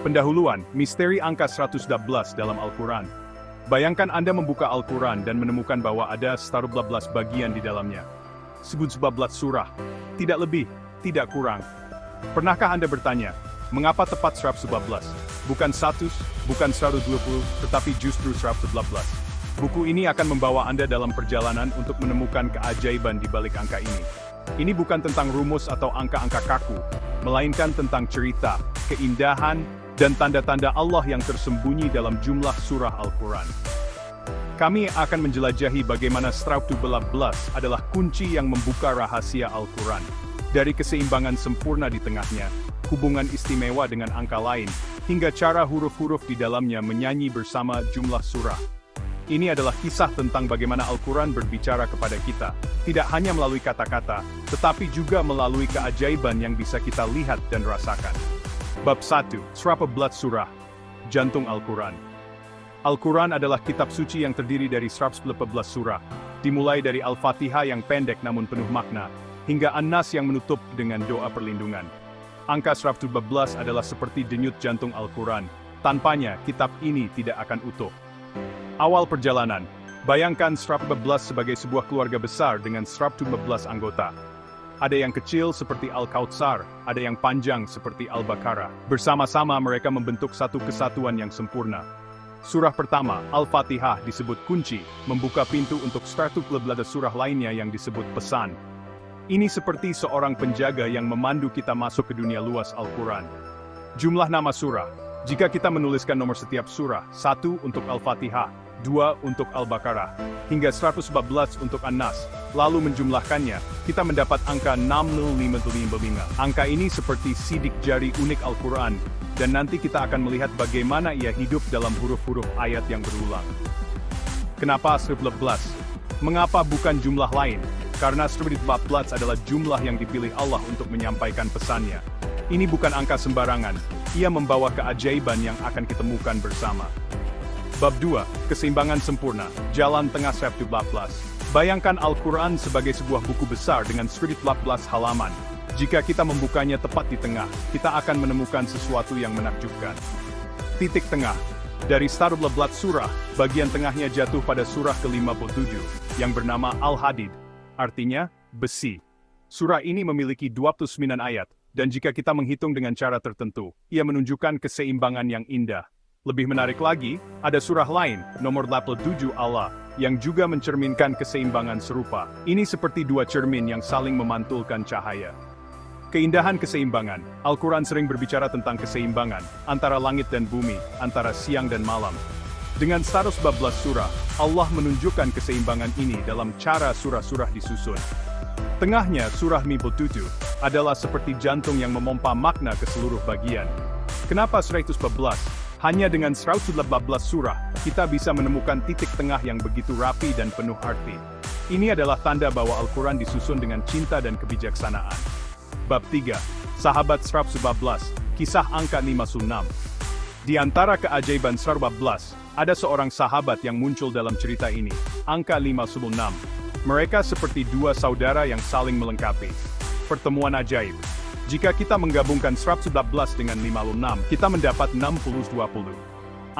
Pendahuluan, misteri angka 112 dalam Al-Quran. Bayangkan Anda membuka Al-Quran dan menemukan bahwa ada 112 bagian di dalamnya. 112 surah, tidak lebih, tidak kurang. Pernahkah Anda bertanya, mengapa tepat 111? Bukan 100, bukan 120, tetapi justru 111. Buku ini akan membawa Anda dalam perjalanan untuk menemukan keajaiban di balik angka ini. Ini bukan tentang rumus atau angka-angka kaku, melainkan tentang cerita, keindahan, dan tanda-tanda Allah yang tersembunyi dalam jumlah surah Al-Quran. Kami akan menjelajahi bagaimana 112 adalah kunci yang membuka rahasia Al-Quran. Dari keseimbangan sempurna di tengahnya, hubungan istimewa dengan angka lain, hingga cara huruf-huruf di dalamnya menyanyi bersama jumlah surah. Ini adalah kisah tentang bagaimana Al-Quran berbicara kepada kita, tidak hanya melalui kata-kata, tetapi juga melalui keajaiban yang bisa kita lihat dan rasakan. Bab 1, 111 surah, Jantung Al-Quran. Al-Quran adalah kitab suci yang terdiri dari 111 surah, dimulai dari Al-Fatihah yang pendek namun penuh makna, hingga An-Nas yang menutup dengan doa perlindungan. Angka 112 adalah seperti denyut jantung Al-Quran, tanpanya kitab ini tidak akan utuh. Awal perjalanan, bayangkan 112 sebagai sebuah keluarga besar dengan 112 anggota. Ada yang kecil seperti Al-Kautsar, ada yang panjang seperti Al-Baqarah. Bersama-sama mereka membentuk satu kesatuan yang sempurna. Surah pertama, Al-Fatihah disebut kunci, membuka pintu untuk 112 surah lainnya yang disebut pesan. Ini seperti seorang penjaga yang memandu kita masuk ke dunia luas Al-Quran. Jumlah nama surah, jika kita menuliskan nomor setiap surah, 1 untuk Al-Fatihah, 2 untuk Al-Baqarah, hingga 114 untuk An-Nas, lalu menjumlahkannya, kita mendapat angka 6555. Angka ini seperti sidik jari unik Al-Quran, dan nanti kita akan melihat bagaimana ia hidup dalam huruf-huruf ayat yang berulang. Kenapa 111? Mengapa bukan jumlah lain? Karena 114 adalah jumlah yang dipilih Allah untuk menyampaikan pesannya. Ini bukan angka sembarangan, ia membawa keajaiban yang akan ditemukan bersama. Bab 2, Keseimbangan Sempurna, Jalan Tengah 112. Bayangkan Al-Quran sebagai sebuah buku besar dengan 112 halaman. Jika kita membukanya tepat di tengah, kita akan menemukan sesuatu yang menakjubkan. Titik tengah. Dari 112 surah, bagian tengahnya jatuh pada surah ke-57, yang bernama Al-Hadid, artinya, besi. Surah ini memiliki 29 ayat, dan jika kita menghitung dengan cara tertentu, ia menunjukkan keseimbangan yang indah. Lebih menarik lagi, ada surah lain, nomor 87 Allah, yang juga mencerminkan keseimbangan serupa. Ini seperti dua cermin yang saling memantulkan cahaya. Keindahan keseimbangan, Al-Quran sering berbicara tentang keseimbangan, antara langit dan bumi, antara siang dan malam. Dengan 114 surah, Allah menunjukkan keseimbangan ini dalam cara surah-surah disusun. Tengahnya, surah 57, adalah seperti jantung yang memompa makna ke seluruh bagian. Kenapa 114? Hanya dengan 118 surah, kita bisa menemukan titik tengah yang begitu rapi dan penuh arti. Ini adalah tanda bahwa Al-Quran disusun dengan cinta dan kebijaksanaan. Bab 3, Sahabat 114, Kisah Angka 56. Di antara keajaiban 114, ada seorang sahabat yang muncul dalam cerita ini, angka 56. Mereka seperti dua saudara yang saling melengkapi. Pertemuan ajaib. Jika kita menggabungkan 114 dengan 56, kita mendapat 60-20.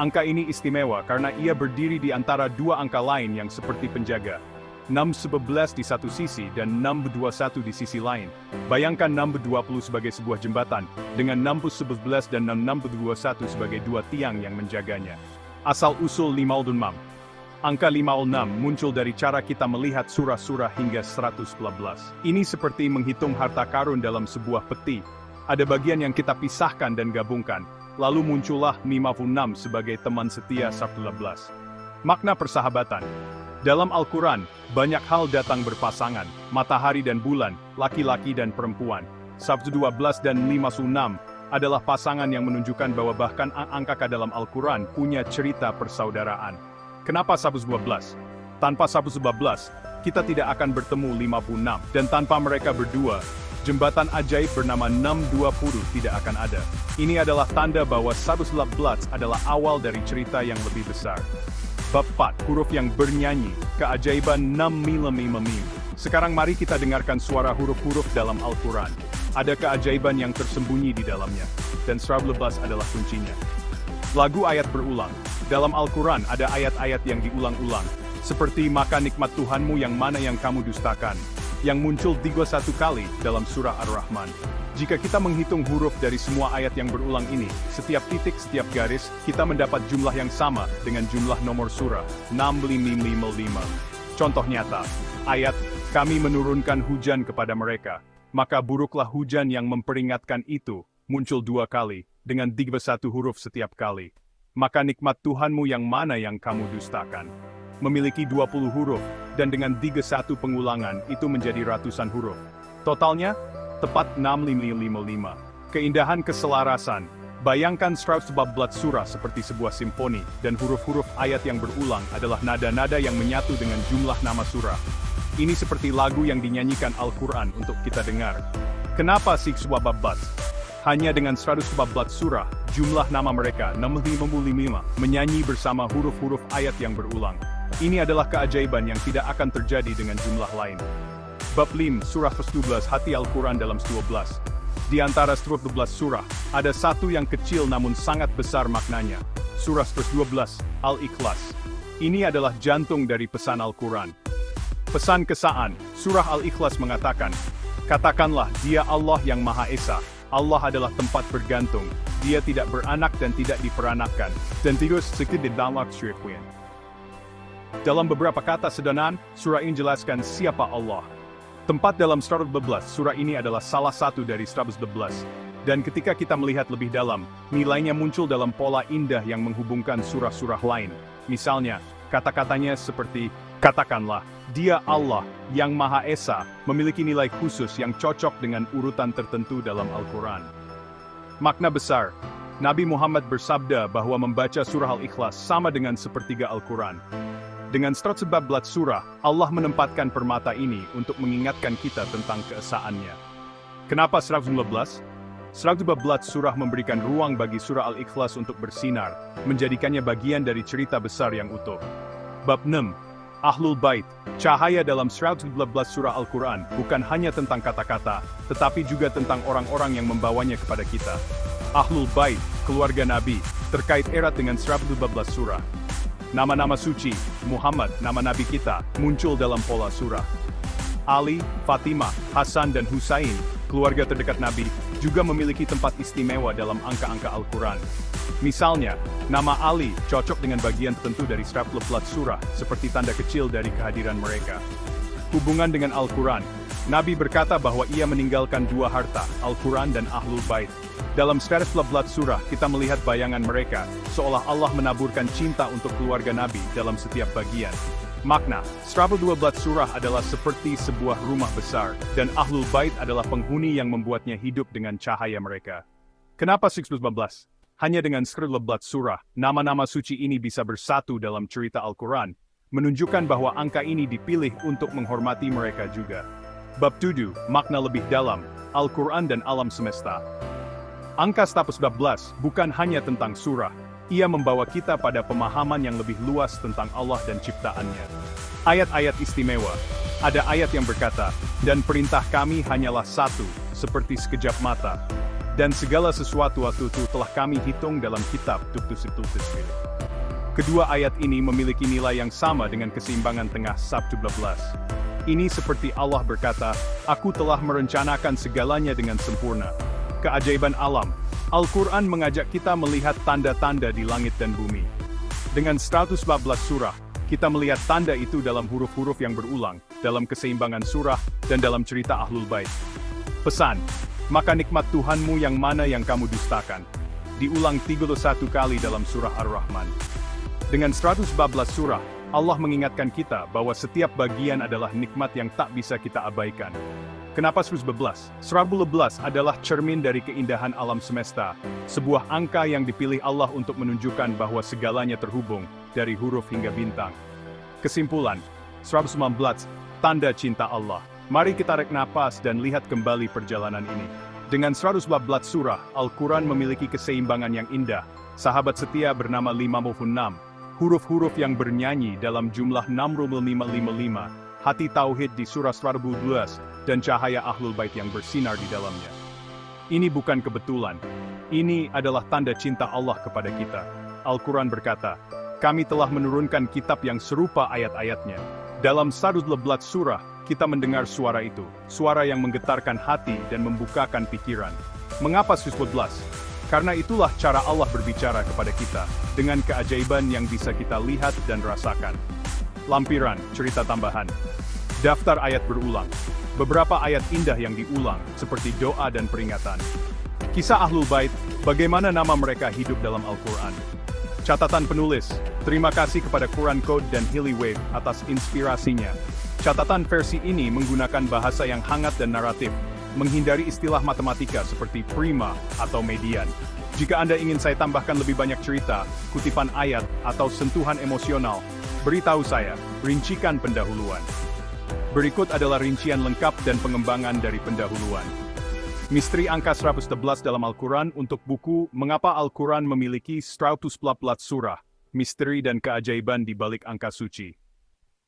Angka ini istimewa karena ia berdiri di antara dua angka lain yang seperti penjaga. 611 di satu sisi dan 621 di sisi lain. Bayangkan 620 sebagai sebuah jembatan, dengan 611 dan 621 sebagai dua tiang yang menjaganya. Asal-usul 56. Angka 56 muncul dari cara kita melihat surah-surah hingga 111. Ini seperti menghitung harta karun dalam sebuah peti. Ada bagian yang kita pisahkan dan gabungkan, lalu muncullah 56 sebagai teman setia 112. Makna persahabatan. Dalam Al-Quran, banyak hal datang berpasangan, matahari dan bulan, laki-laki dan perempuan. 112 dan 56 adalah pasangan yang menunjukkan bahwa bahkan angka dalam Al-Quran punya cerita persaudaraan. Kenapa 112? Tanpa 112, kita tidak akan bertemu 56, dan tanpa mereka berdua, jembatan ajaib bernama 620 tidak akan ada. Ini adalah tanda bahwa 111 adalah awal dari cerita yang lebih besar. Bab 4, huruf yang bernyanyi, keajaiban 6 mim. Sekarang mari kita dengarkan suara huruf-huruf dalam Al-Quran. Ada keajaiban yang tersembunyi di dalamnya, dan 111 adalah kuncinya. Lagu ayat berulang. Dalam Al-Quran ada ayat-ayat yang diulang-ulang, seperti maka nikmat Tuhanmu yang mana yang kamu dustakan, yang muncul 31 kali dalam surah Ar-Rahman. Jika kita menghitung huruf dari semua ayat yang berulang ini, setiap titik, setiap garis, kita mendapat jumlah yang sama dengan jumlah nomor surah, 6555. Contoh nyata, ayat, kami menurunkan hujan kepada mereka, maka buruklah hujan yang memperingatkan itu, muncul 2 kali, dengan 31 huruf setiap kali. Maka nikmat Tuhanmu yang mana yang kamu dustakan. Memiliki 20 huruf, dan dengan 31 pengulangan itu menjadi ratusan huruf. Totalnya, tepat 6555. Keindahan keselarasan. Bayangkan 114 surah seperti sebuah simfoni, dan huruf-huruf ayat yang berulang adalah nada-nada yang menyatu dengan jumlah nama surah. Ini seperti lagu yang dinyanyikan Al-Quran untuk kita dengar. Kenapa 614? Hanya dengan 114 surah, jumlah nama mereka 6555 menyanyi bersama huruf-huruf ayat yang berulang. Ini adalah keajaiban yang tidak akan terjadi dengan jumlah lain. Bab 5, surah 12 hati Al-Quran dalam 12. Di antara 12 surah, ada satu yang kecil namun sangat besar maknanya. Surah 12, Al-Ikhlas. Ini adalah jantung dari pesan Al-Quran. Pesan kesaan, surah Al-Ikhlas mengatakan, katakanlah dia Allah yang Maha Esa, Allah adalah tempat bergantung, dia tidak beranak dan tidak diperanakkan, dan tidak sekedar dalam syirkun. Dalam beberapa kata sederhana, surah ini jelaskan siapa Allah. Tempat dalam 112 surah ini adalah salah satu dari 112. Dan ketika kita melihat lebih dalam, nilainya muncul dalam pola indah yang menghubungkan surah-surah lain. Misalnya, kata-katanya seperti, katakanlah, dia Allah yang Maha Esa, memiliki nilai khusus yang cocok dengan urutan tertentu dalam Al-Quran. Makna besar, Nabi Muhammad bersabda bahwa membaca surah Al-Ikhlas sama dengan sepertiga Al-Quran. Dengan 114 surah, Allah menempatkan permata ini untuk mengingatkan kita tentang keesaannya. Kenapa 115? 114 surah memberikan ruang bagi surah Al-Ikhlas untuk bersinar, menjadikannya bagian dari cerita besar yang utuh. Bab 6. Ahlul Bait, cahaya dalam 112 surah Al-Quran bukan hanya tentang kata-kata, tetapi juga tentang orang-orang yang membawanya kepada kita. Ahlul Bait, keluarga Nabi, terkait erat dengan 112 surah. Nama-nama suci, Muhammad, nama Nabi kita, muncul dalam pola surah. Ali, Fatimah, Hasan dan Husain, keluarga terdekat Nabi, juga memiliki tempat istimewa dalam angka-angka Al-Quran. Misalnya, nama Ali cocok dengan bagian tertentu dari 114 surah, seperti tanda kecil dari kehadiran mereka. Hubungan dengan Al-Quran, Nabi berkata bahwa ia meninggalkan 2 harta, Al-Quran dan Ahlul Bait. Dalam 114 surah, kita melihat bayangan mereka, seolah Allah menaburkan cinta untuk keluarga Nabi dalam setiap bagian. Makna, 112 surah adalah seperti sebuah rumah besar, dan Ahlul Bait adalah penghuni yang membuatnya hidup dengan cahaya mereka. Kenapa 614? Hanya dengan 114 surah, nama-nama suci ini bisa bersatu dalam cerita Al-Quran, menunjukkan bahwa angka ini dipilih untuk menghormati mereka juga. Bab 7, makna lebih dalam, Al-Quran dan alam semesta. Angka 114 bukan hanya tentang surah, ia membawa kita pada pemahaman yang lebih luas tentang Allah dan ciptaannya. Ayat-ayat istimewa, ada ayat yang berkata, dan perintah kami hanyalah satu, seperti sekejap mata, dan segala sesuatu itu telah kami hitung dalam kitab Tutus. Kedua ayat ini memiliki nilai yang sama dengan keseimbangan tengah 112. Ini seperti Allah berkata, aku telah merencanakan segalanya dengan sempurna. Keajaiban alam, Al-Quran mengajak kita melihat tanda-tanda di langit dan bumi. Dengan 114 surah, kita melihat tanda itu dalam huruf-huruf yang berulang, dalam keseimbangan surah, dan dalam cerita Ahlul Bait. Pesan, maka nikmat Tuhanmu yang mana yang kamu dustakan, diulang 31 kali dalam surah Ar-Rahman. Dengan 114 surah, Allah mengingatkan kita bahwa setiap bagian adalah nikmat yang tak bisa kita abaikan. Kenapa 111? 111 adalah cermin dari keindahan alam semesta, sebuah angka yang dipilih Allah untuk menunjukkan bahwa segalanya terhubung, dari huruf hingga bintang. Kesimpulan, 119, tanda cinta Allah. Mari kita tarik napas dan lihat kembali perjalanan ini. Dengan 114 surah, Al-Quran memiliki keseimbangan yang indah. Sahabat setia bernama 56, huruf-huruf yang bernyanyi dalam jumlah 6555, hati tauhid di surah 112, dan cahaya Ahlul Bait yang bersinar di dalamnya. Ini bukan kebetulan. Ini adalah tanda cinta Allah kepada kita. Al-Quran berkata, kami telah menurunkan kitab yang serupa ayat-ayatnya. Dalam 111 surah, kita mendengar suara itu. Suara yang menggetarkan hati dan membukakan pikiran. Mengapa 111? Karena itulah cara Allah berbicara kepada kita, dengan keajaiban yang bisa kita lihat dan rasakan. Lampiran, cerita tambahan. Daftar ayat berulang. Beberapa ayat indah yang diulang, seperti doa dan peringatan. Kisah Ahlul Bait, bagaimana nama mereka hidup dalam Al-Quran. Catatan penulis, terima kasih kepada Quran Code dan Hilly Wave atas inspirasinya. Catatan versi ini menggunakan bahasa yang hangat dan naratif, menghindari istilah matematika seperti prima atau median. Jika Anda ingin saya tambahkan lebih banyak cerita, kutipan ayat, atau sentuhan emosional, beritahu saya, rincikan pendahuluan. Berikut adalah rincian lengkap dan pengembangan dari pendahuluan. Misteri angka 111 dalam Al-Quran untuk buku Mengapa Al-Quran memiliki 111 surah, misteri dan keajaiban di balik angka suci.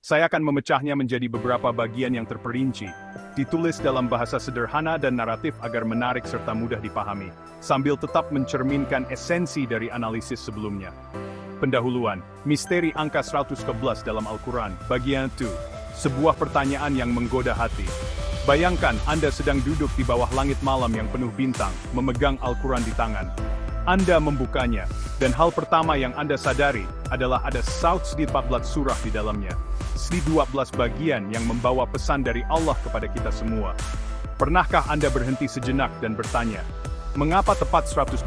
Saya akan memecahnya menjadi beberapa bagian yang terperinci, ditulis dalam bahasa sederhana dan naratif agar menarik serta mudah dipahami, sambil tetap mencerminkan esensi dari analisis sebelumnya. Pendahuluan, misteri angka 111 dalam Al-Quran, bagian 2. Sebuah pertanyaan yang menggoda hati. Bayangkan Anda sedang duduk di bawah langit malam yang penuh bintang, memegang Al-Quran di tangan. Anda membukanya, dan hal pertama yang Anda sadari adalah ada 114 surah di dalamnya. 12 bagian yang membawa pesan dari Allah kepada kita semua. Pernahkah Anda berhenti sejenak dan bertanya, mengapa tepat 114?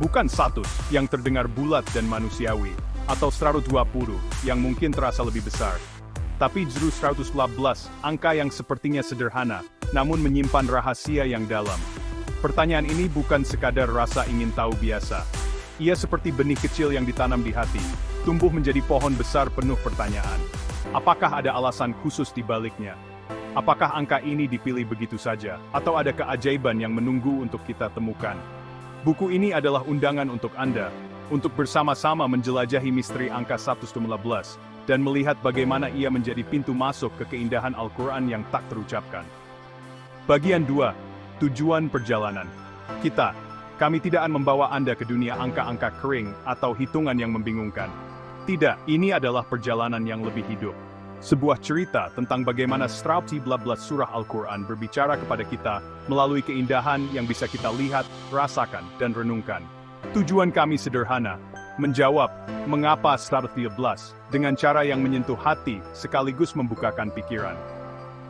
Bukan 100 yang terdengar bulat dan manusiawi, atau 120 yang mungkin terasa lebih besar. Tapi justru 114, angka yang sepertinya sederhana, namun menyimpan rahasia yang dalam. Pertanyaan ini bukan sekadar rasa ingin tahu biasa. Ia seperti benih kecil yang ditanam di hati, tumbuh menjadi pohon besar penuh pertanyaan. Apakah ada alasan khusus di baliknya? Apakah angka ini dipilih begitu saja, atau ada keajaiban yang menunggu untuk kita temukan? Buku ini adalah undangan untuk Anda, untuk bersama-sama menjelajahi misteri angka 111, dan melihat bagaimana ia menjadi pintu masuk ke keindahan Al-Quran yang tak terucapkan. Bagian 2. Tujuan perjalanan. Kami tidak akan membawa Anda ke dunia angka-angka kering atau hitungan yang membingungkan. Tidak, ini adalah perjalanan yang lebih hidup. Sebuah cerita tentang bagaimana 111 surah Al-Quran berbicara kepada kita melalui keindahan yang bisa kita lihat, rasakan, dan renungkan. Tujuan kami sederhana, menjawab, mengapa 113, dengan cara yang menyentuh hati sekaligus membukakan pikiran.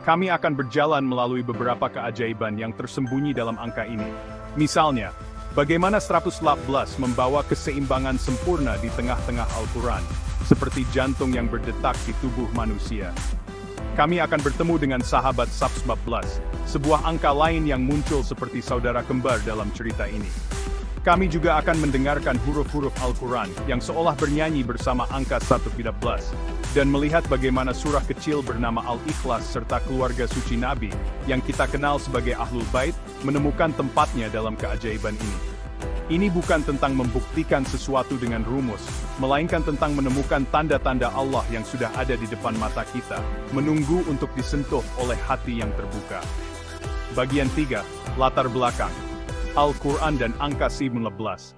Kami akan berjalan melalui beberapa keajaiban yang tersembunyi dalam angka ini. Misalnya, bagaimana 114 membawa keseimbangan sempurna di tengah-tengah Al-Quran, seperti jantung yang berdetak di tubuh manusia. Kami akan bertemu dengan sahabat 114, sebuah angka lain yang muncul seperti saudara kembar dalam cerita ini. Kami juga akan mendengarkan huruf-huruf Al-Quran yang seolah bernyanyi bersama angka 113, dan melihat bagaimana surah kecil bernama Al-Ikhlas serta keluarga suci Nabi, yang kita kenal sebagai Ahlul Bait, menemukan tempatnya dalam keajaiban ini. Ini bukan tentang membuktikan sesuatu dengan rumus, melainkan tentang menemukan tanda-tanda Allah yang sudah ada di depan mata kita, menunggu untuk disentuh oleh hati yang terbuka. Bagian 3. Latar belakang. Al-Quran dan angka 19.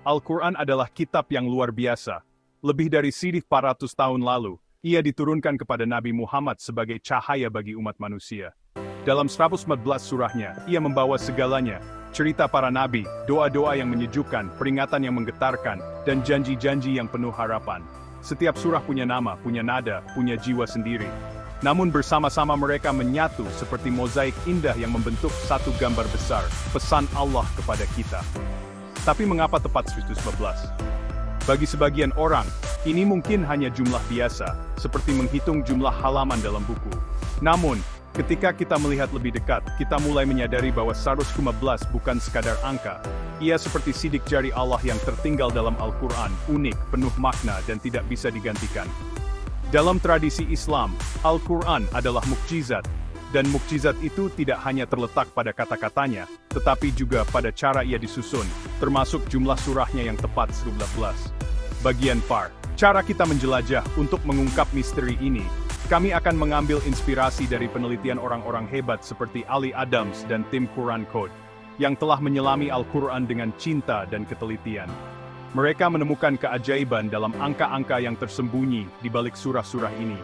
Al-Quran adalah kitab yang luar biasa. Lebih dari 400 tahun lalu, ia diturunkan kepada Nabi Muhammad sebagai cahaya bagi umat manusia. Dalam 114 surahnya, ia membawa segalanya, cerita para nabi, doa-doa yang menyejukkan, peringatan yang menggetarkan, dan janji-janji yang penuh harapan. Setiap surah punya nama, punya nada, punya jiwa sendiri. Namun bersama-sama mereka menyatu seperti mozaik indah yang membentuk satu gambar besar, pesan Allah kepada kita. Tapi mengapa tepat 114? Bagi sebagian orang, ini mungkin hanya jumlah biasa, seperti menghitung jumlah halaman dalam buku. Namun, ketika kita melihat lebih dekat, kita mulai menyadari bahwa 115 bukan sekadar angka. Ia seperti sidik jari Allah yang tertinggal dalam Al-Quran, unik, penuh makna, dan tidak bisa digantikan. Dalam tradisi Islam, Al-Quran adalah mukjizat, dan mukjizat itu tidak hanya terletak pada kata-katanya, tetapi juga pada cara ia disusun, termasuk jumlah surahnya yang tepat 11. Bagian part. Cara kita menjelajah untuk mengungkap misteri ini, kami akan mengambil inspirasi dari penelitian orang-orang hebat seperti Ali Adams dan tim Quran Code. yang telah menyelami Al-Quran dengan cinta dan ketelitian. Mereka menemukan keajaiban dalam angka-angka yang tersembunyi di balik surah-surah ini.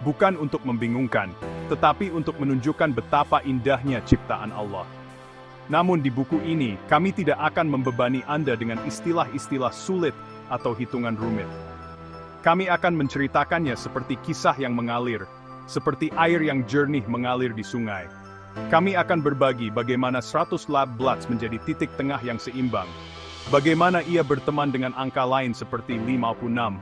Bukan untuk membingungkan, tetapi untuk menunjukkan betapa indahnya ciptaan Allah. Namun di buku ini, kami tidak akan membebani Anda dengan istilah-istilah sulit atau hitungan rumit. Kami akan menceritakannya seperti kisah yang mengalir, seperti air yang jernih mengalir di sungai. Kami akan berbagi bagaimana 100 blats menjadi titik tengah yang seimbang, bagaimana ia berteman dengan angka lain seperti 56,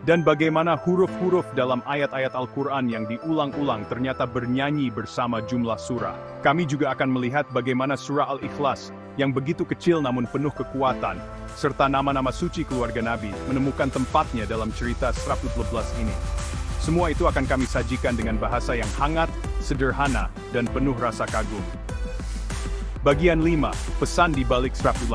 dan bagaimana huruf-huruf dalam ayat-ayat Al-Quran yang diulang-ulang ternyata bernyanyi bersama jumlah surah. Kami juga akan melihat bagaimana surah Al-Ikhlas, yang begitu kecil namun penuh kekuatan, serta nama-nama suci keluarga Nabi, menemukan tempatnya dalam cerita 112 ini. Semua itu akan kami sajikan dengan bahasa yang hangat, sederhana, dan penuh rasa kagum. Bagian 5, pesan di balik 112.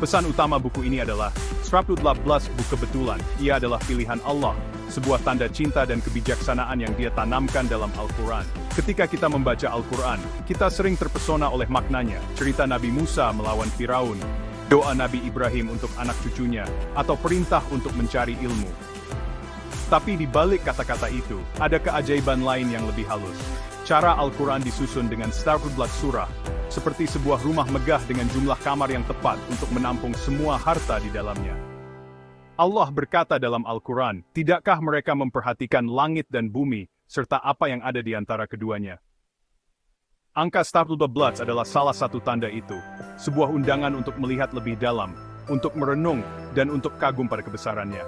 Pesan utama buku ini adalah, 112 buku kebetulan, ia adalah pilihan Allah, sebuah tanda cinta dan kebijaksanaan yang Dia tanamkan dalam Al-Quran. Ketika kita membaca Al-Quran, kita sering terpesona oleh maknanya, cerita Nabi Musa melawan Firaun, doa Nabi Ibrahim untuk anak cucunya, atau perintah untuk mencari ilmu. Tapi di balik kata-kata itu, ada keajaiban lain yang lebih halus. Cara Al-Quran disusun dengan 112 surah, seperti sebuah rumah megah dengan jumlah kamar yang tepat untuk menampung semua harta di dalamnya. Allah berkata dalam Al-Quran, tidakkah mereka memperhatikan langit dan bumi, serta apa yang ada di antara keduanya? Angka 112 adalah salah satu tanda itu, sebuah undangan untuk melihat lebih dalam, untuk merenung, dan untuk kagum pada kebesarannya.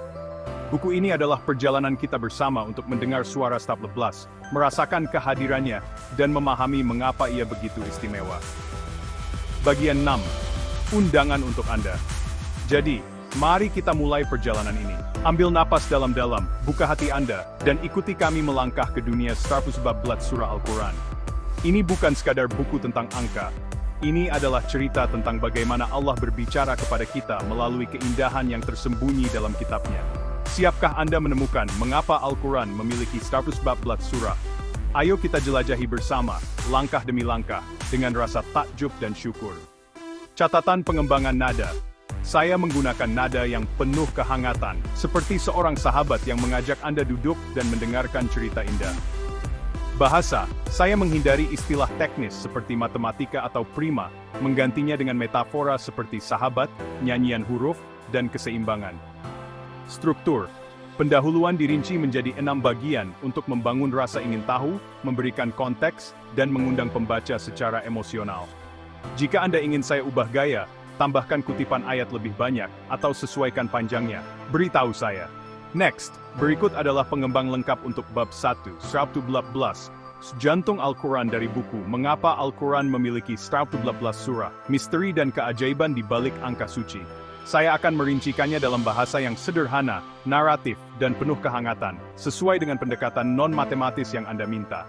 Buku ini adalah perjalanan kita bersama untuk mendengar suara 112, merasakan kehadirannya, dan memahami mengapa ia begitu istimewa. Bagian 6. Undangan untuk Anda. Jadi, mari kita mulai perjalanan ini. Ambil napas dalam-dalam, buka hati Anda, dan ikuti kami melangkah ke dunia 112 surah Al-Quran. Ini bukan sekadar buku tentang angka. Ini adalah cerita tentang bagaimana Allah berbicara kepada kita melalui keindahan yang tersembunyi dalam kitabnya. Siapkah Anda menemukan mengapa Al-Quran memiliki 114 surah? Ayo kita jelajahi bersama, langkah demi langkah, dengan rasa takjub dan syukur. Catatan pengembangan nada. Saya menggunakan nada yang penuh kehangatan, seperti seorang sahabat yang mengajak Anda duduk dan mendengarkan cerita indah. Bahasa, saya menghindari istilah teknis seperti matematika atau prima, menggantinya dengan metafora seperti sahabat, nyanyian huruf, dan keseimbangan. Struktur. Pendahuluan dirinci menjadi 6 bagian untuk membangun rasa ingin tahu, memberikan konteks, dan mengundang pembaca secara emosional. Jika Anda ingin saya ubah gaya, tambahkan kutipan ayat lebih banyak, atau sesuaikan panjangnya, beritahu saya. Next, berikut adalah pengembang lengkap untuk bab 1, 112, jantung Al-Quran dari buku Mengapa Al-Quran Memiliki 112 Surah, Misteri dan Keajaiban di Balik Angka Suci. Saya akan merincikannya dalam bahasa yang sederhana, naratif, dan penuh kehangatan, sesuai dengan pendekatan non-matematis yang Anda minta.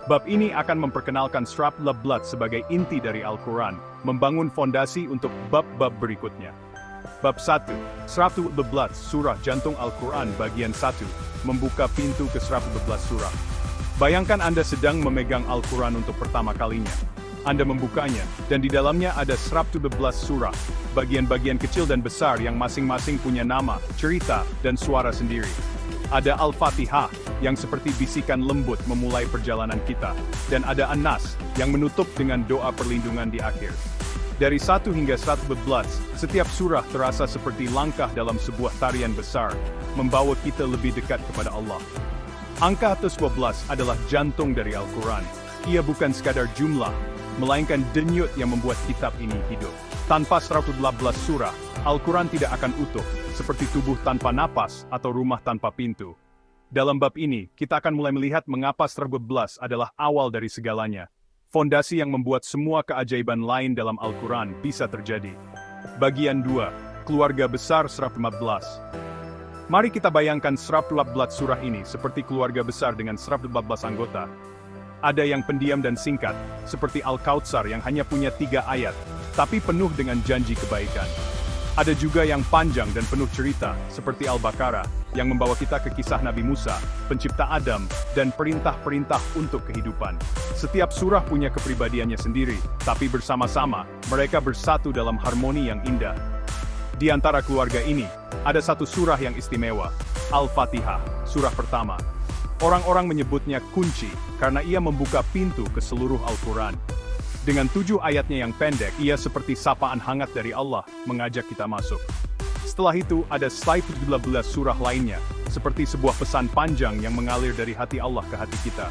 Bab ini akan memperkenalkan 112 sebagai inti dari Al-Quran, membangun fondasi untuk bab-bab berikutnya. Bab 1, 112 Surah Jantung Al-Quran bagian 1, membuka pintu ke 112 surah. Bayangkan Anda sedang memegang Al-Quran untuk pertama kalinya. Anda membukanya, dan di dalamnya ada 112 surah, bagian-bagian kecil dan besar yang masing-masing punya nama, cerita, dan suara sendiri. Ada Al-Fatihah, yang seperti bisikan lembut memulai perjalanan kita, dan ada An-Nas, yang menutup dengan doa perlindungan di akhir. Dari 1 hingga 112, setiap surah terasa seperti langkah dalam sebuah tarian besar, membawa kita lebih dekat kepada Allah. Angka 112 adalah jantung dari Al-Quran. Ia bukan sekadar jumlah, melainkan denyut yang membuat kitab ini hidup. Tanpa 112 surah, Al-Quran tidak akan utuh, seperti tubuh tanpa napas atau rumah tanpa pintu. Dalam bab ini, kita akan mulai melihat mengapa 112 adalah awal dari segalanya. Fondasi yang membuat semua keajaiban lain dalam Al-Quran bisa terjadi. Bagian 2, Keluarga Besar 114. Mari kita bayangkan 114 surah ini seperti keluarga besar dengan 114 anggota. Ada yang pendiam dan singkat, seperti Al-Kautsar yang hanya punya 3 ayat, tapi penuh dengan janji kebaikan. Ada juga yang panjang dan penuh cerita, seperti Al-Baqarah, yang membawa kita ke kisah Nabi Musa, pencipta Adam, dan perintah-perintah untuk kehidupan. Setiap surah punya kepribadiannya sendiri, tapi bersama-sama, mereka bersatu dalam harmoni yang indah. Di antara keluarga ini, ada satu surah yang istimewa, Al-Fatihah, surah pertama. Orang-orang menyebutnya kunci, karena ia membuka pintu ke seluruh Al-Quran. Dengan 7 ayatnya yang pendek, ia seperti sapaan hangat dari Allah, mengajak kita masuk. Setelah itu, ada slide 17 surah lainnya, seperti sebuah pesan panjang yang mengalir dari hati Allah ke hati kita.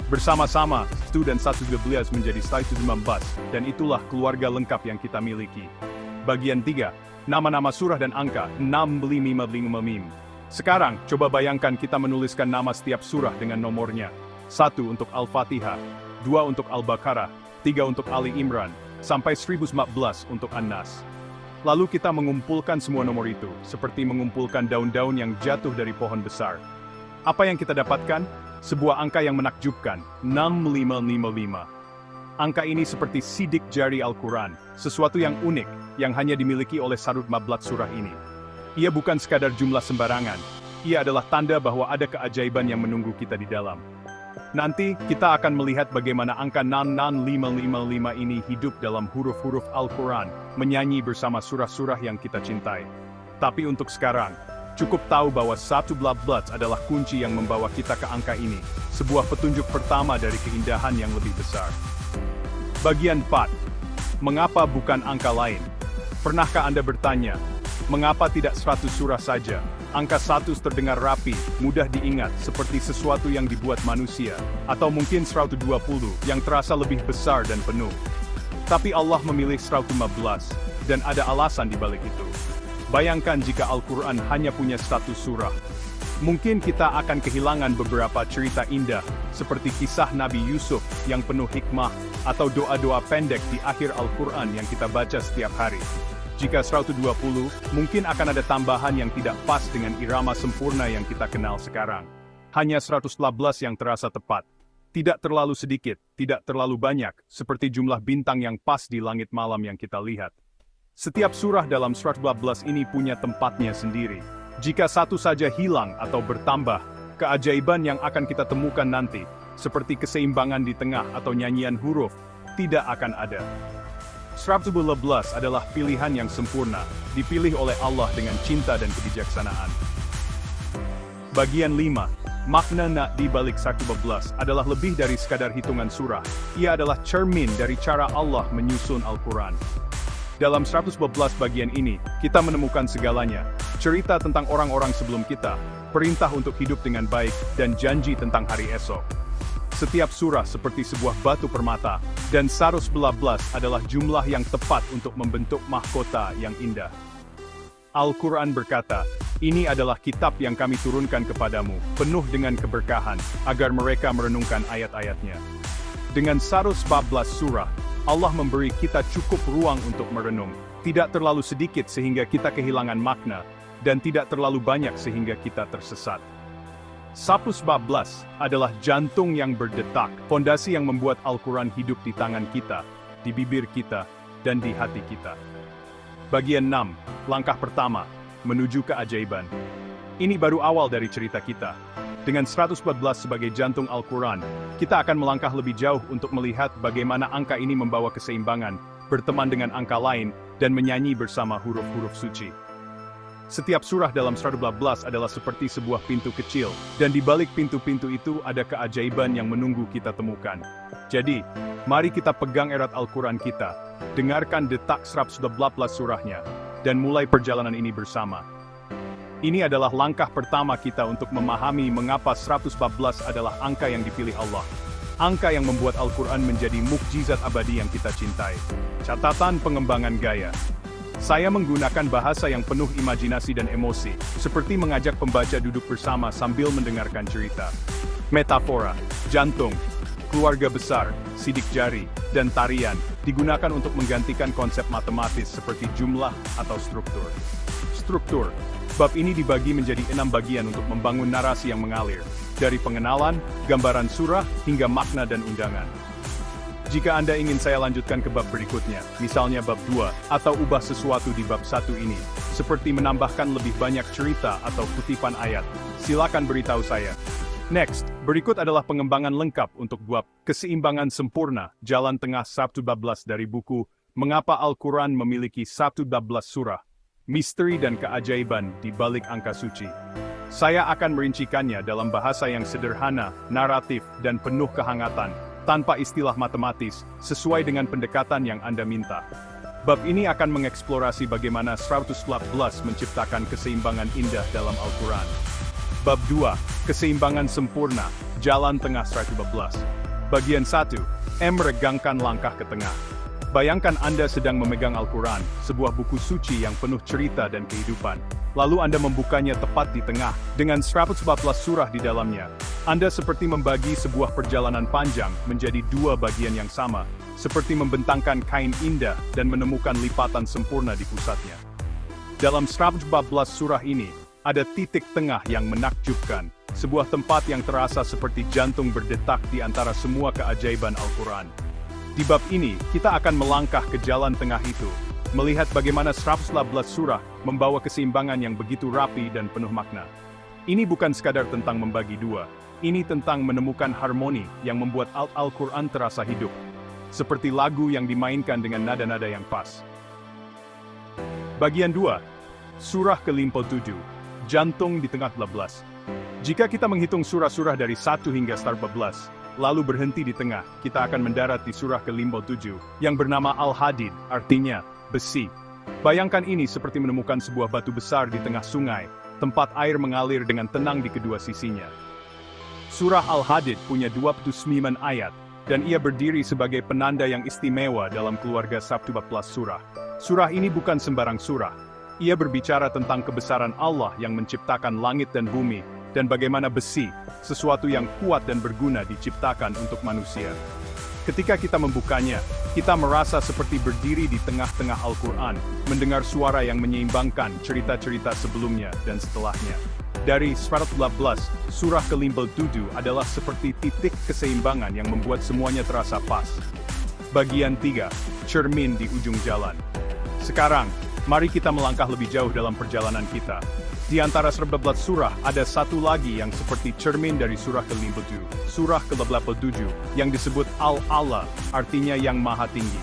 Bersama-sama, 1 dan 112 menjadi slide 19, dan itulah keluarga lengkap yang kita miliki. Bagian 3, nama-nama surah dan angka, 65555. Sekarang, coba bayangkan kita menuliskan nama setiap surah dengan nomornya. 1 untuk Al-Fatihah, 2 untuk Al-Baqarah, 3 untuk Ali Imran, sampai 1014 untuk An-Nas. Lalu kita mengumpulkan semua nomor itu, seperti mengumpulkan daun-daun yang jatuh dari pohon besar. Apa yang kita dapatkan? Sebuah angka yang menakjubkan, 6555. Angka ini seperti sidik jari Al-Quran, sesuatu yang unik, yang hanya dimiliki oleh Surah 14 surah ini. Ia bukan sekadar jumlah sembarangan, ia adalah tanda bahwa ada keajaiban yang menunggu kita di dalam. Nanti, kita akan melihat bagaimana angka 66555 ini hidup dalam huruf-huruf Al-Quran, menyanyi bersama surah-surah yang kita cintai. Tapi untuk sekarang, cukup tahu bahwa 112 adalah kunci yang membawa kita ke angka ini, sebuah petunjuk pertama dari keindahan yang lebih besar. Bagian 4. Mengapa bukan angka lain? Pernahkah Anda bertanya, mengapa tidak 100 surah saja? Angka 100 terdengar rapi, mudah diingat, seperti sesuatu yang dibuat manusia, atau mungkin 120, yang terasa lebih besar dan penuh. Tapi Allah memilih 115, dan ada alasan di balik itu. Bayangkan jika Al-Quran hanya punya 100 surah. Mungkin kita akan kehilangan beberapa cerita indah, seperti kisah Nabi Yusuf yang penuh hikmah, atau doa-doa pendek di akhir Al-Quran yang kita baca setiap hari. Jika 120, mungkin akan ada tambahan yang tidak pas dengan irama sempurna yang kita kenal sekarang. Hanya 114 yang terasa tepat. Tidak terlalu sedikit, tidak terlalu banyak, seperti jumlah bintang yang pas di langit malam yang kita lihat. Setiap surah dalam 112 ini punya tempatnya sendiri. Jika satu saja hilang atau bertambah, keajaiban yang akan kita temukan nanti, seperti keseimbangan di tengah atau nyanyian huruf, tidak akan ada. 112 adalah pilihan yang sempurna, dipilih oleh Allah dengan cinta dan kebijaksanaan. Bagian 5. Makna di balik 112 adalah lebih dari sekadar hitungan surah. Ia adalah cermin dari cara Allah menyusun Al-Quran. Dalam 112 bagian ini, kita menemukan segalanya. Cerita tentang orang-orang sebelum kita, perintah untuk hidup dengan baik, dan janji tentang hari esok. Setiap surah seperti sebuah batu permata, dan 112 adalah jumlah yang tepat untuk membentuk mahkota yang indah. Al-Quran berkata, "Ini adalah kitab yang kami turunkan kepadamu, penuh dengan keberkahan, agar mereka merenungkan ayat-ayatnya." Dengan 114 surah, Allah memberi kita cukup ruang untuk merenung, tidak terlalu sedikit sehingga kita kehilangan makna, dan tidak terlalu banyak sehingga kita tersesat. 114 adalah jantung yang berdetak, fondasi yang membuat Al-Quran hidup di tangan kita, di bibir kita, dan di hati kita. Bagian 6, langkah pertama, menuju keajaiban. Ini baru awal dari cerita kita. Dengan 114 sebagai jantung Al-Quran, kita akan melangkah lebih jauh untuk melihat bagaimana angka ini membawa keseimbangan, berteman dengan angka lain, dan menyanyi bersama huruf-huruf suci. Setiap surah dalam 112 adalah seperti sebuah pintu kecil, dan di balik pintu-pintu itu ada keajaiban yang menunggu kita temukan. Jadi, mari kita pegang erat Al-Quran kita, dengarkan detak 112 surahnya, dan mulai perjalanan ini bersama. Ini adalah langkah pertama kita untuk memahami mengapa 114 adalah angka yang dipilih Allah. Angka yang membuat Al-Quran menjadi mukjizat abadi yang kita cintai. Catatan pengembangan gaya. Saya menggunakan bahasa yang penuh imajinasi dan emosi, seperti mengajak pembaca duduk bersama sambil mendengarkan cerita. Metafora, jantung, keluarga besar, sidik jari, dan tarian digunakan untuk menggantikan konsep matematis seperti jumlah atau struktur. Struktur. Bab ini dibagi menjadi 6 bagian untuk membangun narasi yang mengalir, dari pengenalan, gambaran surah, hingga makna dan undangan. Jika Anda ingin saya lanjutkan ke bab berikutnya, misalnya bab 2, atau ubah sesuatu di bab 1 ini, seperti menambahkan lebih banyak cerita atau kutipan ayat, silakan beritahu saya. Next, berikut adalah pengembangan lengkap untuk bab Keseimbangan Sempurna, Jalan Tengah 1/12 dari buku Mengapa Al-Quran Memiliki 1/12 Surah, Misteri dan Keajaiban di Balik Angka Suci. Saya akan merincikannya dalam bahasa yang sederhana, naratif, dan penuh kehangatan, tanpa istilah matematis, sesuai dengan pendekatan yang Anda minta. Bab ini akan mengeksplorasi bagaimana 112 menciptakan keseimbangan indah dalam Al-Quran. Bab 2, Keseimbangan Sempurna, Jalan Tengah 112. Bagian 1, meregangkan langkah ke tengah. Bayangkan Anda sedang memegang Al-Quran, sebuah buku suci yang penuh cerita dan kehidupan. Lalu Anda membukanya tepat di tengah, dengan 114 surah di dalamnya. Anda seperti membagi sebuah perjalanan panjang menjadi dua bagian yang sama, seperti membentangkan kain indah dan menemukan lipatan sempurna di pusatnya. Dalam 114 surah ini, ada titik tengah yang menakjubkan, sebuah tempat yang terasa seperti jantung berdetak di antara semua keajaiban Al-Quran. Di bab ini, kita akan melangkah ke jalan tengah itu, melihat bagaimana 111 surah membawa keseimbangan yang begitu rapi dan penuh makna. Ini bukan sekadar tentang membagi dua, ini tentang menemukan harmoni yang membuat Al-Quran terasa hidup, seperti lagu yang dimainkan dengan nada-nada yang pas. Bagian 2, Surah ke-57, Jantung di Tengah 12. Jika kita menghitung surah-surah dari 1 hingga 14, lalu berhenti di tengah, kita akan mendarat di surah ke-57, yang bernama Al-Hadid, artinya besi. Bayangkan ini seperti menemukan sebuah batu besar di tengah sungai, tempat air mengalir dengan tenang di kedua sisinya. Surah Al-Hadid punya 29 ayat, dan ia berdiri sebagai penanda yang istimewa dalam keluarga 14 surah. Surah ini bukan sembarang surah. Ia berbicara tentang kebesaran Allah yang menciptakan langit dan bumi, dan bagaimana besi, sesuatu yang kuat dan berguna diciptakan untuk manusia. Ketika kita membukanya, kita merasa seperti berdiri di tengah-tengah Al-Quran, mendengar suara yang menyeimbangkan cerita-cerita sebelumnya dan setelahnya. Dari 112, surah ke-57 adalah seperti titik keseimbangan yang membuat semuanya terasa pas. Bagian 3, Cermin di Ujung Jalan. Sekarang, mari kita melangkah lebih jauh dalam perjalanan kita. Di antara 14 surah, ada satu lagi yang seperti cermin dari surah ke-57, surah ke-87, yang disebut Al-A'la, artinya yang maha tinggi.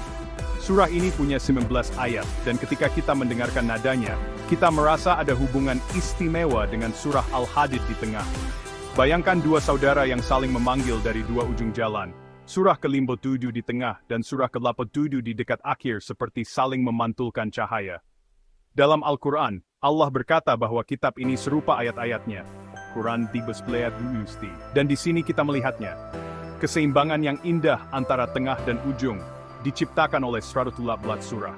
Surah ini punya 19 ayat, dan ketika kita mendengarkan nadanya, kita merasa ada hubungan istimewa dengan surah Al-Hadid di tengah. Bayangkan dua saudara yang saling memanggil dari dua ujung jalan. Surah ke-57 di tengah, dan surah ke-87 di dekat akhir seperti saling memantulkan cahaya. Dalam Al-Quran, Allah berkata bahwa kitab ini serupa ayat-ayatnya. Quran 13 dan di sini kita melihatnya. Keseimbangan yang indah antara tengah dan ujung, diciptakan oleh 112 surah.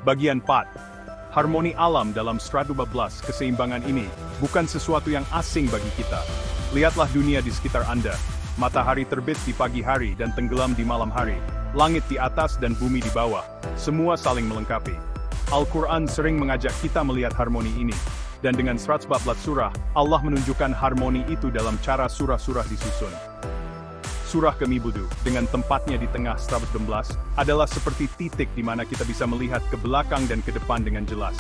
Bagian 4. Harmoni alam dalam 112 keseimbangan ini, bukan sesuatu yang asing bagi kita. Lihatlah dunia di sekitar Anda. Matahari terbit di pagi hari dan tenggelam di malam hari. Langit di atas dan bumi di bawah. Semua saling melengkapi. Al-Quran sering mengajak kita melihat harmoni ini, dan dengan 114 surah, Allah menunjukkan harmoni itu dalam cara surah-surah disusun. Surah ke-57, dengan tempatnya di tengah 116, adalah seperti titik di mana kita bisa melihat ke belakang dan ke depan dengan jelas.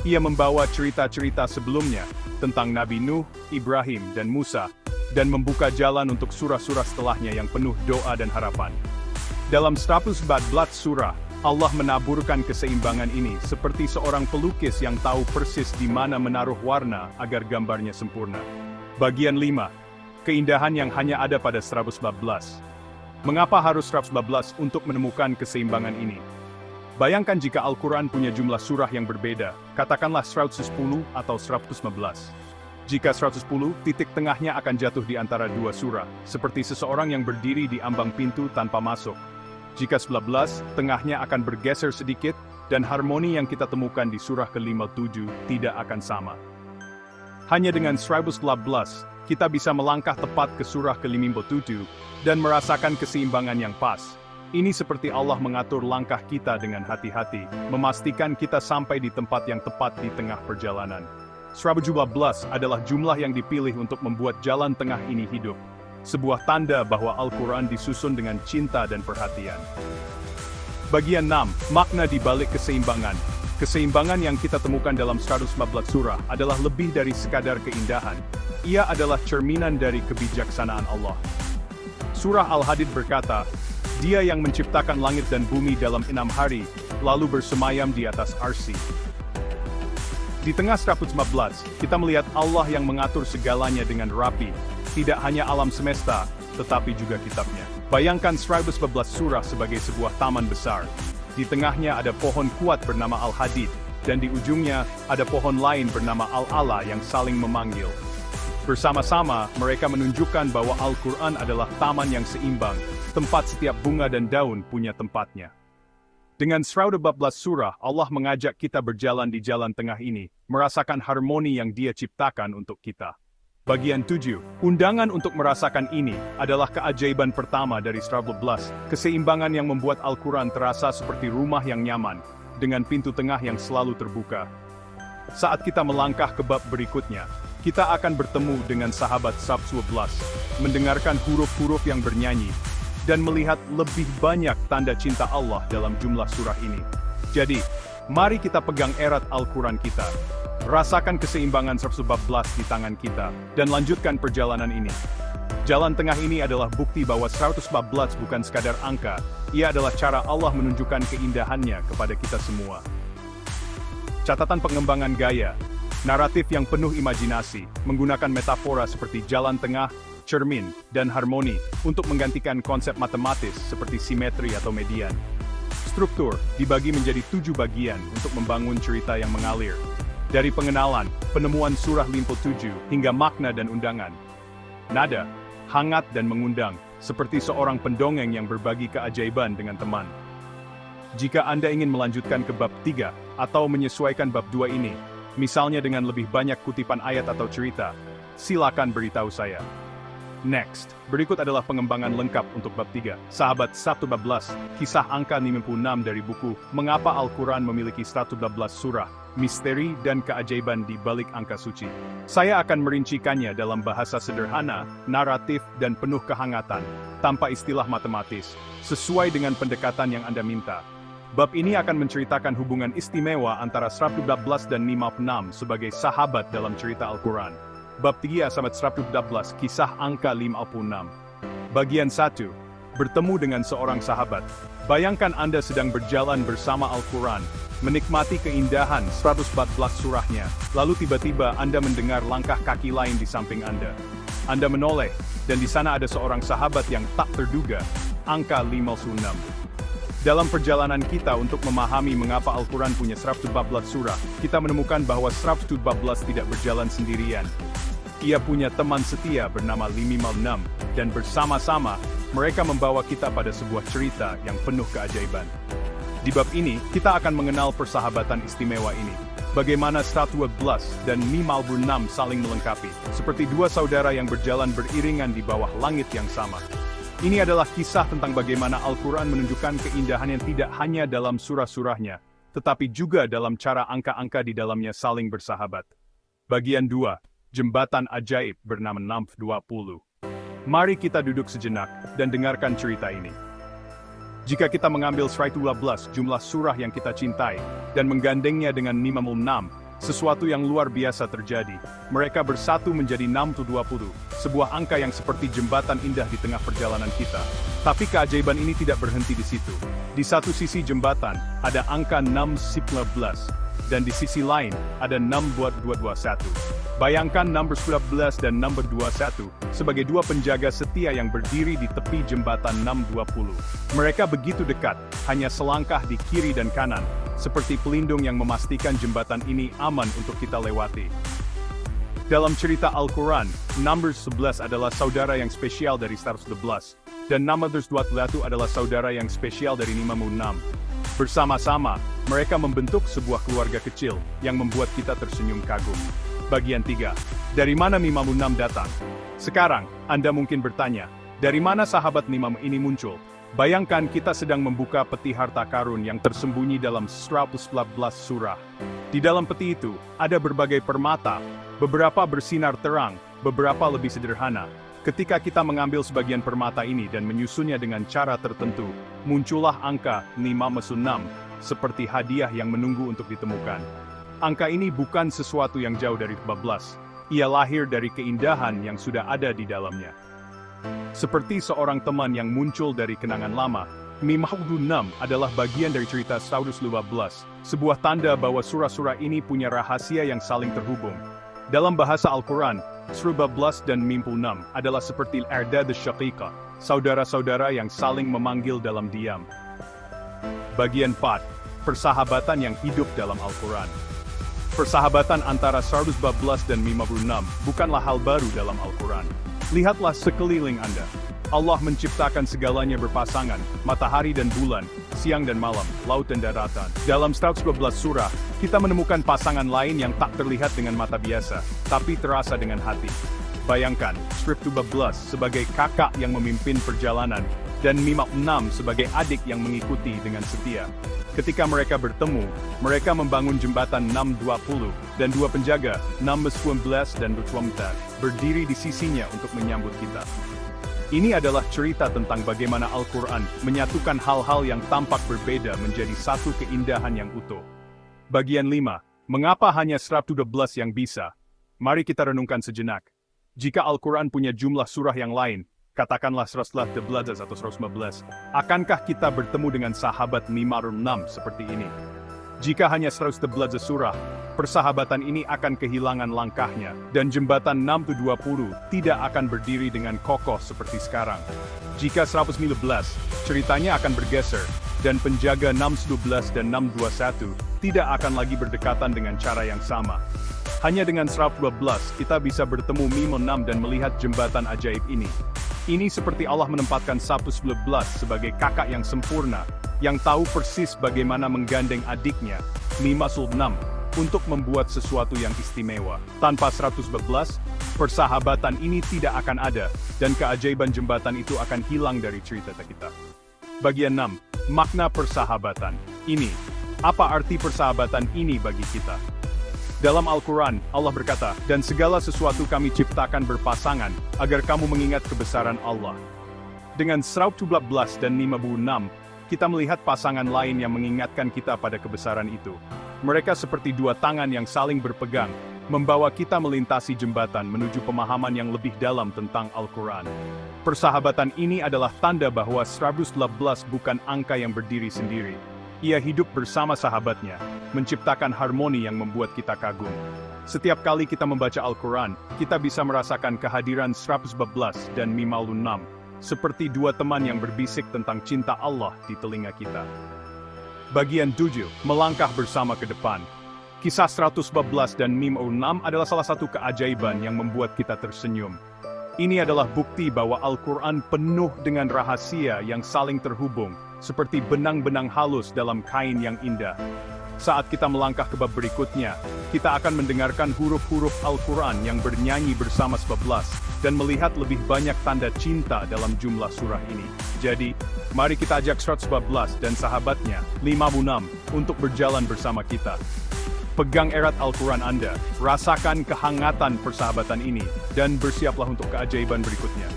Ia membawa cerita-cerita sebelumnya, tentang Nabi Nuh, Ibrahim, dan Musa, dan membuka jalan untuk surah-surah setelahnya yang penuh doa dan harapan. Dalam 114 surah, Allah menaburkan keseimbangan ini seperti seorang pelukis yang tahu persis di mana menaruh warna agar gambarnya sempurna. Bagian 5. Keindahan yang hanya ada pada 114. Mengapa harus 114 untuk menemukan keseimbangan ini? Bayangkan jika Al-Quran punya jumlah surah yang berbeda, katakanlah 110 atau 115. Jika 110, titik tengahnya akan jatuh di antara dua surah, seperti seseorang yang berdiri di ambang pintu tanpa masuk. Jika 11, tengahnya akan bergeser sedikit, dan harmoni yang kita temukan di surah ke-57 tidak akan sama. Hanya dengan 111, kita bisa melangkah tepat ke surah ke-57, dan merasakan keseimbangan yang pas. Ini seperti Allah mengatur langkah kita dengan hati-hati, memastikan kita sampai di tempat yang tepat di tengah perjalanan. 117 adalah jumlah yang dipilih untuk membuat jalan tengah ini hidup. sebuah tanda bahwa Al-Quran disusun dengan cinta dan perhatian. Bagian 6, makna di balik keseimbangan. Keseimbangan yang kita temukan dalam 114 surah adalah lebih dari sekadar keindahan. Ia adalah cerminan dari kebijaksanaan Allah. Surah Al-Hadid berkata, Dia yang menciptakan langit dan bumi dalam 6 hari, lalu bersemayam di atas arsy. Di tengah 114, kita melihat Allah yang mengatur segalanya dengan rapi, tidak hanya alam semesta, tetapi juga kitabnya. Bayangkan 114 surah sebagai sebuah taman besar. Di tengahnya ada pohon kuat bernama Al-Hadid, dan di ujungnya ada pohon lain bernama Al-Ala yang saling memanggil. Bersama-sama, mereka menunjukkan bahwa Al-Quran adalah taman yang seimbang, tempat setiap bunga dan daun punya tempatnya. Dengan 114 surah, Allah mengajak kita berjalan di jalan tengah ini, merasakan harmoni yang Dia ciptakan untuk kita. Bagian 7, undangan untuk merasakan ini adalah keajaiban pertama dari 114, keseimbangan yang membuat Al-Quran terasa seperti rumah yang nyaman, dengan pintu tengah yang selalu terbuka. Saat kita melangkah ke bab berikutnya, kita akan bertemu dengan sahabat 112, mendengarkan huruf-huruf yang bernyanyi, dan melihat lebih banyak tanda cinta Allah dalam jumlah surah ini. Jadi, mari kita pegang erat Al-Quran kita. Rasakan keseimbangan 114 di tangan kita, dan lanjutkan perjalanan ini. Jalan tengah ini adalah bukti bahwa 114 bukan sekadar angka, ia adalah cara Allah menunjukkan keindahannya kepada kita semua. Catatan pengembangan gaya, naratif yang penuh imajinasi, menggunakan metafora seperti jalan tengah, cermin, dan harmoni, untuk menggantikan konsep matematis seperti simetri atau median. Struktur dibagi menjadi 7 bagian untuk membangun cerita yang mengalir. Dari pengenalan, penemuan surah Limpel 7, hingga makna dan undangan. Nada, hangat dan mengundang, seperti seorang pendongeng yang berbagi keajaiban dengan teman. Jika Anda ingin melanjutkan ke bab 3, atau menyesuaikan bab 2 ini, misalnya dengan lebih banyak kutipan ayat atau cerita, silakan beritahu saya. Next, berikut adalah pengembangan lengkap untuk bab 3, Sahabat 114, kisah angka 56 dari buku Mengapa Al-Quran Memiliki 114 Surah, Misteri dan Keajaiban di Balik Angka Suci. Saya akan merincikannya dalam bahasa sederhana, naratif, dan penuh kehangatan, tanpa istilah matematis, sesuai dengan pendekatan yang Anda minta. Bab ini akan menceritakan hubungan istimewa antara 114 dan 56 sebagai sahabat dalam cerita Al-Quran. Bab 3 Sahabat 114, Kisah Angka 56. Bagian 1. Bertemu dengan seorang sahabat. Bayangkan Anda sedang berjalan bersama Al-Quran, menikmati keindahan 114 surahnya, lalu tiba-tiba Anda mendengar langkah kaki lain di samping Anda. Anda menoleh, dan di sana ada seorang sahabat yang tak terduga, angka 56. Dalam perjalanan kita untuk memahami mengapa Al-Quran punya 114 surah, kita menemukan bahwa 114 tidak berjalan sendirian. Ia punya teman setia bernama 556, dan bersama-sama, mereka membawa kita pada sebuah cerita yang penuh keajaiban. Di bab ini, kita akan mengenal persahabatan istimewa ini. Bagaimana 112 dan 56 saling melengkapi, seperti dua saudara yang berjalan beriringan di bawah langit yang sama. Ini adalah kisah tentang bagaimana Al-Quran menunjukkan keindahan yang tidak hanya dalam surah-surahnya, tetapi juga dalam cara angka-angka di dalamnya saling bersahabat. Bagian 2, Jembatan Ajaib bernama Naml 20. Mari kita duduk sejenak dan dengarkan cerita ini. Jika kita mengambil 112 jumlah surah yang kita cintai, dan menggandengnya dengan 56, sesuatu yang luar biasa terjadi. Mereka bersatu menjadi Naml 20, sebuah angka yang seperti jembatan indah di tengah perjalanan kita. Tapi keajaiban ini tidak berhenti di situ. Di satu sisi jembatan, ada angka 619, dan di sisi lain, ada 62221. Bayangkan nomor 11 dan nomor 21 sebagai dua penjaga setia yang berdiri di tepi jembatan 620. Mereka begitu dekat, hanya selangkah di kiri dan kanan, seperti pelindung yang memastikan jembatan ini aman untuk kita lewati. Dalam cerita Al-Quran, nomor 11 adalah saudara yang spesial dari 111, dan nomor 21 adalah saudara yang spesial dari 56. Bersama-sama, mereka membentuk sebuah keluarga kecil yang membuat kita tersenyum kagum. Bagian 3. Dari mana 56 datang? Sekarang, Anda mungkin bertanya, dari mana sahabat 56 ini muncul? Bayangkan kita sedang membuka peti harta karun yang tersembunyi dalam 114 surah. Di dalam peti itu, ada berbagai permata, beberapa bersinar terang, beberapa lebih sederhana. Ketika kita mengambil sebagian permata ini dan menyusunnya dengan cara tertentu, muncullah angka 5-6, seperti hadiah yang menunggu untuk ditemukan. Angka ini bukan sesuatu yang jauh dari kebablas. Ia lahir dari keindahan yang sudah ada di dalamnya. Seperti seorang teman yang muncul dari kenangan lama, 5-6 adalah bagian dari cerita Saudus 15, sebuah tanda bahwa surah-surah ini punya rahasia yang saling terhubung. Dalam bahasa Al-Quran, surah 12 dan 6 adalah seperti A'dad Syaqiqah, saudara-saudara yang saling memanggil dalam diam. Bagian 4, persahabatan yang hidup dalam Al-Quran. Persahabatan antara Saudus 12 dan 56 bukanlah hal baru dalam Al-Quran. Lihatlah sekeliling Anda. Allah menciptakan segalanya berpasangan, matahari dan bulan, siang dan malam, laut dan daratan. Dalam 112 surah, kita menemukan pasangan lain yang tak terlihat dengan mata biasa, tapi terasa dengan hati. Bayangkan, surah 12 sebagai kakak yang memimpin perjalanan, dan 56 sebagai adik yang mengikuti dengan setia. Ketika mereka bertemu, mereka membangun jembatan 620, dan dua penjaga, 619 dan 24, berdiri di sisinya untuk menyambut kita. Ini adalah cerita tentang bagaimana Al-Quran menyatukan hal-hal yang tampak berbeda menjadi satu keindahan yang utuh. Bagian 5. Mengapa hanya 112 yang bisa? Mari kita renungkan sejenak. Jika Al-Quran punya jumlah surah yang lain, katakanlah 111 atau 115, akankah kita bertemu dengan sahabat 5-6 seperti ini? Jika hanya 111 surah, persahabatan ini akan kehilangan langkahnya, dan jembatan 620 tidak akan berdiri dengan kokoh seperti sekarang. Jika 115, ceritanya akan bergeser, dan penjaga 611 dan 621 tidak akan lagi berdekatan dengan cara yang sama. Hanya dengan 112, kita bisa bertemu 5-6 dan melihat jembatan ajaib ini. Ini seperti Allah menempatkan 111 sebagai kakak yang sempurna, yang tahu persis bagaimana menggandeng adiknya, 5-6, untuk membuat sesuatu yang istimewa. Tanpa 111, persahabatan ini tidak akan ada, dan keajaiban jembatan itu akan hilang dari cerita kita. Bagian 6. Makna persahabatan. Ini, apa arti persahabatan ini bagi kita? Dalam Al-Quran, Allah berkata, "Dan segala sesuatu kami ciptakan berpasangan, agar kamu mengingat kebesaran Allah." Dengan 112 dan 56, kita melihat pasangan lain yang mengingatkan kita pada kebesaran itu. Mereka seperti dua tangan yang saling berpegang, membawa kita melintasi jembatan menuju pemahaman yang lebih dalam tentang Al-Quran. Persahabatan ini adalah tanda bahwa 112 bukan angka yang berdiri sendiri. Ia hidup bersama sahabatnya, menciptakan harmoni yang membuat kita kagum. Setiap kali kita membaca Al-Quran, kita bisa merasakan kehadiran 112 dan 56, seperti dua teman yang berbisik tentang cinta Allah di telinga kita. Bagian 7, melangkah bersama ke depan. Kisah 112 dan 56 adalah salah satu keajaiban yang membuat kita tersenyum. Ini adalah bukti bahwa Al-Quran penuh dengan rahasia yang saling terhubung, seperti benang-benang halus dalam kain yang indah. Saat kita melangkah ke bab berikutnya, kita akan mendengarkan huruf-huruf Al-Quran yang bernyanyi bersama 11, dan melihat lebih banyak tanda cinta dalam jumlah surah ini. Jadi, mari kita ajak 111 dan sahabatnya, 56, untuk berjalan bersama kita. Pegang erat Al-Quran Anda, rasakan kehangatan persahabatan ini, dan bersiaplah untuk keajaiban berikutnya.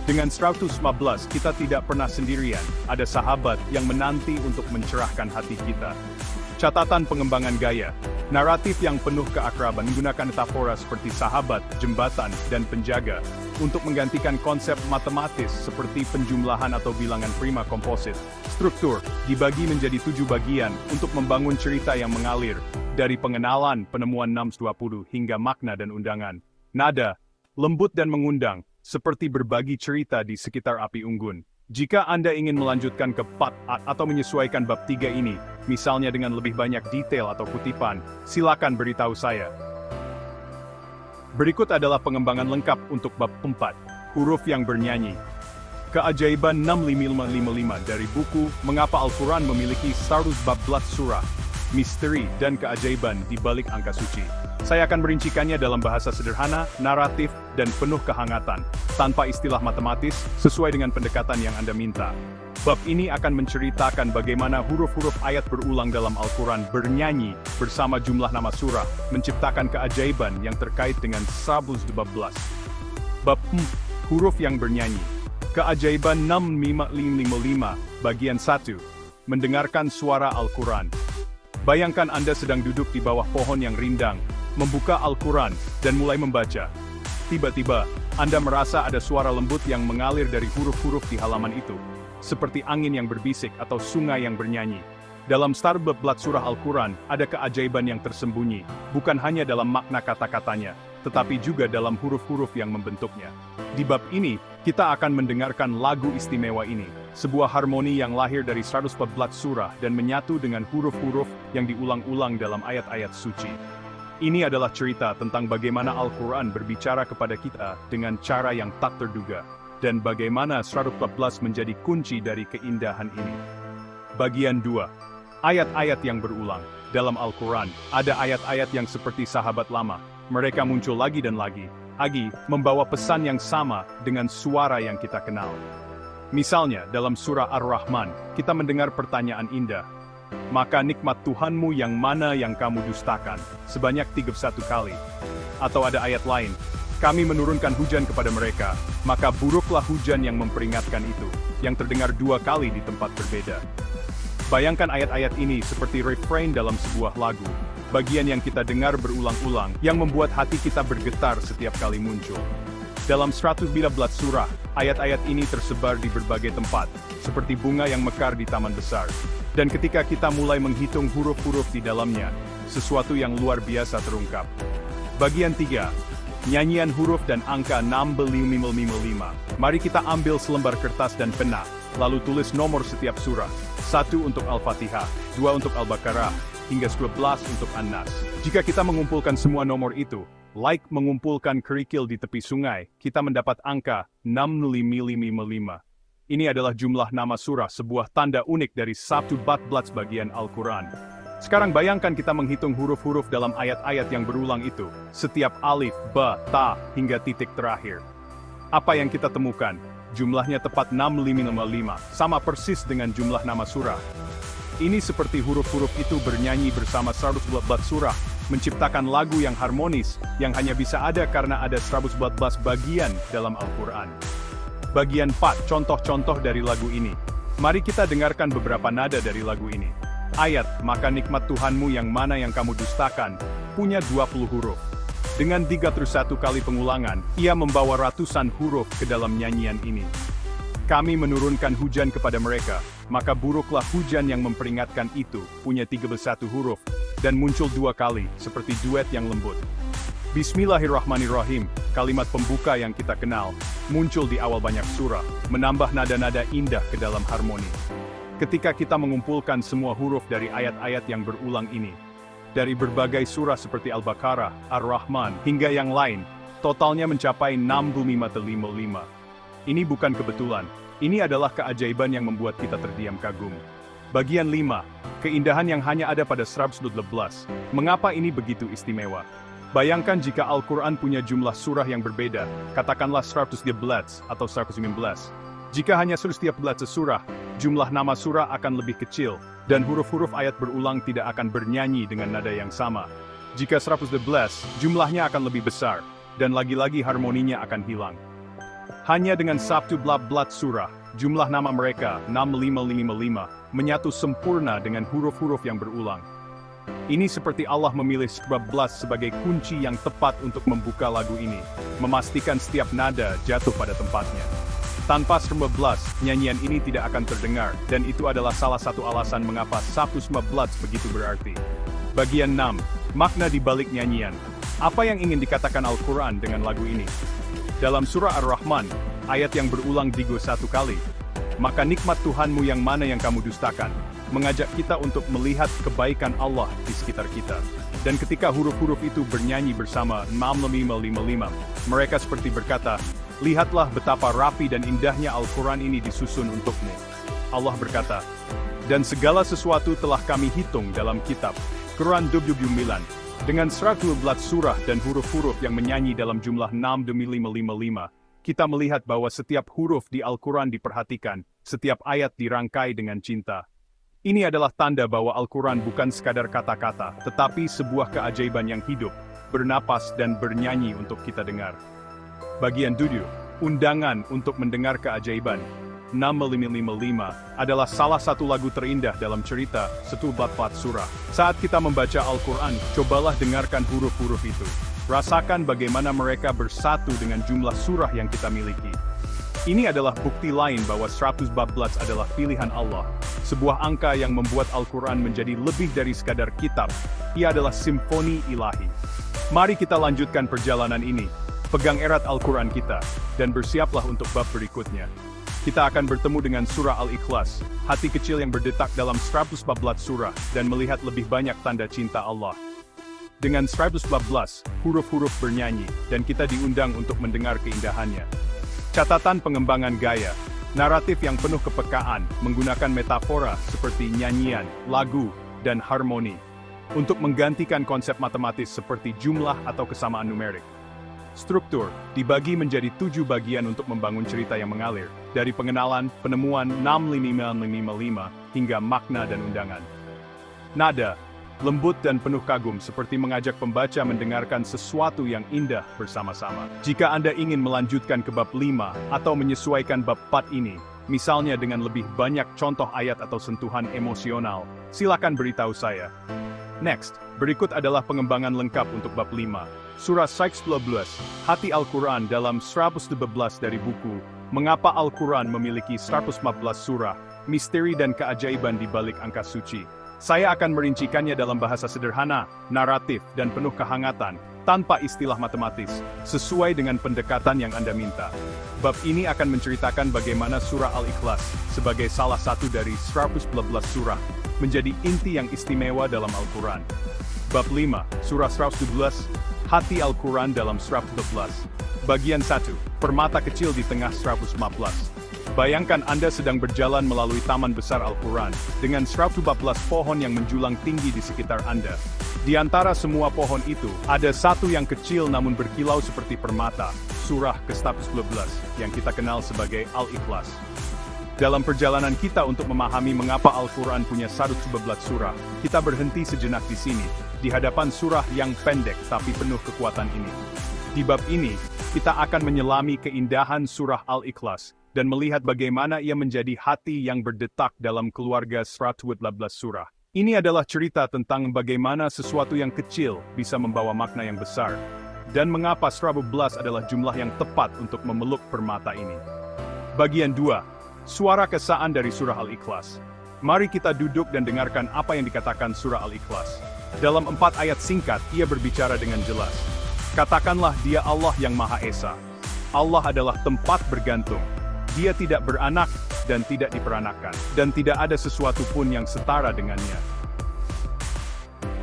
Dengan 115, kita tidak pernah sendirian, ada sahabat yang menanti untuk mencerahkan hati kita. Catatan pengembangan gaya, naratif yang penuh keakraban menggunakan metafora seperti sahabat, jembatan, dan penjaga, untuk menggantikan konsep matematis seperti penjumlahan atau bilangan prima komposit. Struktur dibagi menjadi 7 bagian untuk membangun cerita yang mengalir, dari pengenalan, penemuan 620 hingga makna dan undangan. Nada, lembut dan mengundang, seperti berbagi cerita di sekitar api unggun. Jika Anda ingin melanjutkan ke part atau menyesuaikan bab 3 ini, misalnya dengan lebih banyak detail atau kutipan, silakan beritahu saya. Berikut adalah pengembangan lengkap untuk bab 4, huruf yang bernyanyi. Keajaiban 6555 dari buku Mengapa Al-Quran Memiliki 114 Surah, Misteri dan Keajaiban di Balik Angka Suci. Saya akan merincikannya dalam bahasa sederhana, naratif, dan penuh kehangatan, tanpa istilah matematis, sesuai dengan pendekatan yang Anda minta. Bab ini akan menceritakan bagaimana huruf-huruf ayat berulang dalam Al-Quran bernyanyi bersama jumlah nama surah, menciptakan keajaiban yang terkait dengan 112. Bab Huruf yang bernyanyi. Keajaiban 6555, bagian 1. Mendengarkan suara Al-Quran. Bayangkan Anda sedang duduk di bawah pohon yang rindang, membuka Al-Quran, dan mulai membaca. Tiba-tiba, Anda merasa ada suara lembut yang mengalir dari huruf-huruf di halaman itu, seperti angin yang berbisik atau sungai yang bernyanyi. Dalam Starbab surah Al-Quran, ada keajaiban yang tersembunyi, bukan hanya dalam makna kata-katanya, tetapi juga dalam huruf-huruf yang membentuknya. Di bab ini, kita akan mendengarkan lagu istimewa ini, sebuah harmoni yang lahir dari 114 surah dan menyatu dengan huruf-huruf yang diulang-ulang dalam ayat-ayat suci. Ini adalah cerita tentang bagaimana Al-Quran berbicara kepada kita dengan cara yang tak terduga, dan bagaimana 114 menjadi kunci dari keindahan ini. Bagian 2. Ayat-ayat yang berulang. Dalam Al-Quran, ada ayat-ayat yang seperti sahabat lama. Mereka muncul lagi dan lagi, membawa pesan yang sama dengan suara yang kita kenal. Misalnya, dalam surah Ar-Rahman, kita mendengar pertanyaan indah. Maka nikmat Tuhanmu yang mana yang kamu dustakan, sebanyak 31 kali. Atau ada ayat lain, kami menurunkan hujan kepada mereka, maka buruklah hujan yang memperingatkan itu, yang terdengar 2 kali di tempat berbeda. Bayangkan ayat-ayat ini seperti refrain dalam sebuah lagu, bagian yang kita dengar berulang-ulang, yang membuat hati kita bergetar setiap kali muncul. Dalam 115 surah, ayat-ayat ini tersebar di berbagai tempat, seperti bunga yang mekar di taman besar. Dan ketika kita mulai menghitung huruf-huruf di dalamnya, sesuatu yang luar biasa terungkap. Bagian 3. Nyanyian huruf dan angka 6555. Mari kita ambil selembar kertas dan pena, lalu tulis nomor setiap surah. 1 untuk Al-Fatihah, 2 untuk Al-Baqarah, hingga 12 untuk An-Nas. Jika kita mengumpulkan semua nomor itu, like mengumpulkan kerikil di tepi sungai, kita mendapat angka 6555. Ini adalah jumlah nama surah, sebuah tanda unik dari 114 bagian Al-Quran. Sekarang bayangkan kita menghitung huruf-huruf dalam ayat-ayat yang berulang itu, setiap alif, ba, ta, hingga titik terakhir. Apa yang kita temukan? Jumlahnya tepat 6555, sama persis dengan jumlah nama surah. Ini seperti huruf-huruf itu bernyanyi bersama 114 surah, menciptakan lagu yang harmonis, yang hanya bisa ada karena ada 114 bagian dalam Al-Quran. Bagian 4, contoh-contoh dari lagu ini. Mari kita dengarkan beberapa nada dari lagu ini. Ayat, maka nikmat Tuhanmu yang mana yang kamu dustakan, punya 20 huruf. Dengan 31 kali pengulangan, ia membawa ratusan huruf ke dalam nyanyian ini. Kami menurunkan hujan kepada mereka, maka buruklah hujan yang memperingatkan itu, punya 31 huruf, dan muncul 2 kali, seperti duet yang lembut. Bismillahirrahmanirrahim, kalimat pembuka yang kita kenal, muncul di awal banyak surah, menambah nada-nada indah ke dalam harmoni. Ketika kita mengumpulkan semua huruf dari ayat-ayat yang berulang ini, dari berbagai surah seperti Al-Baqarah, Ar-Rahman, hingga yang lain, totalnya mencapai 6555. Ini bukan kebetulan, ini adalah keajaiban yang membuat kita terdiam kagum. Bagian 5. Keindahan yang hanya ada pada 112. Mengapa ini begitu istimewa? Bayangkan jika Al-Quran punya jumlah surah yang berbeda, katakanlah 113 atau 115. Jika hanya setiap surah, jumlah nama surah akan lebih kecil, dan huruf-huruf ayat berulang tidak akan bernyanyi dengan nada yang sama. Jika 112, jumlahnya akan lebih besar, dan lagi-lagi harmoninya akan hilang. Hanya dengan 114 surah, jumlah nama mereka, 6555, menyatu sempurna dengan huruf-huruf yang berulang. Ini seperti Allah memilih 114 sebagai kunci yang tepat untuk membuka lagu ini, memastikan setiap nada jatuh pada tempatnya. Tanpa 115, nyanyian ini tidak akan terdengar, dan itu adalah salah satu alasan mengapa 115 begitu berarti. Bagian 6. Makna di balik nyanyian. Apa yang ingin dikatakan Al-Quran dengan lagu ini? Dalam surah Ar-Rahman, ayat yang berulang 31 kali, maka nikmat Tuhanmu yang mana yang kamu dustakan, mengajak kita untuk melihat kebaikan Allah di sekitar kita. Dan ketika huruf-huruf itu bernyanyi bersama 6555, mereka seperti berkata, lihatlah betapa rapi dan indahnya Al-Quran ini disusun untukmu. Allah berkata, dan segala sesuatu telah kami hitung dalam kitab. Quran 29, dengan 112 surah dan huruf-huruf yang menyanyi dalam jumlah 6555, kita melihat bahwa setiap huruf di Al-Quran diperhatikan, setiap ayat dirangkai dengan cinta. Ini adalah tanda bahwa Al-Quran bukan sekadar kata-kata, tetapi sebuah keajaiban yang hidup, bernapas dan bernyanyi untuk kita dengar. Bagian 7. Undangan untuk mendengar keajaiban. 6555 adalah salah satu lagu terindah dalam cerita Setublat-Plat Surah. Saat kita membaca Al-Quran, cobalah dengarkan huruf-huruf itu. Rasakan bagaimana mereka bersatu dengan jumlah surah yang kita miliki. Ini adalah bukti lain bahwa 114 adalah pilihan Allah. Sebuah angka yang membuat Al-Quran menjadi lebih dari sekadar kitab. Ia adalah simfoni ilahi. Mari kita lanjutkan perjalanan ini. Pegang erat Al-Quran kita, dan bersiaplah untuk bab berikutnya. Kita akan bertemu dengan surah Al-Ikhlas, hati kecil yang berdetak dalam 114 surah, dan melihat lebih banyak tanda cinta Allah. Dengan 114, huruf-huruf bernyanyi, dan kita diundang untuk mendengar keindahannya. Catatan pengembangan gaya, naratif yang penuh kepekaan, menggunakan metafora seperti nyanyian, lagu, dan harmoni, untuk menggantikan konsep matematis seperti jumlah atau kesamaan numerik. Struktur dibagi menjadi 7 bagian untuk membangun cerita yang mengalir, dari pengenalan, penemuan 6555 hingga makna dan undangan. Nada, lembut dan penuh kagum seperti mengajak pembaca mendengarkan sesuatu yang indah bersama-sama. Jika Anda ingin melanjutkan ke bab 5 atau menyesuaikan bab 4 ini, misalnya dengan lebih banyak contoh ayat atau sentuhan emosional, silakan beritahu saya. Next, berikut adalah pengembangan lengkap untuk bab 5. Surah 112, hati Al-Quran dalam 112 dari buku, Mengapa Al-Quran memiliki 114 surah, misteri dan keajaiban di balik angka suci. Saya akan merincikannya dalam bahasa sederhana, naratif, dan penuh kehangatan, tanpa istilah matematis, sesuai dengan pendekatan yang Anda minta. Bab ini akan menceritakan bagaimana surah Al-Ikhlas, sebagai salah satu dari 114 surah, menjadi inti yang istimewa dalam Al-Quran. Bab 5, surah 112, hati Al-Quran dalam 112. Bagian 1, permata kecil di tengah 114. Bayangkan Anda sedang berjalan melalui taman besar Al-Quran, dengan 114 pohon yang menjulang tinggi di sekitar Anda. Di antara semua pohon itu, ada satu yang kecil namun berkilau seperti permata, surah ke-112, yang kita kenal sebagai Al-Ikhlas. Dalam perjalanan kita untuk memahami mengapa Al-Quran punya 114 surah, kita berhenti sejenak di sini, di hadapan surah yang pendek tapi penuh kekuatan ini. Di bab ini, kita akan menyelami keindahan surah Al-Ikhlas, dan melihat bagaimana ia menjadi hati yang berdetak dalam keluarga 114 surah. Ini adalah cerita tentang bagaimana sesuatu yang kecil bisa membawa makna yang besar, dan mengapa 112 adalah jumlah yang tepat untuk memeluk permata ini. Bagian 2. Suara kesaan dari surah Al-Ikhlas. Mari kita duduk dan dengarkan apa yang dikatakan surah Al-Ikhlas. Dalam 4 ayat singkat, ia berbicara dengan jelas. Katakanlah dia Allah yang Maha Esa. Allah adalah tempat bergantung. Dia tidak beranak dan tidak diperanakan, dan tidak ada sesuatu pun yang setara dengannya.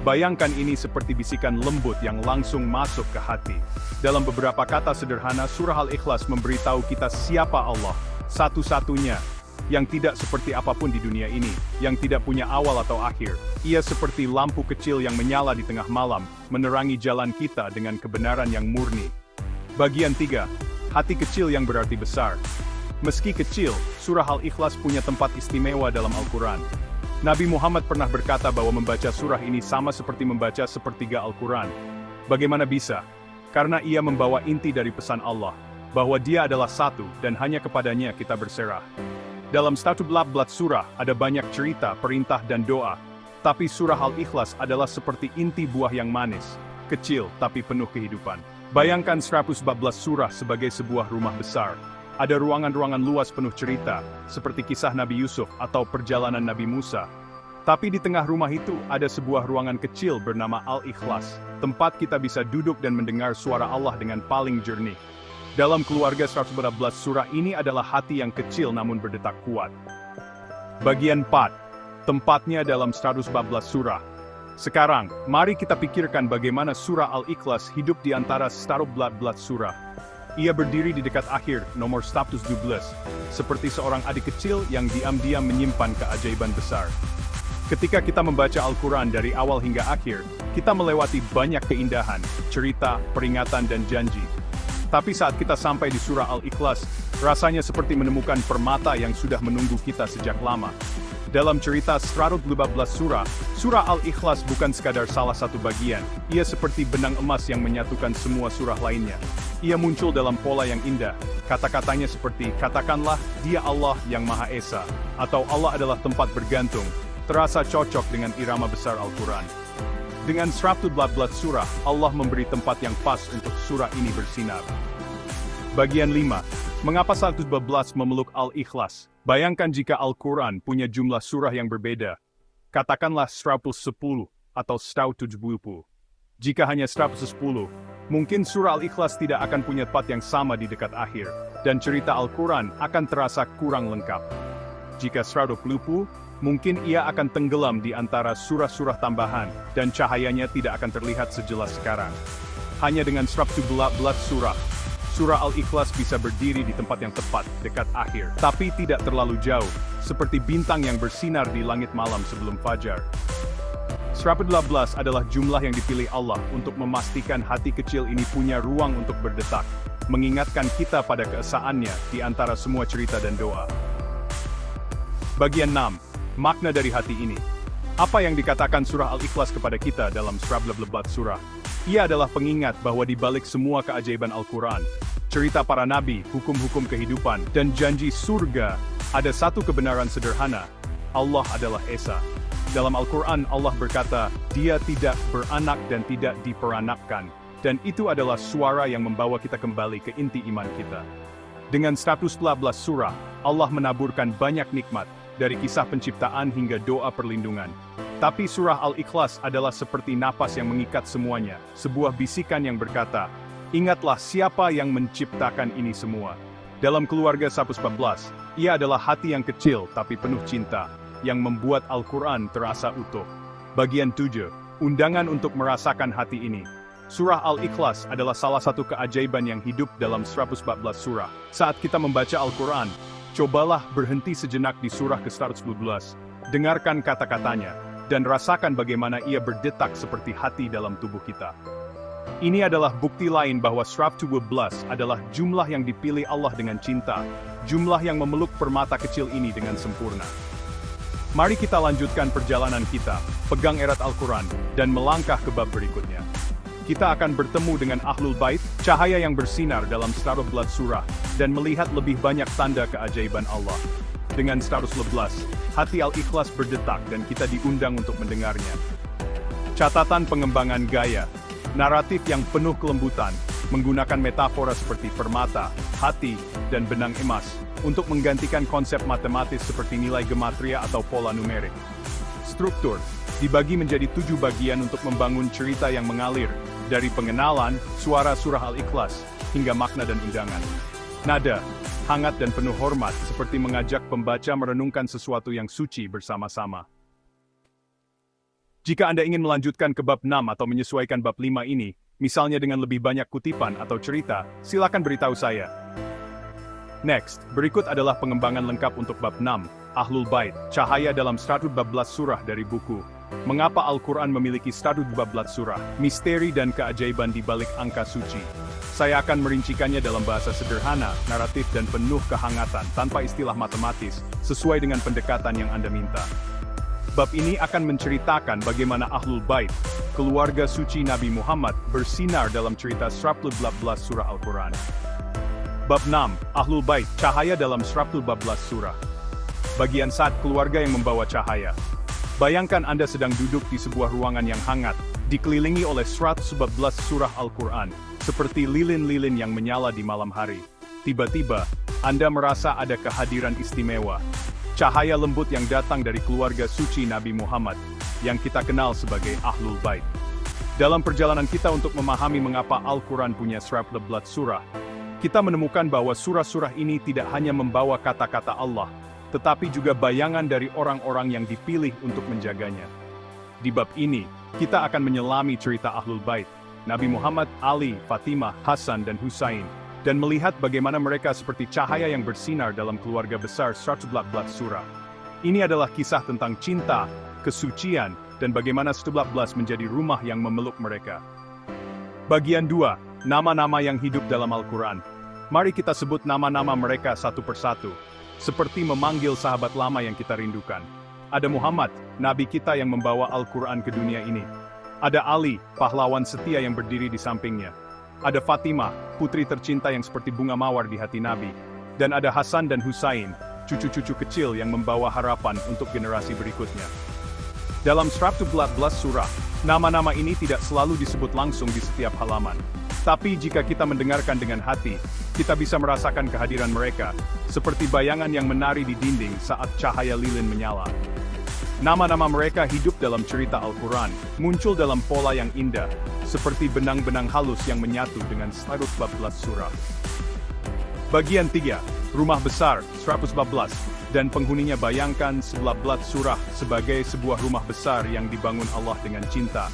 Bayangkan ini seperti bisikan lembut yang langsung masuk ke hati. Dalam beberapa kata sederhana, surah Al-Ikhlas memberitahu kita siapa Allah, satu-satunya, yang tidak seperti apapun di dunia ini, yang tidak punya awal atau akhir. Ia seperti lampu kecil yang menyala di tengah malam, menerangi jalan kita dengan kebenaran yang murni. Bagian 3. Hati kecil yang berarti besar. Meski kecil, surah Al-Ikhlas punya tempat istimewa dalam Al-Quran. Nabi Muhammad pernah berkata bahwa membaca surah ini sama seperti membaca sepertiga Al-Quran. Bagaimana bisa? Karena ia membawa inti dari pesan Allah, bahwa Dia adalah satu dan hanya kepadanya kita berserah. Dalam 114 surah ada banyak cerita, perintah dan doa, tapi surah Al-Ikhlas adalah seperti inti buah yang manis, kecil tapi penuh kehidupan. Bayangkan 114 surah sebagai sebuah rumah besar. Ada ruangan-ruangan luas penuh cerita, seperti kisah Nabi Yusuf atau perjalanan Nabi Musa. Tapi di tengah rumah itu ada sebuah ruangan kecil bernama Al-Ikhlas, tempat kita bisa duduk dan mendengar suara Allah dengan paling jernih. Dalam keluarga 114 surah ini adalah hati yang kecil namun berdetak kuat. Bagian 4. Tempatnya dalam 114 surah. Sekarang, mari kita pikirkan bagaimana surah Al-Ikhlas hidup di antara 114 surah. Ia berdiri di dekat akhir, nomor 112, seperti seorang adik kecil yang diam-diam menyimpan keajaiban besar. Ketika kita membaca Al-Quran dari awal hingga akhir, kita melewati banyak keindahan, cerita, peringatan dan janji. Tapi saat kita sampai di surah Al-Ikhlas, rasanya seperti menemukan permata yang sudah menunggu kita sejak lama. Dalam cerita 112 surah, surah Al-Ikhlas bukan sekadar salah satu bagian, ia seperti benang emas yang menyatukan semua surah lainnya. Ia muncul dalam pola yang indah, kata-katanya seperti, katakanlah, dia Allah yang Maha Esa, atau Allah adalah tempat bergantung, terasa cocok dengan irama besar Al-Quran. Dengan 112 surah, Allah memberi tempat yang pas untuk surah ini bersinar. Bagian 5. Mengapa 112 memeluk Al-Ikhlas? Bayangkan jika Al-Quran punya jumlah surah yang berbeda. Katakanlah 110 atau 170. Jika hanya 110, mungkin surah Al-Ikhlas tidak akan punya tempat yang sama di dekat akhir, dan cerita Al-Quran akan terasa kurang lengkap. Jika 120, mungkin ia akan tenggelam di antara surah-surah tambahan, dan cahayanya tidak akan terlihat sejelas sekarang. Hanya dengan 112 surah, surah Al-Ikhlas bisa berdiri di tempat yang tepat, dekat akhir, tapi tidak terlalu jauh, seperti bintang yang bersinar di langit malam sebelum fajar. 112 adalah jumlah yang dipilih Allah untuk memastikan hati kecil ini punya ruang untuk berdetak, mengingatkan kita pada keesaannya di antara semua cerita dan doa. Bagian 6. Makna dari hati ini. Apa yang dikatakan surah Al-Ikhlas kepada kita dalam 112 surah? Ia adalah pengingat bahwa di balik semua keajaiban Al-Quran, cerita para nabi, hukum-hukum kehidupan, dan janji surga, ada satu kebenaran sederhana: Allah adalah Esa. Dalam Al-Quran, Allah berkata, Dia tidak beranak dan tidak diperanakkan, dan itu adalah suara yang membawa kita kembali ke inti iman kita. Dengan 112 surah, Allah menaburkan banyak nikmat, dari kisah penciptaan hingga doa perlindungan. Tapi surah Al-Ikhlas adalah seperti napas yang mengikat semuanya, sebuah bisikan yang berkata, ingatlah siapa yang menciptakan ini semua. Dalam keluarga 114, ia adalah hati yang kecil tapi penuh cinta, yang membuat Al-Quran terasa utuh. Bagian 7, undangan untuk merasakan hati ini. Surah Al-Ikhlas adalah salah satu keajaiban yang hidup dalam 114 surah. Saat kita membaca Al-Quran, cobalah berhenti sejenak di surah ke-112, dengarkan kata-katanya, dan rasakan bagaimana ia berdetak seperti hati dalam tubuh kita. Ini adalah bukti lain bahwa 112 adalah jumlah yang dipilih Allah dengan cinta, jumlah yang memeluk permata kecil ini dengan sempurna. Mari kita lanjutkan perjalanan kita, pegang erat Al-Quran, dan melangkah ke bab berikutnya. Kita akan bertemu dengan Ahlul Bait, cahaya yang bersinar dalam 112 surah, dan melihat lebih banyak tanda keajaiban Allah. Dengan 112, hati Al-Ikhlas berdetak dan kita diundang untuk mendengarnya. Catatan pengembangan gaya, naratif yang penuh kelembutan, menggunakan metafora seperti permata, hati, dan benang emas, untuk menggantikan konsep matematis seperti nilai gematria atau pola numerik. Struktur, dibagi menjadi 7 bagian untuk membangun cerita yang mengalir, dari pengenalan, suara surah Al-Ikhlas, hingga makna dan undangan. Nada, hangat dan penuh hormat, seperti mengajak pembaca merenungkan sesuatu yang suci bersama-sama. Jika Anda ingin melanjutkan ke bab 6 atau menyesuaikan bab 5 ini, misalnya dengan lebih banyak kutipan atau cerita, silakan beritahu saya. Next, berikut adalah pengembangan lengkap untuk bab 6, Ahlul Bait, cahaya dalam 112 surah dari buku. Mengapa Al-Quran memiliki 112 surah, misteri dan keajaiban di balik angka suci. Saya akan merincikannya dalam bahasa sederhana, naratif dan penuh kehangatan, tanpa istilah matematis, sesuai dengan pendekatan yang Anda minta. Bab ini akan menceritakan bagaimana Ahlul Bait, keluarga suci Nabi Muhammad, bersinar dalam cerita 112 surah Al-Quran. Bab 6, Ahlul Bait, cahaya dalam 112 surah. Bagian 1, keluarga yang membawa cahaya. Bayangkan Anda sedang duduk di sebuah ruangan yang hangat, dikelilingi oleh 111 surah Al-Quran, seperti lilin-lilin yang menyala di malam hari. Tiba-tiba, Anda merasa ada kehadiran istimewa. Cahaya lembut yang datang dari keluarga suci Nabi Muhammad, yang kita kenal sebagai Ahlul Bait. Dalam perjalanan kita untuk memahami mengapa Al-Quran punya 112 surah, kita menemukan bahwa surah-surah ini tidak hanya membawa kata-kata Allah, tetapi juga bayangan dari orang-orang yang dipilih untuk menjaganya. Di bab ini, kita akan menyelami cerita Ahlul Bait, Nabi Muhammad, Ali, Fatimah, Hasan, dan Husain, dan melihat bagaimana mereka seperti cahaya yang bersinar dalam keluarga besar 114 surah. Ini adalah kisah tentang cinta, kesucian, dan bagaimana 112 menjadi rumah yang memeluk mereka. Bagian 2, nama-nama yang hidup dalam Al-Quran. Mari kita sebut nama-nama mereka satu persatu, seperti memanggil sahabat lama yang kita rindukan. Ada Muhammad, Nabi kita yang membawa Al-Quran ke dunia ini. Ada Ali, pahlawan setia yang berdiri di sampingnya. Ada Fatimah, putri tercinta yang seperti bunga mawar di hati Nabi. Dan ada Hasan dan Husain, cucu-cucu kecil yang membawa harapan untuk generasi berikutnya. Dalam 114 surah, nama-nama ini tidak selalu disebut langsung di setiap halaman. Tapi jika kita mendengarkan dengan hati, kita bisa merasakan kehadiran mereka, seperti bayangan yang menari di dinding saat cahaya lilin menyala. Nama-nama mereka hidup dalam cerita Al-Quran, muncul dalam pola yang indah, seperti benang-benang halus yang menyatu dengan 114 surah. Bagian 3, Rumah Besar, 114, dan penghuninya bayangkan 11 surah sebagai sebuah rumah besar yang dibangun Allah dengan cinta.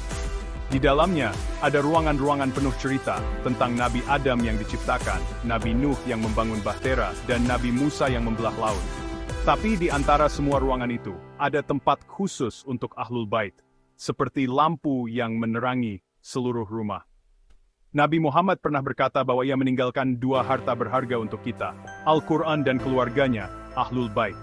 Di dalamnya, ada ruangan-ruangan penuh cerita tentang Nabi Adam yang diciptakan, Nabi Nuh yang membangun bahtera, dan Nabi Musa yang membelah laut. Tapi di antara semua ruangan itu, ada tempat khusus untuk Ahlul Bait, seperti lampu yang menerangi seluruh rumah. Nabi Muhammad pernah berkata bahwa ia meninggalkan 2 harta berharga untuk kita, Al-Quran dan keluarganya, Ahlul Bait.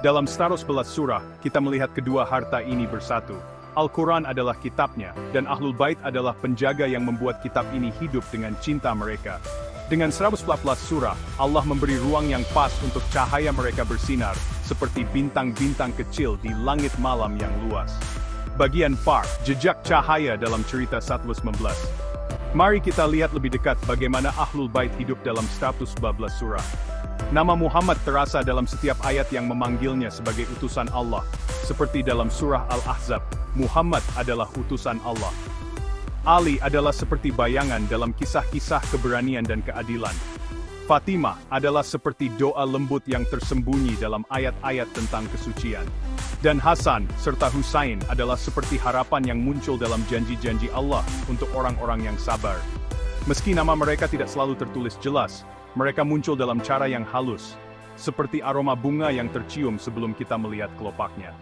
Dalam 111 surah, kita melihat kedua harta ini bersatu. Al-Quran adalah kitabnya, dan Ahlul Bait adalah penjaga yang membuat kitab ini hidup dengan cinta mereka. Dengan 114 surah, Allah memberi ruang yang pas untuk cahaya mereka bersinar, seperti bintang-bintang kecil di langit malam yang luas. Bagian Par, jejak cahaya dalam cerita 119. Mari kita lihat lebih dekat bagaimana Ahlul Bait hidup dalam 114 surah. Nama Muhammad terasa dalam setiap ayat yang memanggilnya sebagai utusan Allah, seperti dalam surah Al-Ahzab, Muhammad adalah utusan Allah. Ali adalah seperti bayangan dalam kisah-kisah keberanian dan keadilan. Fatimah adalah seperti doa lembut yang tersembunyi dalam ayat-ayat tentang kesucian. Dan Hasan serta Husain adalah seperti harapan yang muncul dalam janji-janji Allah untuk orang-orang yang sabar. Meski nama mereka tidak selalu tertulis jelas, mereka muncul dalam cara yang halus, seperti aroma bunga yang tercium sebelum kita melihat kelopaknya.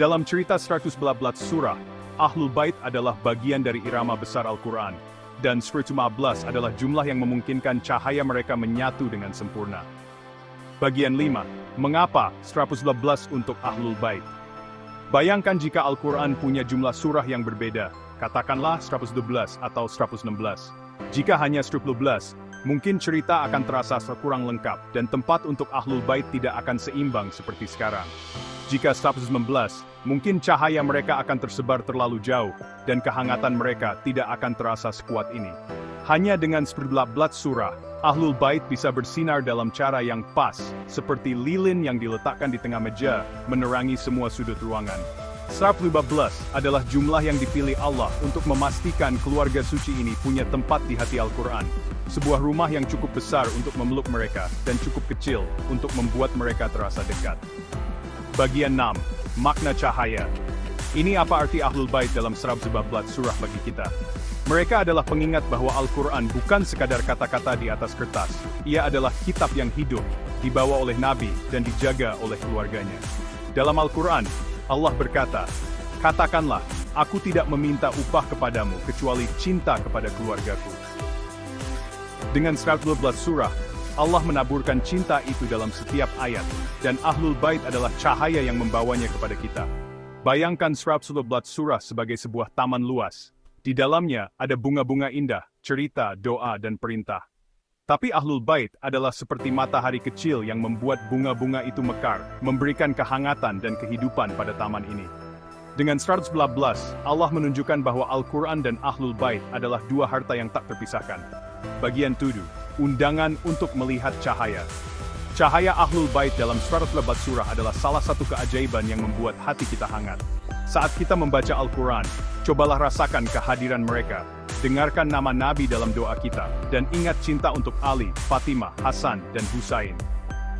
Dalam cerita 114 surah, Ahlul Bait adalah bagian dari irama besar Al-Quran, dan 115 adalah jumlah yang memungkinkan cahaya mereka menyatu dengan sempurna. Bagian 5, mengapa 111 untuk Ahlul Bait? Bayangkan jika Al-Quran punya jumlah surah yang berbeda, katakanlah 112 atau 116. Jika hanya 112, mungkin cerita akan terasa kurang lengkap, dan tempat untuk Ahlul Bait tidak akan seimbang seperti sekarang. Jika 119, mungkin cahaya mereka akan tersebar terlalu jauh, dan kehangatan mereka tidak akan terasa sekuat ini. Hanya dengan 11 surah, Ahlul Bait bisa bersinar dalam cara yang pas, seperti lilin yang diletakkan di tengah meja, menerangi semua sudut ruangan. 115 adalah jumlah yang dipilih Allah untuk memastikan keluarga suci ini punya tempat di hati Al-Quran. Sebuah rumah yang cukup besar untuk memeluk mereka, dan cukup kecil untuk membuat mereka terasa dekat. Bagian 6, makna cahaya. Ini apa arti Ahlul Bait dalam 114 surah bagi kita? Mereka adalah pengingat bahwa Al-Quran bukan sekadar kata-kata di atas kertas. Ia adalah kitab yang hidup, dibawa oleh Nabi, dan dijaga oleh keluarganya. Dalam Al-Quran, Allah berkata, "Katakanlah, aku tidak meminta upah kepadamu kecuali cinta kepada keluargaku." Dengan 112 surah, Allah menaburkan cinta itu dalam setiap ayat, dan Ahlul Bait adalah cahaya yang membawanya kepada kita. Bayangkan 111 surah sebagai sebuah taman luas. Di dalamnya ada bunga-bunga indah, cerita, doa, dan perintah. Tapi Ahlul Bait adalah seperti matahari kecil yang membuat bunga-bunga itu mekar, memberikan kehangatan dan kehidupan pada taman ini. Dengan 111, Allah menunjukkan bahwa Al-Quran dan Ahlul Bait adalah 2 harta yang tak terpisahkan. Bagian 7, undangan untuk melihat cahaya. Cahaya Ahlul Bait dalam 114 surah adalah salah satu keajaiban yang membuat hati kita hangat. Saat kita membaca Al-Quran, cobalah rasakan kehadiran mereka. Dengarkan nama Nabi dalam doa kita, dan ingat cinta untuk Ali, Fatimah, Hasan, dan Husain.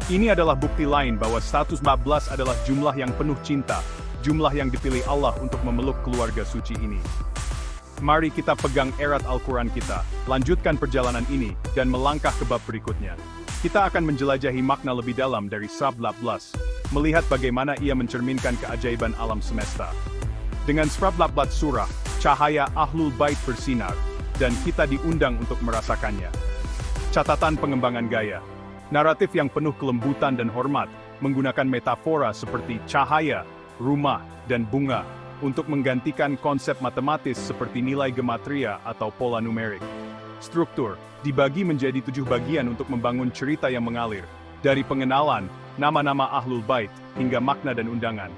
Ini adalah bukti lain bahwa 114 adalah jumlah yang penuh cinta, jumlah yang dipilih Allah untuk memeluk keluarga suci ini. Mari kita pegang erat Al-Quran kita, lanjutkan perjalanan ini, dan melangkah ke bab berikutnya. Kita akan menjelajahi makna lebih dalam dari 114, melihat bagaimana ia mencerminkan keajaiban alam semesta. Dengan 114 surah, cahaya Ahlul Bait bersinar, dan kita diundang untuk merasakannya. Catatan pengembangan gaya. Naratif yang penuh kelembutan dan hormat, menggunakan metafora seperti cahaya, rumah, dan bunga untuk menggantikan konsep matematis seperti nilai gematria atau pola numerik. Struktur dibagi menjadi 7 bagian untuk membangun cerita yang mengalir, dari pengenalan, nama-nama Ahlul Bait, hingga makna dan undangan.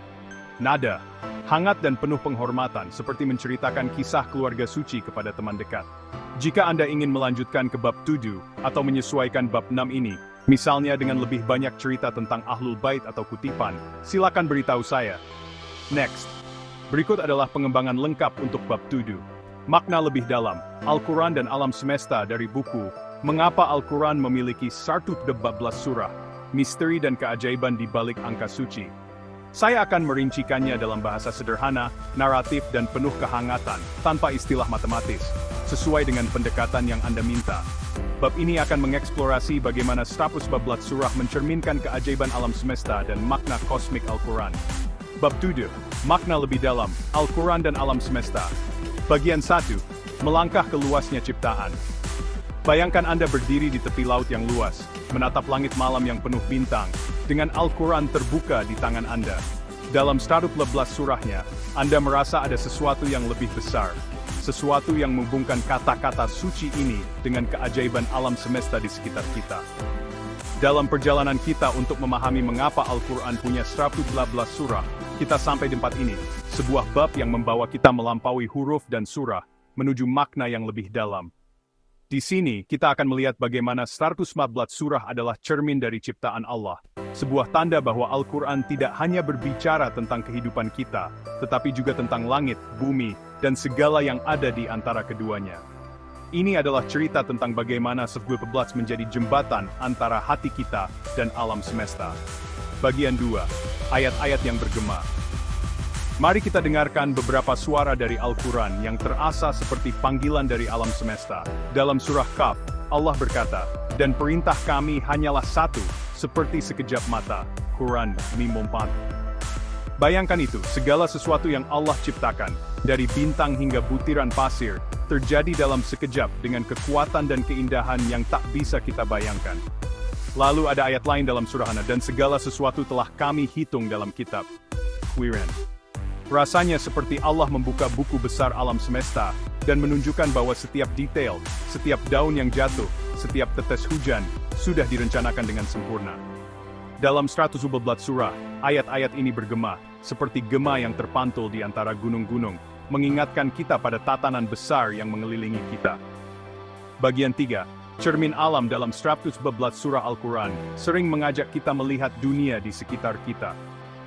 Nada, hangat dan penuh penghormatan seperti menceritakan kisah keluarga suci kepada teman dekat. Jika Anda ingin melanjutkan ke bab 7 atau menyesuaikan bab 6 ini, misalnya dengan lebih banyak cerita tentang Ahlul Bait atau kutipan, silakan beritahu saya. Next. Berikut adalah pengembangan lengkap untuk bab 7. Makna lebih dalam, Al-Quran dan alam semesta dari buku Mengapa Al-Quran memiliki 112 surah, misteri dan keajaiban di balik angka suci. Saya akan merincikannya dalam bahasa sederhana, naratif dan penuh kehangatan, tanpa istilah matematis, sesuai dengan pendekatan yang Anda minta. Bab ini akan mengeksplorasi bagaimana 112 surah mencerminkan keajaiban alam semesta dan makna kosmik Al-Quran. Bab 7, makna lebih dalam, Al-Quran dan alam semesta. Bagian 1, melangkah ke luasnya ciptaan. Bayangkan Anda berdiri di tepi laut yang luas, menatap langit malam yang penuh bintang, dengan Al-Quran terbuka di tangan Anda. Dalam 112 surahnya, Anda merasa ada sesuatu yang lebih besar, sesuatu yang menghubungkan kata-kata suci ini dengan keajaiban alam semesta di sekitar kita. Dalam perjalanan kita untuk memahami mengapa Al-Quran punya 112 surah, kita sampai di tempat ini, sebuah bab yang membawa kita melampaui huruf dan surah, menuju makna yang lebih dalam. Di sini, kita akan melihat bagaimana 114 surah adalah cermin dari ciptaan Allah. Sebuah tanda bahwa Al-Quran tidak hanya berbicara tentang kehidupan kita, tetapi juga tentang langit, bumi, dan segala yang ada di antara keduanya. Ini adalah cerita tentang bagaimana 112 menjadi jembatan antara hati kita dan alam semesta. Bagian 2, ayat-ayat yang bergema. Mari kita dengarkan beberapa suara dari Al-Quran yang terasa seperti panggilan dari alam semesta. Dalam surah Kaf, Allah berkata, "Dan perintah kami hanyalah satu, seperti sekejap mata." Quran 5:4. Bayangkan itu, segala sesuatu yang Allah ciptakan, dari bintang hingga butiran pasir, terjadi dalam sekejap dengan kekuatan dan keindahan yang tak bisa kita bayangkan. Lalu ada ayat lain dalam surah An, dan segala sesuatu telah kami hitung dalam kitab. Quran. Rasanya seperti Allah membuka buku besar alam semesta, dan menunjukkan bahwa setiap detail, setiap daun yang jatuh, setiap tetes hujan, sudah direncanakan dengan sempurna. Dalam 112 surah, ayat-ayat ini bergema, seperti gema yang terpantul di antara gunung-gunung, mengingatkan kita pada tatanan besar yang mengelilingi kita. Bagian 3, cermin alam dalam 112 surah Al-Quran, sering mengajak kita melihat dunia di sekitar kita.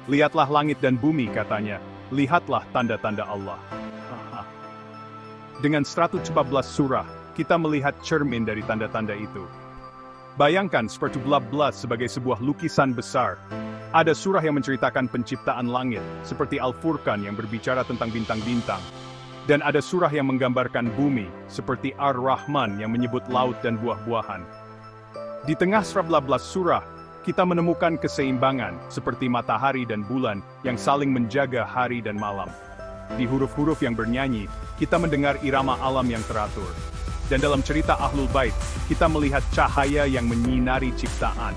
Lihatlah langit dan bumi, katanya. Lihatlah tanda-tanda Allah. Dengan 114 surah, kita melihat cermin dari tanda-tanda itu. Bayangkan 112 sebagai sebuah lukisan besar. Ada surah yang menceritakan penciptaan langit, seperti Al-Furqan yang berbicara tentang bintang-bintang. Dan ada surah yang menggambarkan bumi, seperti Ar-Rahman yang menyebut laut dan buah-buahan. Di tengah 112 surah, kita menemukan keseimbangan, seperti matahari dan bulan, yang saling menjaga hari dan malam. Di huruf-huruf yang bernyanyi, kita mendengar irama alam yang teratur. Dan dalam cerita Ahlul Bait, kita melihat cahaya yang menyinari ciptaan.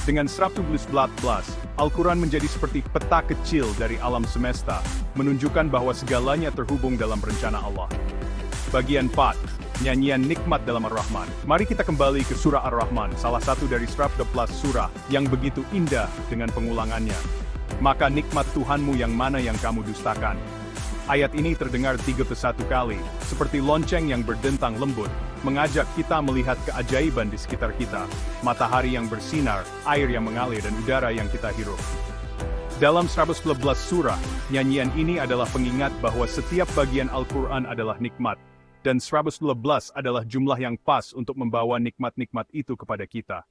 Dengan 112, Al-Quran menjadi seperti peta kecil dari alam semesta, menunjukkan bahwa segalanya terhubung dalam rencana Allah. Bagian 4. Nyanyian nikmat dalam Ar-Rahman. Mari kita kembali ke surah Ar-Rahman, salah satu dari 112 surah yang begitu indah dengan pengulangannya. Maka nikmat Tuhanmu yang mana yang kamu dustakan. Ayat ini terdengar 31 kali, seperti lonceng yang berdentang lembut, mengajak kita melihat keajaiban di sekitar kita, matahari yang bersinar, air yang mengalir dan udara yang kita hirup. Dalam 112 surah, nyanyian ini adalah pengingat bahwa setiap bagian Al-Quran adalah nikmat, dan 112 adalah jumlah yang pas untuk membawa nikmat-nikmat itu kepada kita.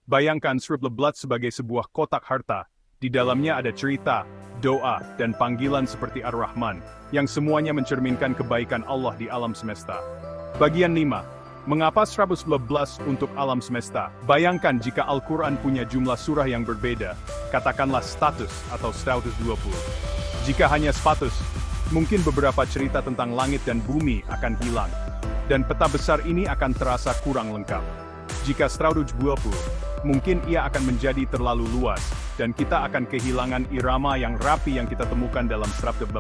Bayangkan 112 sebagai sebuah kotak harta. Di dalamnya ada cerita, doa, dan panggilan seperti Ar-Rahman, yang semuanya mencerminkan kebaikan Allah di alam semesta. Bagian 5. Mengapa 112 untuk alam semesta? Bayangkan jika Al-Quran punya jumlah surah yang berbeda, katakanlah status atau 120. Jika hanya status, mungkin beberapa cerita tentang langit dan bumi akan hilang, dan peta besar ini akan terasa kurang lengkap. Jika 120, mungkin ia akan menjadi terlalu luas, dan kita akan kehilangan irama yang rapi yang kita temukan dalam 112.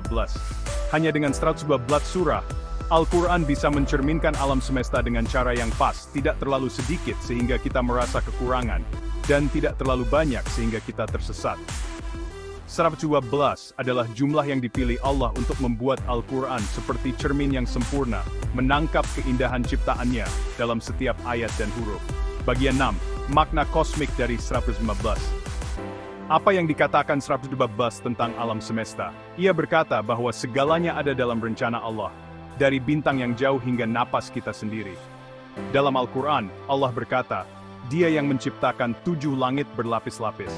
Hanya dengan 112 surah, Al-Quran bisa mencerminkan alam semesta dengan cara yang pas, tidak terlalu sedikit sehingga kita merasa kekurangan, dan tidak terlalu banyak sehingga kita tersesat. 112 adalah jumlah yang dipilih Allah untuk membuat Al-Quran seperti cermin yang sempurna, menangkap keindahan ciptaannya dalam setiap ayat dan huruf. Bagian 6. Makna kosmik dari 115. Apa yang dikatakan 112 tentang alam semesta? Ia berkata bahwa segalanya ada dalam rencana Allah, dari bintang yang jauh hingga napas kita sendiri. Dalam Al-Quran, Allah berkata, Dia yang menciptakan 7 langit berlapis-lapis.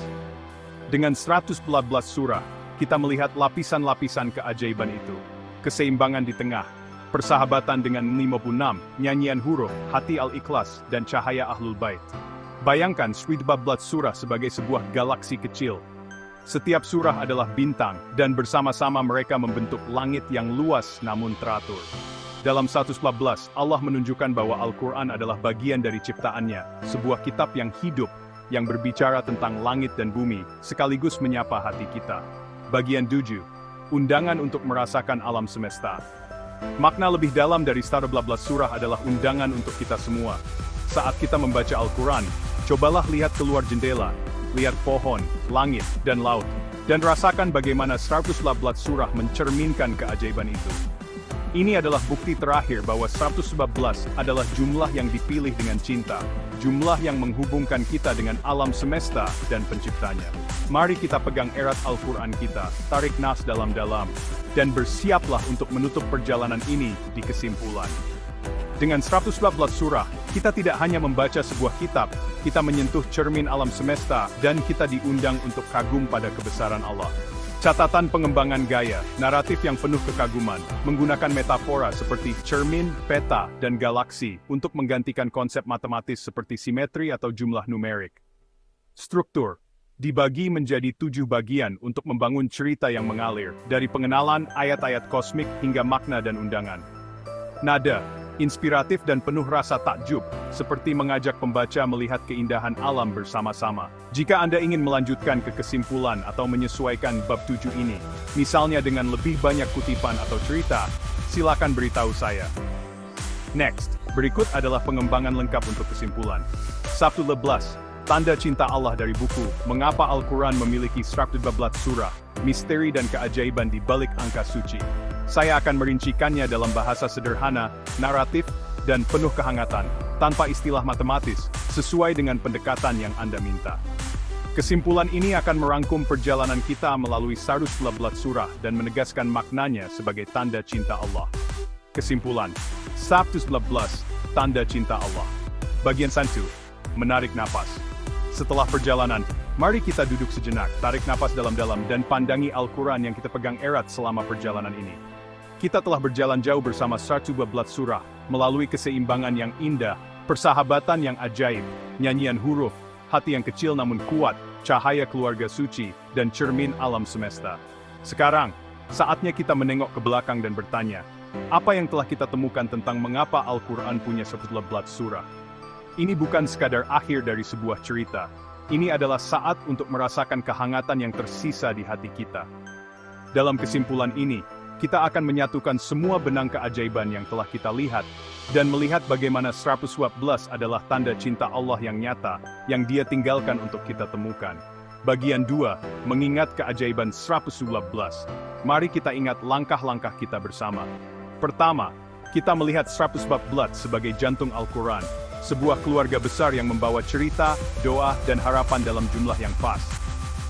Dengan 114 surah, kita melihat lapisan-lapisan keajaiban itu. Keseimbangan di tengah, persahabatan dengan 56, nyanyian huruf, hati Al-Ikhlas, dan cahaya Ahlul Bait. Bayangkan 114 surah sebagai sebuah galaksi kecil. Setiap surah adalah bintang, dan bersama-sama mereka membentuk langit yang luas namun teratur. Dalam 114, Allah menunjukkan bahwa Al-Quran adalah bagian dari ciptaannya, sebuah kitab yang hidup, yang berbicara tentang langit dan bumi, sekaligus menyapa hati kita. Bagian 7. Undangan untuk merasakan alam semesta. Makna lebih dalam dari 114 surah adalah undangan untuk kita semua. Saat kita membaca Al-Quran, cobalah lihat keluar jendela, lihat pohon, langit, dan laut, dan rasakan bagaimana 114 surah mencerminkan keajaiban itu. Ini adalah bukti terakhir bahwa 114 adalah jumlah yang dipilih dengan cinta, jumlah yang menghubungkan kita dengan alam semesta dan penciptanya. Mari kita pegang erat Al-Quran kita, tarik nas dalam-dalam, dan bersiaplah untuk menutup perjalanan ini di kesimpulan. Dengan 114 surah, kita tidak hanya membaca sebuah kitab, kita menyentuh cermin alam semesta, dan kita diundang untuk kagum pada kebesaran Allah. Catatan pengembangan gaya, naratif yang penuh kekaguman, menggunakan metafora seperti cermin, peta, dan galaksi untuk menggantikan konsep matematis seperti simetri atau jumlah numerik. Struktur dibagi menjadi 7 bagian untuk membangun cerita yang mengalir, dari pengenalan, ayat-ayat kosmik, hingga makna dan undangan. Nada inspiratif dan penuh rasa takjub, seperti mengajak pembaca melihat keindahan alam bersama-sama. Jika Anda ingin melanjutkan ke kesimpulan atau menyesuaikan bab 7 ini, misalnya dengan lebih banyak kutipan atau cerita, silakan beritahu saya. Next, berikut adalah pengembangan lengkap untuk kesimpulan. 112. Tanda cinta Allah dari buku, Mengapa Al-Quran memiliki 112 surah, misteri dan keajaiban di balik angka suci. Saya akan merincikannya dalam bahasa sederhana, naratif, dan penuh kehangatan, tanpa istilah matematis, sesuai dengan pendekatan yang Anda minta. Kesimpulan ini akan merangkum perjalanan kita melalui 112 surah dan menegaskan maknanya sebagai tanda cinta Allah. Kesimpulan, 112, tanda cinta Allah. Bagian 1, menarik napas. Setelah perjalanan, mari kita duduk sejenak, tarik napas dalam-dalam, dan pandangi Al-Quran yang kita pegang erat selama perjalanan ini. Kita telah berjalan jauh bersama 112 surah, melalui keseimbangan yang indah, persahabatan yang ajaib, nyanyian huruf, hati yang kecil namun kuat, cahaya keluarga suci, dan cermin alam semesta. Sekarang, saatnya kita menengok ke belakang dan bertanya, apa yang telah kita temukan tentang mengapa Al-Quran punya 112 surah? Ini bukan sekadar akhir dari sebuah cerita, ini adalah saat untuk merasakan kehangatan yang tersisa di hati kita. Dalam kesimpulan ini, kita akan menyatukan semua benang keajaiban yang telah kita lihat, dan melihat bagaimana 112 adalah tanda cinta Allah yang nyata, yang Dia tinggalkan untuk kita temukan. Bagian 2, mengingat keajaiban 112. Mari kita ingat langkah-langkah kita bersama. Pertama, kita melihat 112 sebagai jantung Al-Quran, sebuah keluarga besar yang membawa cerita, doa, dan harapan dalam jumlah yang pas.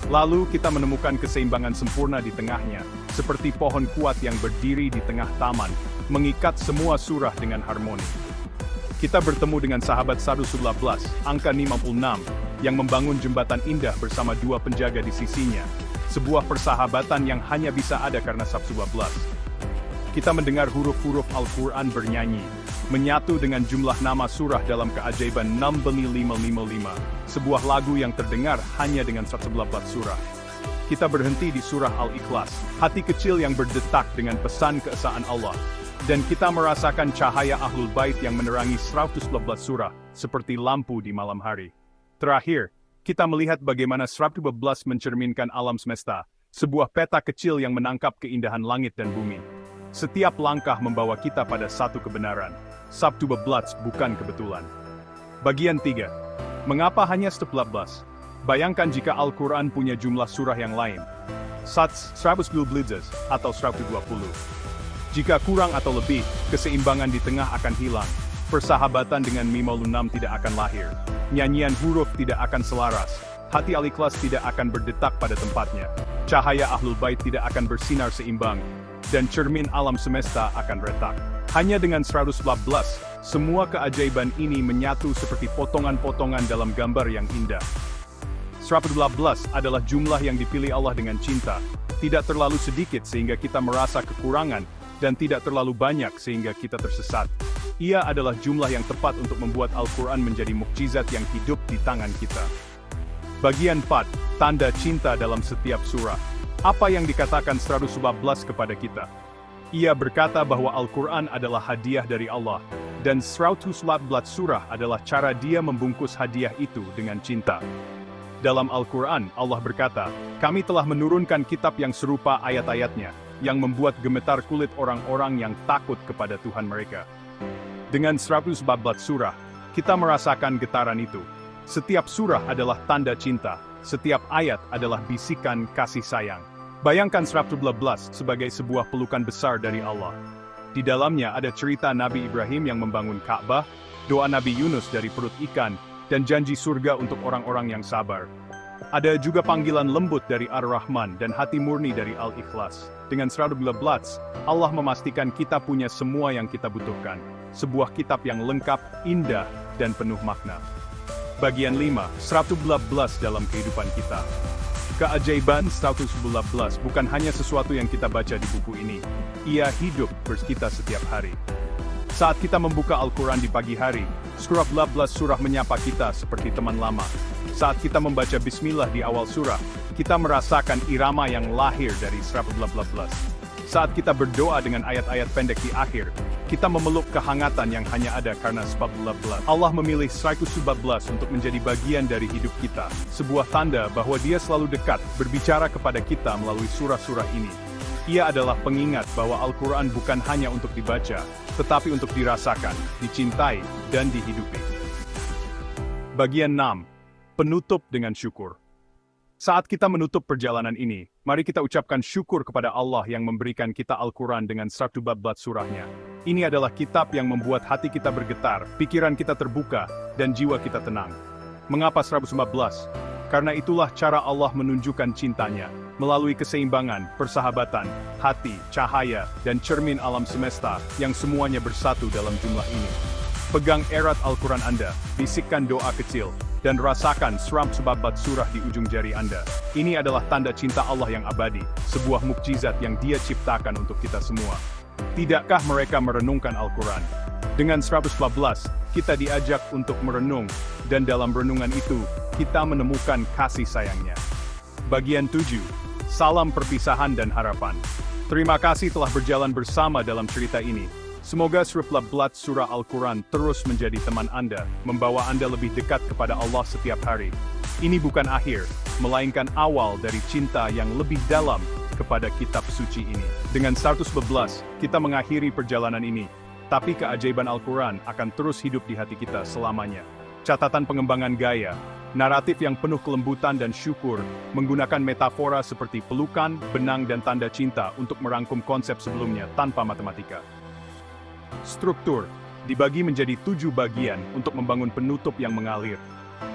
Lalu kita menemukan keseimbangan sempurna di tengahnya, seperti pohon kuat yang berdiri di tengah taman, mengikat semua surah dengan harmoni. Kita bertemu dengan sahabat 112, angka 56, yang membangun jembatan indah bersama 2 penjaga di sisinya, sebuah persahabatan yang hanya bisa ada karena 112. Kita mendengar huruf-huruf Al-Quran bernyanyi, menyatu dengan jumlah nama surah dalam keajaiban 6555, sebuah lagu yang terdengar hanya dengan 112 surah. Kita berhenti di surah Al-Ikhlas, hati kecil yang berdetak dengan pesan keesaan Allah, dan kita merasakan cahaya Ahlul Bait yang menerangi 112 surah, seperti lampu di malam hari. Terakhir, kita melihat bagaimana 112 mencerminkan alam semesta, sebuah peta kecil yang menangkap keindahan langit dan bumi. Setiap langkah membawa kita pada satu kebenaran. 112 bukan kebetulan. Bagian 3. Mengapa hanya 112? Bayangkan jika Al-Quran punya jumlah surah yang lain. 112 atau 120. Jika kurang atau lebih, keseimbangan di tengah akan hilang. Persahabatan dengan Mimol 6 tidak akan lahir. Nyanyian huruf tidak akan selaras. Hati Al-Ikhlas tidak akan berdetak pada tempatnya. Cahaya Ahlul Bait tidak akan bersinar seimbang. Dan cermin alam semesta akan retak. Hanya dengan 112, semua keajaiban ini menyatu seperti potongan-potongan dalam gambar yang indah. 112 adalah jumlah yang dipilih Allah dengan cinta, tidak terlalu sedikit sehingga kita merasa kekurangan, dan tidak terlalu banyak sehingga kita tersesat. Ia adalah jumlah yang tepat untuk membuat Al-Quran menjadi mukjizat yang hidup di tangan kita. Bagian 4. Tanda cinta dalam setiap surah. Apa yang dikatakan 112 kepada kita? Ia berkata bahwa Al-Quran adalah hadiah dari Allah, dan 112 surah adalah cara Dia membungkus hadiah itu dengan cinta. Dalam Al-Quran, Allah berkata, "Kami telah menurunkan kitab yang serupa ayat-ayatnya, yang membuat gemetar kulit orang-orang yang takut kepada Tuhan mereka." Dengan 114 surah, kita merasakan getaran itu. Setiap surah adalah tanda cinta, setiap ayat adalah bisikan kasih sayang. Bayangkan 112 sebagai sebuah pelukan besar dari Allah. Di dalamnya ada cerita Nabi Ibrahim yang membangun Ka'bah, doa Nabi Yunus dari perut ikan, dan janji surga untuk orang-orang yang sabar. Ada juga panggilan lembut dari Ar-Rahman dan hati murni dari Al-Ikhlas. Dengan 112, Allah memastikan kita punya semua yang kita butuhkan. Sebuah kitab yang lengkap, indah, dan penuh makna. Bagian 5. 112 dalam kehidupan kita. Keajaiban 112 bukan hanya sesuatu yang kita baca di buku ini. Ia hidup bersama kita setiap hari. Saat kita membuka Al-Quran di pagi hari, 112 surah menyapa kita seperti teman lama. Saat kita membaca Bismillah di awal surah, kita merasakan irama yang lahir dari 112. Saat kita berdoa dengan ayat-ayat pendek di akhir, kita memeluk kehangatan yang hanya ada karena 112. Allah memilih 112 untuk menjadi bagian dari hidup kita, sebuah tanda bahwa Dia selalu dekat, berbicara kepada kita melalui surah-surah ini. Ia adalah pengingat bahwa Al-Quran bukan hanya untuk dibaca, tetapi untuk dirasakan, dicintai, dan dihidupi. Bagian 6. Penutup dengan syukur. Saat kita menutup perjalanan ini, mari kita ucapkan syukur kepada Allah yang memberikan kita Al-Quran dengan 112 surahnya. Ini adalah kitab yang membuat hati kita bergetar, pikiran kita terbuka, dan jiwa kita tenang. Mengapa 115? Karena itulah cara Allah menunjukkan cintanya, melalui keseimbangan, persahabatan, hati, cahaya, dan cermin alam semesta, yang semuanya bersatu dalam jumlah ini. Pegang erat Al-Quran Anda, bisikkan doa kecil, dan rasakan 114 surah di ujung jari Anda. Ini adalah tanda cinta Allah yang abadi, sebuah mukjizat yang Dia ciptakan untuk kita semua. Tidakkah mereka merenungkan Al-Quran? Dengan 114, kita diajak untuk merenung, dan dalam renungan itu, kita menemukan kasih sayangnya. Bagian 7. Salam perpisahan dan harapan. Terima kasih telah berjalan bersama dalam cerita ini. Semoga 114 surah Al-Quran terus menjadi teman Anda, membawa Anda lebih dekat kepada Allah setiap hari. Ini bukan akhir, melainkan awal dari cinta yang lebih dalam kepada kitab suci ini. Dengan 111, kita mengakhiri perjalanan ini, tapi keajaiban Al-Quran akan terus hidup di hati kita selamanya. Catatan pengembangan gaya, naratif yang penuh kelembutan dan syukur, menggunakan metafora seperti pelukan, benang dan tanda cinta untuk merangkum konsep sebelumnya tanpa matematika. Struktur dibagi menjadi 7 bagian untuk membangun penutup yang mengalir.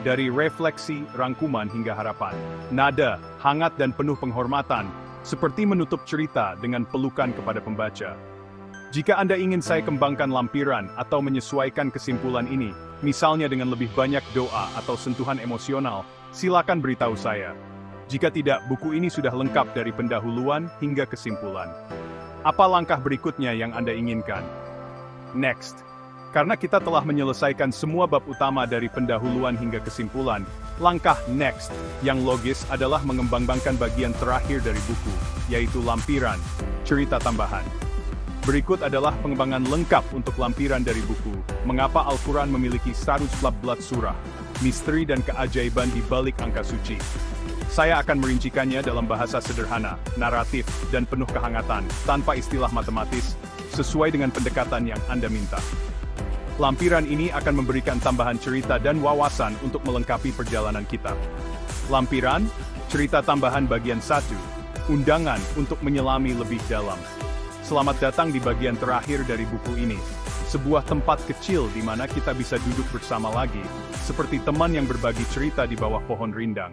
Dari refleksi, rangkuman hingga harapan. Nada, hangat dan penuh penghormatan, seperti menutup cerita dengan pelukan kepada pembaca. Jika Anda ingin saya kembangkan lampiran atau menyesuaikan kesimpulan ini, misalnya dengan lebih banyak doa atau sentuhan emosional, silakan beritahu saya. Jika tidak, buku ini sudah lengkap dari pendahuluan hingga kesimpulan. Apa langkah berikutnya yang Anda inginkan? Next. Karena kita telah menyelesaikan semua bab utama dari pendahuluan hingga kesimpulan, langkah next yang logis adalah mengembangkan bagian terakhir dari buku, yaitu lampiran, cerita tambahan. Berikut adalah pengembangan lengkap untuk lampiran dari buku, Mengapa Al-Quran memiliki 114 surah. misteri dan keajaiban di balik angka suci. Saya akan merincikannya dalam bahasa sederhana, naratif, dan penuh kehangatan, tanpa istilah matematis, sesuai dengan pendekatan yang Anda minta. Lampiran ini akan memberikan tambahan cerita dan wawasan untuk melengkapi perjalanan kita. Lampiran, cerita tambahan bagian 1, undangan untuk menyelami lebih dalam. Selamat datang di bagian terakhir dari buku ini, sebuah tempat kecil di mana kita bisa duduk bersama lagi, seperti teman yang berbagi cerita di bawah pohon rindang.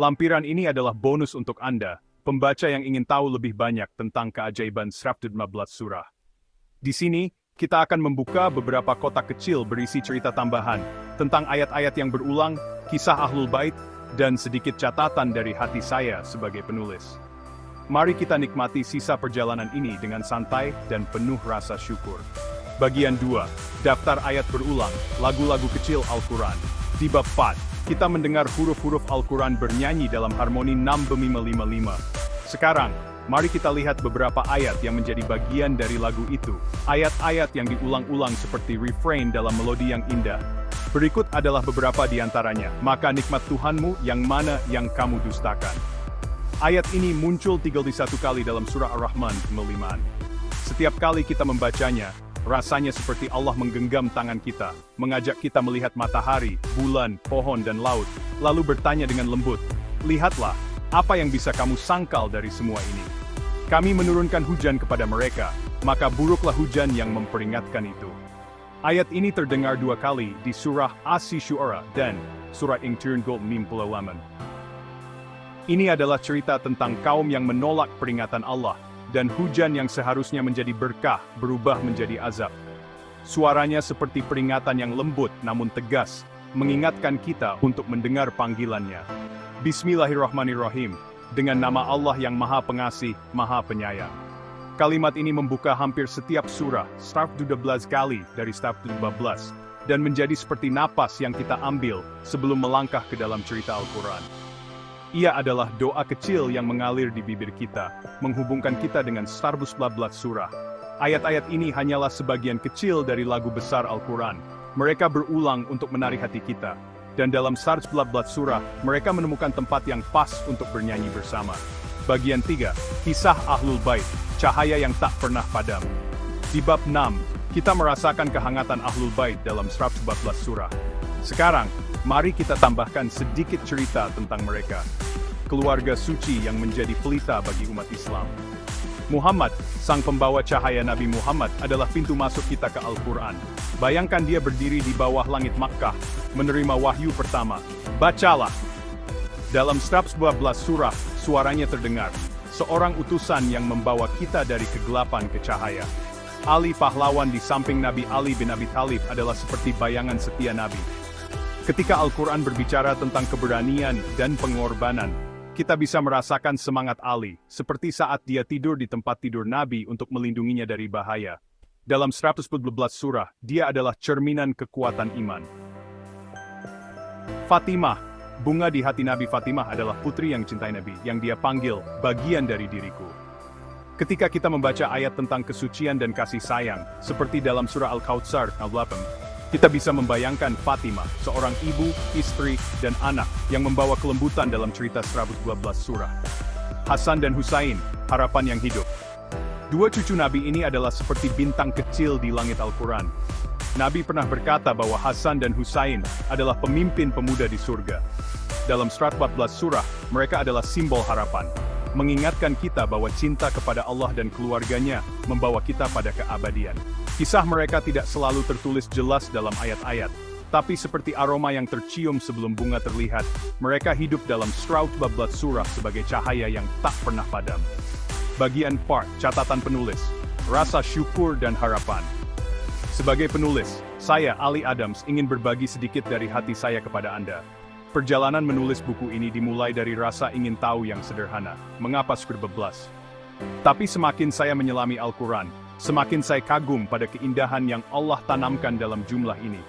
Lampiran ini adalah bonus untuk Anda, pembaca yang ingin tahu lebih banyak tentang keajaiban 115 surah. Di sini, kita akan membuka beberapa kotak kecil berisi cerita tambahan, tentang ayat-ayat yang berulang, kisah Ahlul Bait, dan sedikit catatan dari hati saya sebagai penulis. Mari kita nikmati sisa perjalanan ini dengan santai dan penuh rasa syukur. Bagian 2, daftar ayat berulang, lagu-lagu kecil Al-Quran. Di bab 4, kita mendengar huruf-huruf Al-Quran bernyanyi dalam harmoni 6-5-5-5. Sekarang, mari kita lihat beberapa ayat yang menjadi bagian dari lagu itu. Ayat-ayat yang diulang-ulang seperti refrain dalam melodi yang indah. Berikut adalah beberapa di antaranya. Maka nikmat Tuhanmu yang mana yang kamu dustakan. Ayat ini muncul 31 kali dalam surah Ar-Rahman 5. Setiap kali kita membacanya, rasanya seperti Allah menggenggam tangan kita, mengajak kita melihat matahari, bulan, pohon, dan laut, lalu bertanya dengan lembut, "Lihatlah, apa yang bisa kamu sangkal dari semua ini? Kami menurunkan hujan kepada mereka, maka buruklah hujan yang memperingatkan itu." Ayat ini terdengar 2 kali di surah Asy-Syu'ara dan surah Ing Turn Gold Mim Pulawaman. Ini adalah cerita tentang kaum yang menolak peringatan Allah, dan hujan yang seharusnya menjadi berkah berubah menjadi azab. Suaranya seperti peringatan yang lembut namun tegas, mengingatkan kita untuk mendengar panggilannya. Bismillahirrahmanirrahim, dengan nama Allah yang Maha Pengasih, Maha Penyayang. Kalimat ini membuka hampir setiap surah, 12 kali dari 12, dan menjadi seperti napas yang kita ambil sebelum melangkah ke dalam cerita Al-Quran. Ia adalah doa kecil yang mengalir di bibir kita, menghubungkan kita dengan 12 surah. Ayat-ayat ini hanyalah sebagian kecil dari lagu besar Al-Quran. Mereka berulang untuk menarik hati kita. Dan dalam 12 surah, mereka menemukan tempat yang pas untuk bernyanyi bersama. Bagian 3, kisah Ahlul Bait, cahaya yang tak pernah padam. Di bab 6, kita merasakan kehangatan Ahlul Bait dalam 12 surah. Sekarang, mari kita tambahkan sedikit cerita tentang mereka. Keluarga suci yang menjadi pelita bagi umat Islam. Muhammad, sang pembawa cahaya Nabi Muhammad, adalah pintu masuk kita ke Al-Quran. Bayangkan dia berdiri di bawah langit Makkah, menerima wahyu pertama. Bacalah. Dalam 12 surah, suaranya terdengar. Seorang utusan yang membawa kita dari kegelapan ke cahaya. Ali pahlawan di samping Nabi Ali bin Abi Thalib adalah seperti bayangan setia Nabi. Ketika Al-Quran berbicara tentang keberanian dan pengorbanan, kita bisa merasakan semangat Ali, seperti saat dia tidur di tempat tidur Nabi untuk melindunginya dari bahaya. Dalam 12 surah, dia adalah cerminan kekuatan iman. Fatimah, bunga di hati Nabi Fatimah adalah putri yang cintai Nabi, yang dia panggil, bagian dari diriku. Ketika kita membaca ayat tentang kesucian dan kasih sayang, seperti dalam surah Al-Kautsar, kita bisa membayangkan Fatimah, seorang ibu, istri, dan anak yang membawa kelembutan dalam cerita 12 surah. Hasan dan Husain, harapan yang hidup. Dua cucu Nabi ini adalah seperti bintang kecil di langit Al-Quran. Nabi pernah berkata bahwa Hasan dan Husain adalah pemimpin pemuda di surga. Dalam 14 surah, mereka adalah simbol harapan, mengingatkan kita bahwa cinta kepada Allah dan keluarganya membawa kita pada keabadian. Kisah mereka tidak selalu tertulis jelas dalam ayat-ayat, tapi seperti aroma yang tercium sebelum bunga terlihat, mereka hidup dalam 12 surah sebagai cahaya yang tak pernah padam. Bagian part, catatan penulis, rasa syukur dan harapan. Sebagai penulis, saya, Ali Adams, ingin berbagi sedikit dari hati saya kepada Anda. Perjalanan menulis buku ini dimulai dari rasa ingin tahu yang sederhana, mengapa 12? Tapi semakin saya menyelami Al-Quran, semakin saya kagum pada keindahan yang Allah tanamkan dalam jumlah ini.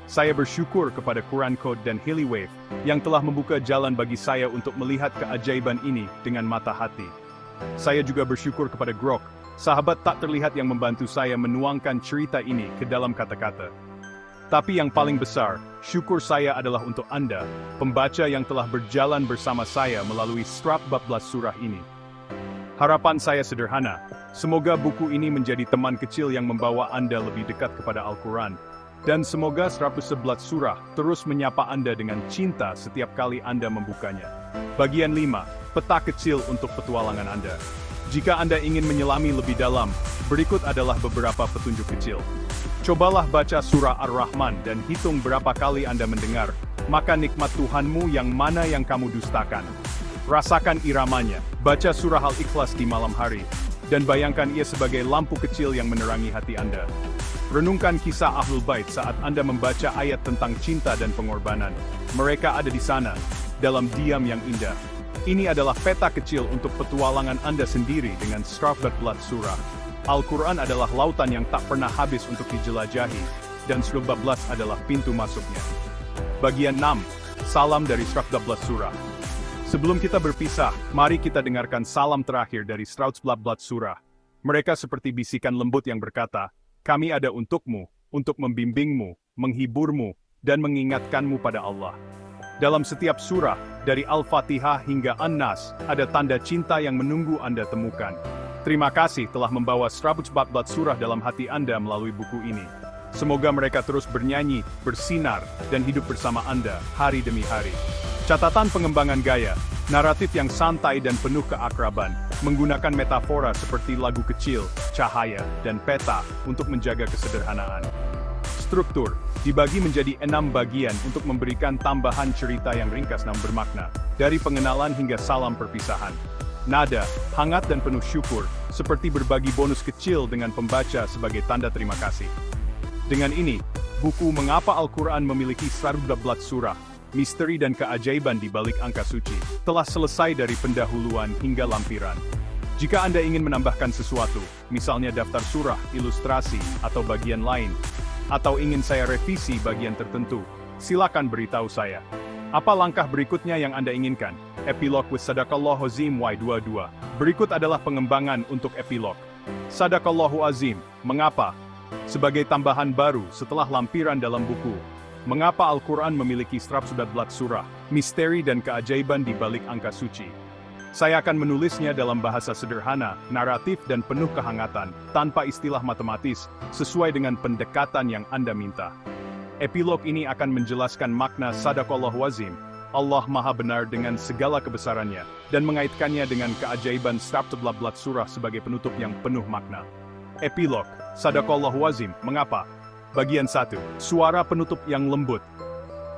Saya bersyukur kepada Quran Code dan Hilly Wave, yang telah membuka jalan bagi saya untuk melihat keajaiban ini dengan mata hati. Saya juga bersyukur kepada Grok, sahabat tak terlihat yang membantu saya menuangkan cerita ini ke dalam kata-kata. Tapi yang paling besar, syukur saya adalah untuk Anda, pembaca yang telah berjalan bersama saya melalui 114 surah ini. Harapan saya sederhana, semoga buku ini menjadi teman kecil yang membawa Anda lebih dekat kepada Al-Quran. Dan semoga 111 surah terus menyapa Anda dengan cinta setiap kali Anda membukanya. Bagian 5, peta kecil untuk petualangan Anda. Jika Anda ingin menyelami lebih dalam, berikut adalah beberapa petunjuk kecil. Cobalah baca surah Ar-Rahman dan hitung berapa kali Anda mendengar, maka nikmat Tuhanmu yang mana yang kamu dustakan. Rasakan iramanya, baca surah Al-Ikhlas di malam hari, dan bayangkan ia sebagai lampu kecil yang menerangi hati Anda. Renungkan kisah Ahlul Bait saat Anda membaca ayat tentang cinta dan pengorbanan. Mereka ada di sana, dalam diam yang indah. Ini adalah peta kecil untuk petualangan Anda sendiri dengan 114 surah. Al-Quran adalah lautan yang tak pernah habis untuk dijelajahi, dan 114 adalah pintu masuknya. Bagian 6, salam dari 114 surah. Sebelum kita berpisah, mari kita dengarkan salam terakhir dari 114 surah. Mereka seperti bisikan lembut yang berkata, "Kami ada untukmu, untuk membimbingmu, menghiburmu, dan mengingatkanmu pada Allah." Dalam setiap surah, dari Al-Fatihah hingga An-Nas, ada tanda cinta yang menunggu Anda temukan. Terima kasih telah membawa 114 surah dalam hati Anda melalui buku ini. Semoga mereka terus bernyanyi, bersinar, dan hidup bersama Anda hari demi hari. Catatan pengembangan gaya, naratif yang santai dan penuh keakraban, menggunakan metafora seperti lagu kecil, cahaya, dan peta untuk menjaga kesederhanaan. Struktur, dibagi menjadi 6 bagian untuk memberikan tambahan cerita yang ringkas namun bermakna, dari pengenalan hingga salam perpisahan. Nada, hangat dan penuh syukur, seperti berbagi bonus kecil dengan pembaca sebagai tanda terima kasih. Dengan ini, buku Mengapa Al-Quran memiliki 114 surah, misteri dan keajaiban di balik angka suci, telah selesai dari pendahuluan hingga lampiran. Jika Anda ingin menambahkan sesuatu, misalnya daftar surah, ilustrasi, atau bagian lain, atau ingin saya revisi bagian tertentu, silakan beritahu saya. Apa langkah berikutnya yang Anda inginkan? Epilog with Sadaqallahu Azim Y22. Berikut adalah pengembangan untuk epilog. Sadaqallahu Azim, mengapa? Sebagai tambahan baru setelah lampiran dalam buku, Mengapa Al-Quran memiliki 114 surah, misteri dan keajaiban di balik angka suci. Saya akan menulisnya dalam bahasa sederhana, naratif dan penuh kehangatan, tanpa istilah matematis, sesuai dengan pendekatan yang Anda minta. Epilog ini akan menjelaskan makna Sadaqallahu Azim, Allah Maha Benar dengan segala kebesarannya, dan mengaitkannya dengan keajaiban 114 surah sebagai penutup yang penuh makna. Epilog, Sadaqallahu Azim, mengapa? Bagian 1, suara penutup yang lembut.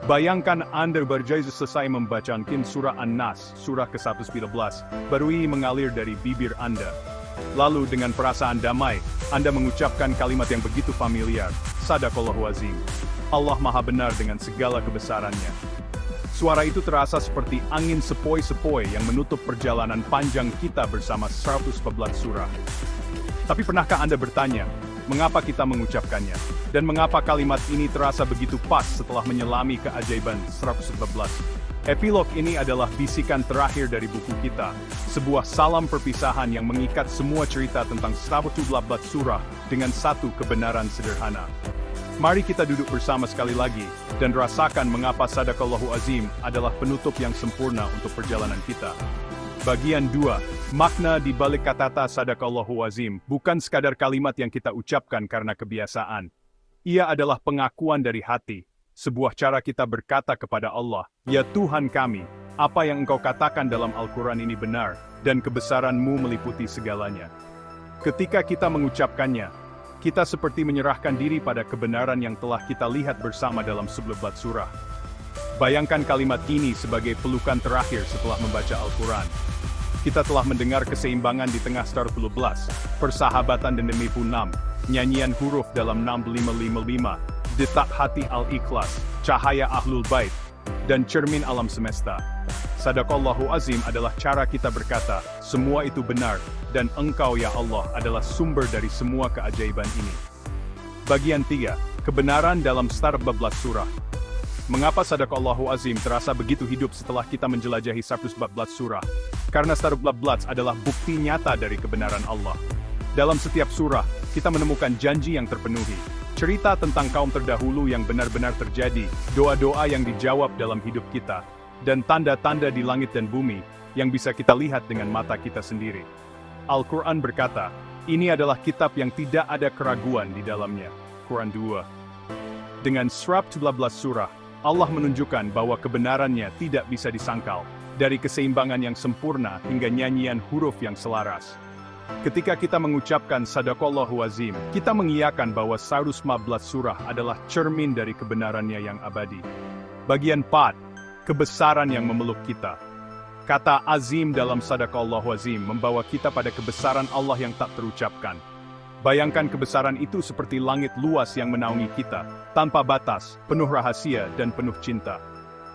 Bayangkan Anda baru selesai membacakan surah An-Nas, surah ke-111, baru ini mengalir dari bibir Anda. Lalu dengan perasaan damai, Anda mengucapkan kalimat yang begitu familiar, Sadaqallahu Azim. Allah Maha Benar dengan segala kebesarannya. Suara itu terasa seperti angin sepoi-sepoi yang menutup perjalanan panjang kita bersama 114 surah. Tapi pernahkah Anda bertanya, mengapa kita mengucapkannya? Dan mengapa kalimat ini terasa begitu pas setelah menyelami keajaiban 114? Epilog ini adalah bisikan terakhir dari buku kita, sebuah salam perpisahan yang mengikat semua cerita tentang 114 surah dengan satu kebenaran sederhana. Mari kita duduk bersama sekali lagi, dan rasakan mengapa Sadaqallahu Azim adalah penutup yang sempurna untuk perjalanan kita. Bagian 2, makna di balik kata Sadaqallahu Azim bukan sekadar kalimat yang kita ucapkan karena kebiasaan. Ia adalah pengakuan dari hati, sebuah cara kita berkata kepada Allah, "Ya Tuhan kami, apa yang Engkau katakan dalam Al-Quran ini benar, dan kebesaran-Mu meliputi segalanya." Ketika kita mengucapkannya, kita seperti menyerahkan diri pada kebenaran yang telah kita lihat bersama dalam 11 surah. Bayangkan kalimat ini sebagai pelukan terakhir setelah membaca Al-Quran. Kita telah mendengar keseimbangan di tengah 112, persahabatan dan demi 6, nyanyian huruf dalam 6555, detak hati Al-Ikhlas, cahaya Ahlul Bait, dan cermin alam semesta. Sadaqallahu Azim adalah cara kita berkata, semua itu benar, dan Engkau ya Allah adalah sumber dari semua keajaiban ini. Bagian 3, kebenaran dalam 114 surah. Mengapa Sadaqallahu Azim terasa begitu hidup setelah kita menjelajahi 114 surah? Karena 114 adalah bukti nyata dari kebenaran Allah. Dalam setiap surah, kita menemukan janji yang terpenuhi, Cerita tentang kaum terdahulu yang benar-benar terjadi, doa-doa yang dijawab dalam hidup kita, dan tanda-tanda di langit dan bumi yang bisa kita lihat dengan mata kita sendiri. Al-Quran berkata, ini adalah kitab yang tidak ada keraguan di dalamnya. Quran 2. Dengan 112 surah, Allah menunjukkan bahwa kebenarannya tidak bisa disangkal, dari keseimbangan yang sempurna hingga nyanyian huruf yang selaras. Ketika kita mengucapkan Sadaqallahu Azim, kita mengiyakan bahwa 115 surah adalah cermin dari kebenarannya yang abadi. Bagian 4. Kebesaran yang memeluk kita. Kata azim dalam Sadaqallahu Azim membawa kita pada kebesaran Allah yang tak terucapkan. Bayangkan kebesaran itu seperti langit luas yang menaungi kita, tanpa batas, penuh rahasia dan penuh cinta.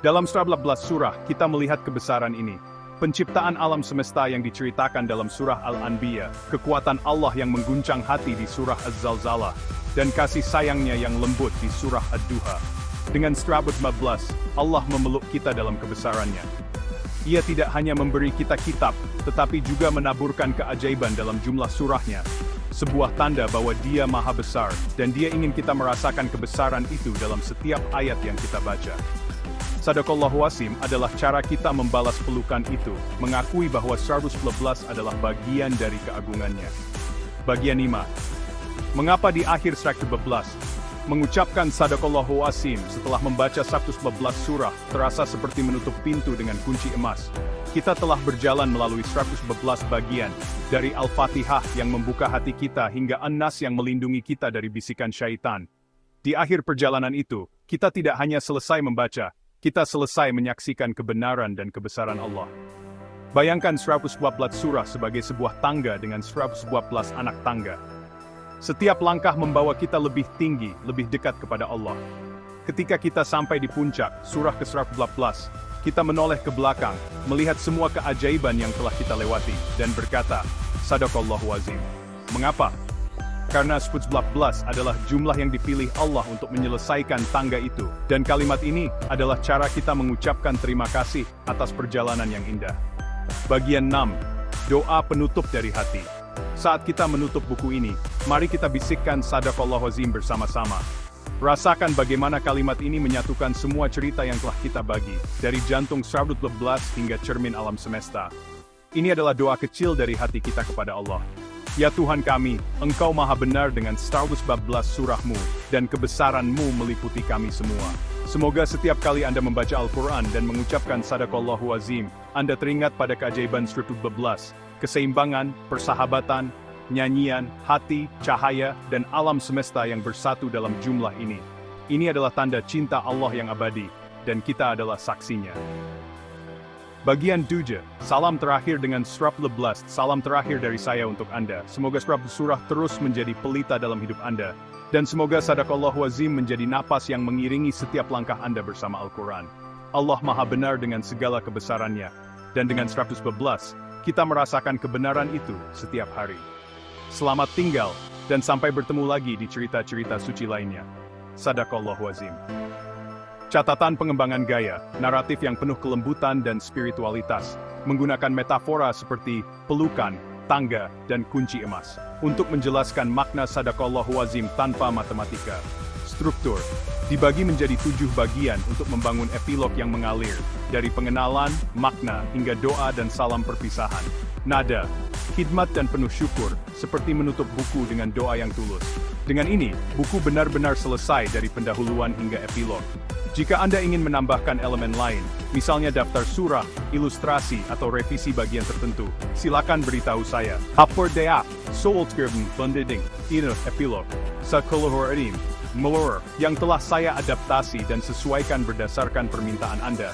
Dalam 111 surah, kita melihat kebesaran ini. Penciptaan alam semesta yang diceritakan dalam surah Al-Anbiya, kekuatan Allah yang mengguncang hati di surah Az-Zalzalah, dan kasih sayangnya yang lembut di surah Ad-Duha. Dengan 115, Allah memeluk kita dalam kebesarannya. Ia tidak hanya memberi kita kitab, tetapi juga menaburkan keajaiban dalam jumlah surahnya. Sebuah tanda bahwa Dia Maha Besar, dan Dia ingin kita merasakan kebesaran itu dalam setiap ayat yang kita baca. Sadaqallahu Azim adalah cara kita membalas pelukan itu, mengakui bahwa 111 adalah bagian dari keagungannya. Bagian 5. Mengapa di akhir 112, mengucapkan Sadaqallahu Azim setelah membaca 111 surah terasa seperti menutup pintu dengan kunci emas? Kita telah berjalan melalui 111 bagian, dari Al-Fatihah yang membuka hati kita hingga An-Nas yang melindungi kita dari bisikan syaitan. Di akhir perjalanan itu, kita tidak hanya selesai membaca, kita selesai menyaksikan kebenaran dan kebesaran Allah. Bayangkan 112 surah sebagai sebuah tangga dengan 112 anak tangga. Setiap langkah membawa kita lebih tinggi, lebih dekat kepada Allah. Ketika kita sampai di puncak, surah ke-114, kita menoleh ke belakang, melihat semua keajaiban yang telah kita lewati, dan berkata, Sadaqallahu Azim. Mengapa? Karena 111 adalah jumlah yang dipilih Allah untuk menyelesaikan tangga itu. Dan kalimat ini adalah cara kita mengucapkan terima kasih atas perjalanan yang indah. Bagian 6. Doa penutup dari hati. Saat kita menutup buku ini, mari kita bisikkan Sadaqallahu Azim bersama-sama. Rasakan bagaimana kalimat ini menyatukan semua cerita yang telah kita bagi, dari jantung 112 hingga cermin alam semesta. Ini adalah doa kecil dari hati kita kepada Allah. Ya Tuhan kami, Engkau maha benar dengan 112 surah-Mu, dan kebesaran-Mu meliputi kami semua. Semoga setiap kali Anda membaca Al-Quran dan mengucapkan Sadaqallahu Azim, Anda teringat pada keajaiban 112, keseimbangan, persahabatan, nyanyian, hati, cahaya, dan alam semesta yang bersatu dalam jumlah ini. Ini adalah tanda cinta Allah yang abadi, dan kita adalah saksinya. Bagian 7, salam terakhir dengan 111, salam terakhir dari saya untuk Anda. Semoga 100 surah terus menjadi pelita dalam hidup Anda. Dan semoga Sadaqallahu Azim menjadi napas yang mengiringi setiap langkah Anda bersama Al-Quran. Allah maha benar dengan segala kebesarannya. Dan dengan 111, kita merasakan kebenaran itu setiap hari. Selamat tinggal, dan sampai bertemu lagi di cerita-cerita suci lainnya. Sadaqallahu Azim. Catatan pengembangan gaya, naratif yang penuh kelembutan dan spiritualitas, menggunakan metafora seperti pelukan, tangga, dan kunci emas, untuk menjelaskan makna Sadaqallahu Azim tanpa matematika. Struktur, dibagi menjadi 7 bagian untuk membangun epilog yang mengalir, dari pengenalan, makna, hingga doa dan salam perpisahan. Nada, khidmat dan penuh syukur, seperti menutup buku dengan doa yang tulus. Dengan ini, buku benar-benar selesai dari pendahuluan hingga epilog. Jika Anda ingin menambahkan elemen lain, misalnya daftar surah, ilustrasi, atau revisi bagian tertentu, silakan beritahu saya. Hapur Deak, Soulskribben, Bundeding, Ino, Epilog, Sakolohorim, Melor, yang telah saya adaptasi dan sesuaikan berdasarkan permintaan Anda.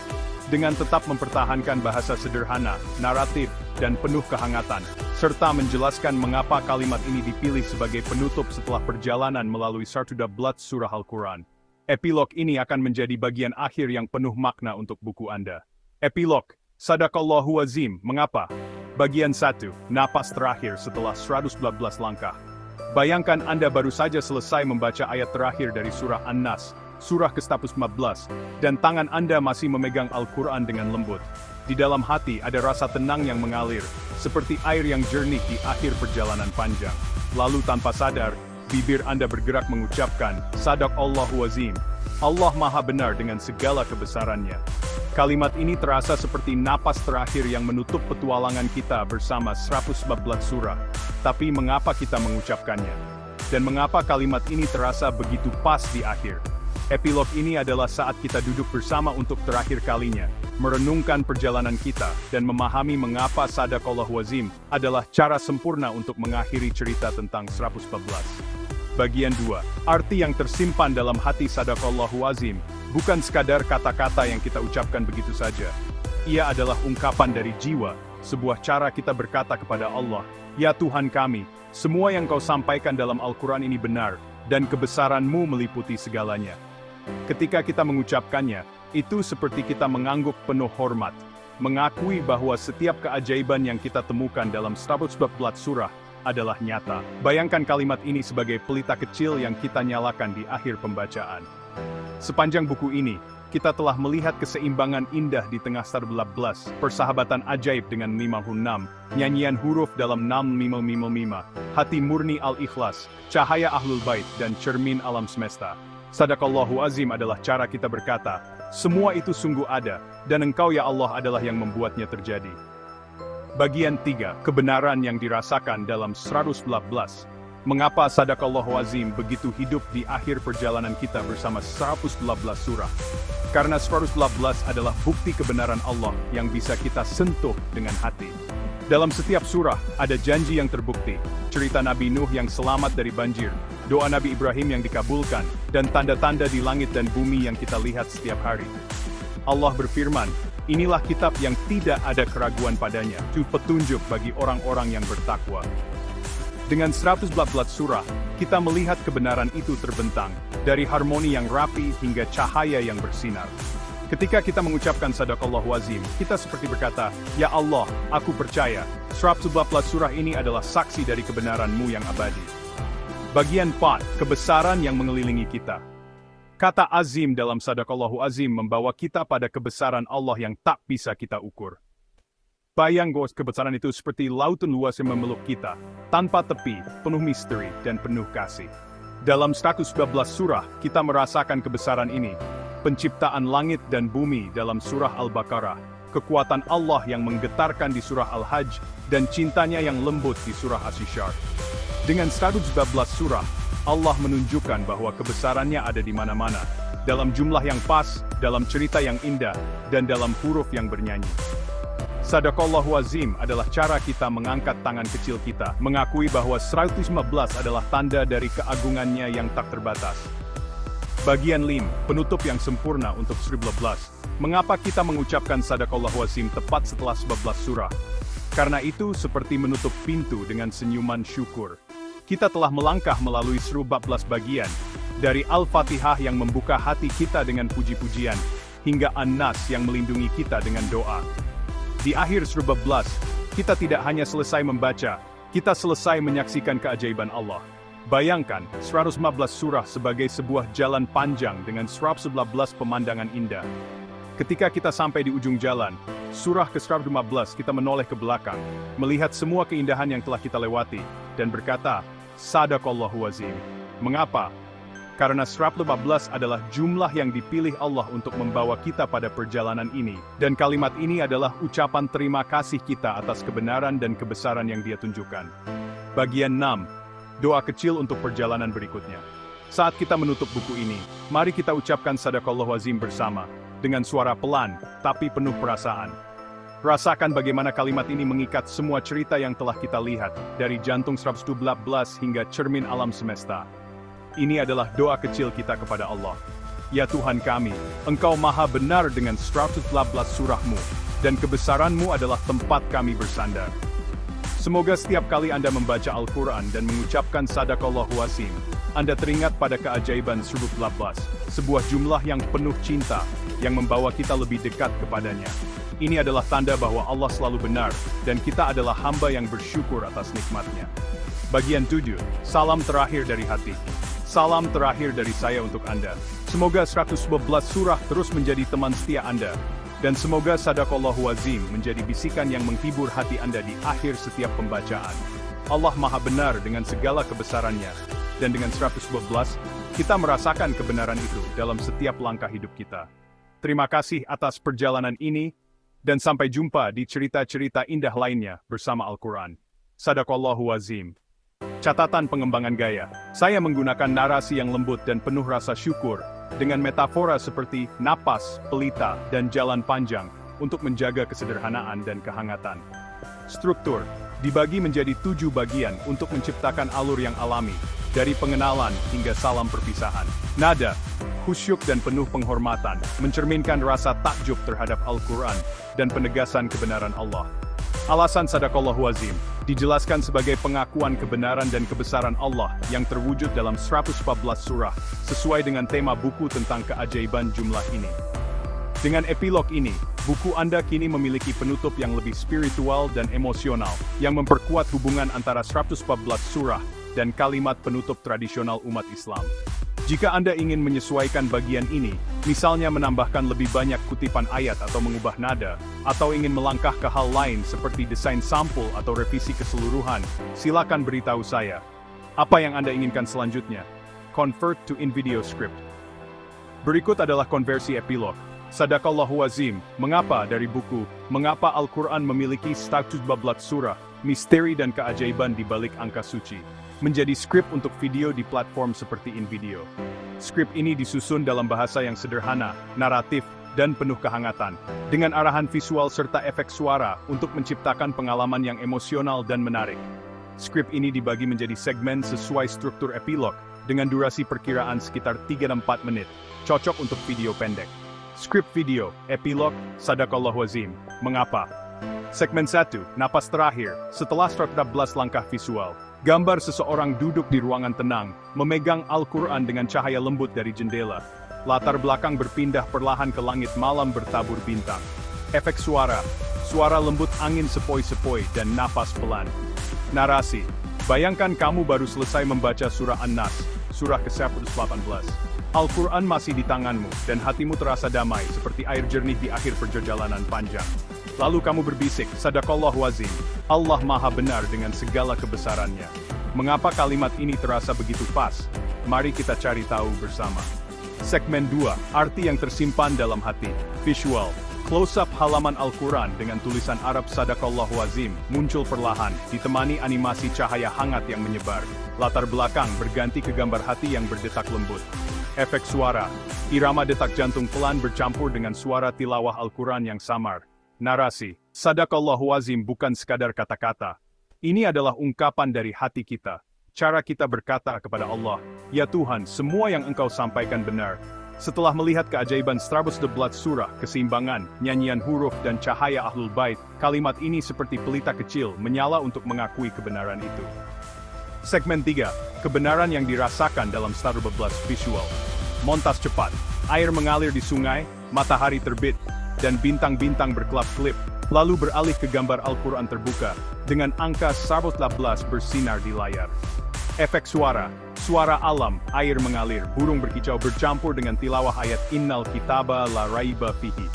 Dengan tetap mempertahankan bahasa sederhana, naratif, dan penuh kehangatan, serta menjelaskan mengapa kalimat ini dipilih sebagai penutup setelah perjalanan melalui 112 surah Al-Quran. Epilog ini akan menjadi bagian akhir yang penuh makna untuk buku Anda. Epilog, Sadaqallahu Azim, mengapa? Bagian 1, napas terakhir setelah 112 langkah. Bayangkan Anda baru saja selesai membaca ayat terakhir dari surah An-Nas, surah ke-115, dan tangan Anda masih memegang Al-Quran dengan lembut. Di dalam hati ada rasa tenang yang mengalir, seperti air yang jernih di akhir perjalanan panjang. Lalu tanpa sadar, bibir Anda bergerak mengucapkan, Sadaqallahu Azim. Allah Maha Benar dengan segala kebesarannya. Kalimat ini terasa seperti napas terakhir yang menutup petualangan kita bersama 114 surah. Tapi mengapa kita mengucapkannya? Dan mengapa kalimat ini terasa begitu pas di akhir? Epilog ini adalah saat kita duduk bersama untuk terakhir kalinya, merenungkan perjalanan kita, dan memahami mengapa Sadaqallahu Azim adalah cara sempurna untuk mengakhiri cerita tentang 114. Bagian 2. Arti yang tersimpan dalam hati Sadaqallahu Azim, bukan sekadar kata-kata yang kita ucapkan begitu saja. Ia adalah ungkapan dari jiwa, sebuah cara kita berkata kepada Allah, Ya Tuhan kami, semua yang Kau sampaikan dalam Al-Quran ini benar, dan kebesaran-Mu meliputi segalanya. Ketika kita mengucapkannya, itu seperti kita mengangguk penuh hormat, mengakui bahwa setiap keajaiban yang kita temukan dalam 114 surah adalah nyata. Bayangkan kalimat ini sebagai pelita kecil yang kita nyalakan di akhir pembacaan. Sepanjang buku ini, kita telah melihat keseimbangan indah di tengah 114, persahabatan ajaib dengan 56, nyanyian huruf dalam 6555, hati murni Al-Ikhlas, cahaya Ahlul Bait, dan cermin alam semesta. Sadaqallahu Azim adalah cara kita berkata, semua itu sungguh ada, dan Engkau ya Allah adalah yang membuatnya terjadi. Bagian 3. Kebenaran yang dirasakan dalam 114. Mengapa Sadaqallahu Azim begitu hidup di akhir perjalanan kita bersama 114 surah? Karena 114 adalah bukti kebenaran Allah yang bisa kita sentuh dengan hati. Dalam setiap surah, ada janji yang terbukti, cerita Nabi Nuh yang selamat dari banjir, doa Nabi Ibrahim yang dikabulkan, dan tanda-tanda di langit dan bumi yang kita lihat setiap hari. Allah berfirman, inilah kitab yang tidak ada keraguan padanya, itu petunjuk bagi orang-orang yang bertakwa. Dengan 114 surah, kita melihat kebenaran itu terbentang, dari harmoni yang rapi hingga cahaya yang bersinar. Ketika kita mengucapkan Sadaqallahu Azim, kita seperti berkata, Ya Allah, aku percaya, 114 surah ini adalah saksi dari kebenaran-Mu yang abadi. Bagian 4. Kebesaran yang mengelilingi kita. Kata azim dalam Sadaqallahu Azim membawa kita pada kebesaran Allah yang tak bisa kita ukur. Bayang kebesaran itu seperti lautan luas yang memeluk kita, tanpa tepi, penuh misteri, dan penuh kasih. Dalam 112 surah, kita merasakan kebesaran ini. Penciptaan langit dan bumi dalam surah Al-Baqarah, kekuatan Allah yang menggetarkan di surah Al-Hajj, dan cintanya yang lembut di surah Asy-Syarr. Dengan 112 surah, Allah menunjukkan bahwa kebesarannya ada di mana-mana, dalam jumlah yang pas, dalam cerita yang indah, dan dalam huruf yang bernyanyi. Sadaqallahu Azim adalah cara kita mengangkat tangan kecil kita, mengakui bahwa 115 adalah tanda dari keagungannya yang tak terbatas. Bagian 5, penutup yang sempurna untuk 112. Mengapa kita mengucapkan Sadaqallahu Azim tepat setelah 11 surah? Karena itu seperti menutup pintu dengan senyuman syukur. Kita telah melangkah melalui 114 bagian, dari Al-Fatihah yang membuka hati kita dengan puji-pujian, hingga An-Nas yang melindungi kita dengan doa. Di akhir 114, kita tidak hanya selesai membaca, kita selesai menyaksikan keajaiban Allah. Bayangkan, 115 surah sebagai sebuah jalan panjang dengan 111 pemandangan indah. Ketika kita sampai di ujung jalan, surah ke-115 kita menoleh ke belakang, melihat semua keindahan yang telah kita lewati, dan berkata, Sadaqallahu Azim. Mengapa? Karena 115 adalah jumlah yang dipilih Allah untuk membawa kita pada perjalanan ini, dan kalimat ini adalah ucapan terima kasih kita atas kebenaran dan kebesaran yang Dia tunjukkan. Bagian 6. Doa kecil untuk perjalanan berikutnya. Saat kita menutup buku ini, mari kita ucapkan Sadaqallahu Azim bersama, dengan suara pelan, tapi penuh perasaan. Rasakan bagaimana kalimat ini mengikat semua cerita yang telah kita lihat, dari jantung 112 hingga cermin alam semesta. Ini adalah doa kecil kita kepada Allah. Ya Tuhan kami, Engkau maha benar dengan 114 surah-Mu, dan kebesaran-Mu adalah tempat kami bersandar. Semoga setiap kali Anda membaca Al-Quran dan mengucapkan Sadaqallahu Azim, Anda teringat pada keajaiban 114, sebuah jumlah yang penuh cinta, yang membawa kita lebih dekat kepadanya. Ini adalah tanda bahwa Allah selalu benar, dan kita adalah hamba yang bersyukur atas nikmat-Nya. Bagian 7, salam terakhir dari hati. Salam terakhir dari saya untuk Anda. Semoga 111 surah terus menjadi teman setia Anda. Dan semoga Sadaqallahu Azim menjadi bisikan yang menghibur hati Anda di akhir setiap pembacaan. Allah Maha Benar dengan segala kebesarannya. dan dengan 112, kita merasakan kebenaran itu dalam setiap langkah hidup kita. Terima kasih atas perjalanan ini, dan sampai jumpa di cerita-cerita indah lainnya bersama Al-Quran. Sadaqallahu Azim. Catatan pengembangan gaya. Saya menggunakan narasi yang lembut dan penuh rasa syukur, dengan metafora seperti napas, pelita, dan jalan panjang, untuk menjaga kesederhanaan dan kehangatan. Struktur dibagi menjadi 7 bagian untuk menciptakan alur yang alami, dari pengenalan hingga salam perpisahan. Nada, khusyuk dan penuh penghormatan, mencerminkan rasa takjub terhadap Al-Quran, dan penegasan kebenaran Allah. Alasan Sadaqallahu Azim dijelaskan sebagai pengakuan kebenaran dan kebesaran Allah yang terwujud dalam 114 surah, sesuai dengan tema buku tentang keajaiban jumlah ini. Dengan epilog ini, buku Anda kini memiliki penutup yang lebih spiritual dan emosional, yang memperkuat hubungan antara 114 surah dan kalimat penutup tradisional umat Islam. Jika Anda ingin menyesuaikan bagian ini, misalnya menambahkan lebih banyak kutipan ayat atau mengubah nada, atau ingin melangkah ke hal lain seperti desain sampul atau revisi keseluruhan, silakan beritahu saya. Apa yang Anda inginkan selanjutnya? Convert to InVideo Script. Berikut adalah konversi epilog. Sadaqallahu Azim, mengapa dari buku, Mengapa Al-Quran memiliki status 12 surah, misteri dan keajaiban di balik angka suci, menjadi skrip untuk video di platform seperti InVideo. Skrip ini disusun dalam bahasa yang sederhana, naratif, dan penuh kehangatan, dengan arahan visual serta efek suara untuk menciptakan pengalaman yang emosional dan menarik. Skrip ini dibagi menjadi segmen sesuai struktur epilog, dengan durasi perkiraan sekitar 3-4 menit, cocok untuk video pendek. Skrip video, epilog, Sadaqallahu Azim, mengapa? Segmen 1, napas terakhir, setelah 114 langkah visual. Gambar seseorang duduk di ruangan tenang, memegang Al-Quran dengan cahaya lembut dari jendela. Latar belakang berpindah perlahan ke langit malam bertabur bintang. Efek suara, suara lembut angin sepoi-sepoi dan napas pelan. Narasi, bayangkan kamu baru selesai membaca surah An-Nas, surah ke-118. Al-Quran masih di tanganmu, dan hatimu terasa damai seperti air jernih di akhir perjalanan panjang. Lalu kamu berbisik, Sadaqallahu Azim, Allah Maha Benar dengan segala kebesarannya. Mengapa kalimat ini terasa begitu pas? Mari kita cari tahu bersama. Segmen 2, arti yang tersimpan dalam hati. Visual, close-up halaman Al-Quran dengan tulisan Arab Sadaqallahu Azim, muncul perlahan, ditemani animasi cahaya hangat yang menyebar. Latar belakang berganti ke gambar hati yang berdetak lembut. Efek suara, irama detak jantung pelan bercampur dengan suara tilawah Al-Quran yang samar. Narasi, Sadaqallahu Azim bukan sekadar kata-kata. Ini adalah ungkapan dari hati kita. Cara kita berkata kepada Allah, Ya Tuhan, semua yang Engkau sampaikan benar. Setelah melihat keajaiban 111 surah, keseimbangan, nyanyian huruf dan cahaya Ahlul Bait, kalimat ini seperti pelita kecil menyala untuk mengakui kebenaran itu. Segmen 3, kebenaran yang dirasakan dalam 112 visual. Montas cepat, air mengalir di sungai, matahari terbit, dan bintang-bintang berkelap-kelip, lalu beralih ke gambar Al-Quran terbuka, dengan angka 114 bersinar di layar. Efek suara, suara alam, air mengalir, burung berkicau bercampur dengan tilawah ayat Innal Kitaba La Raiba Fihi.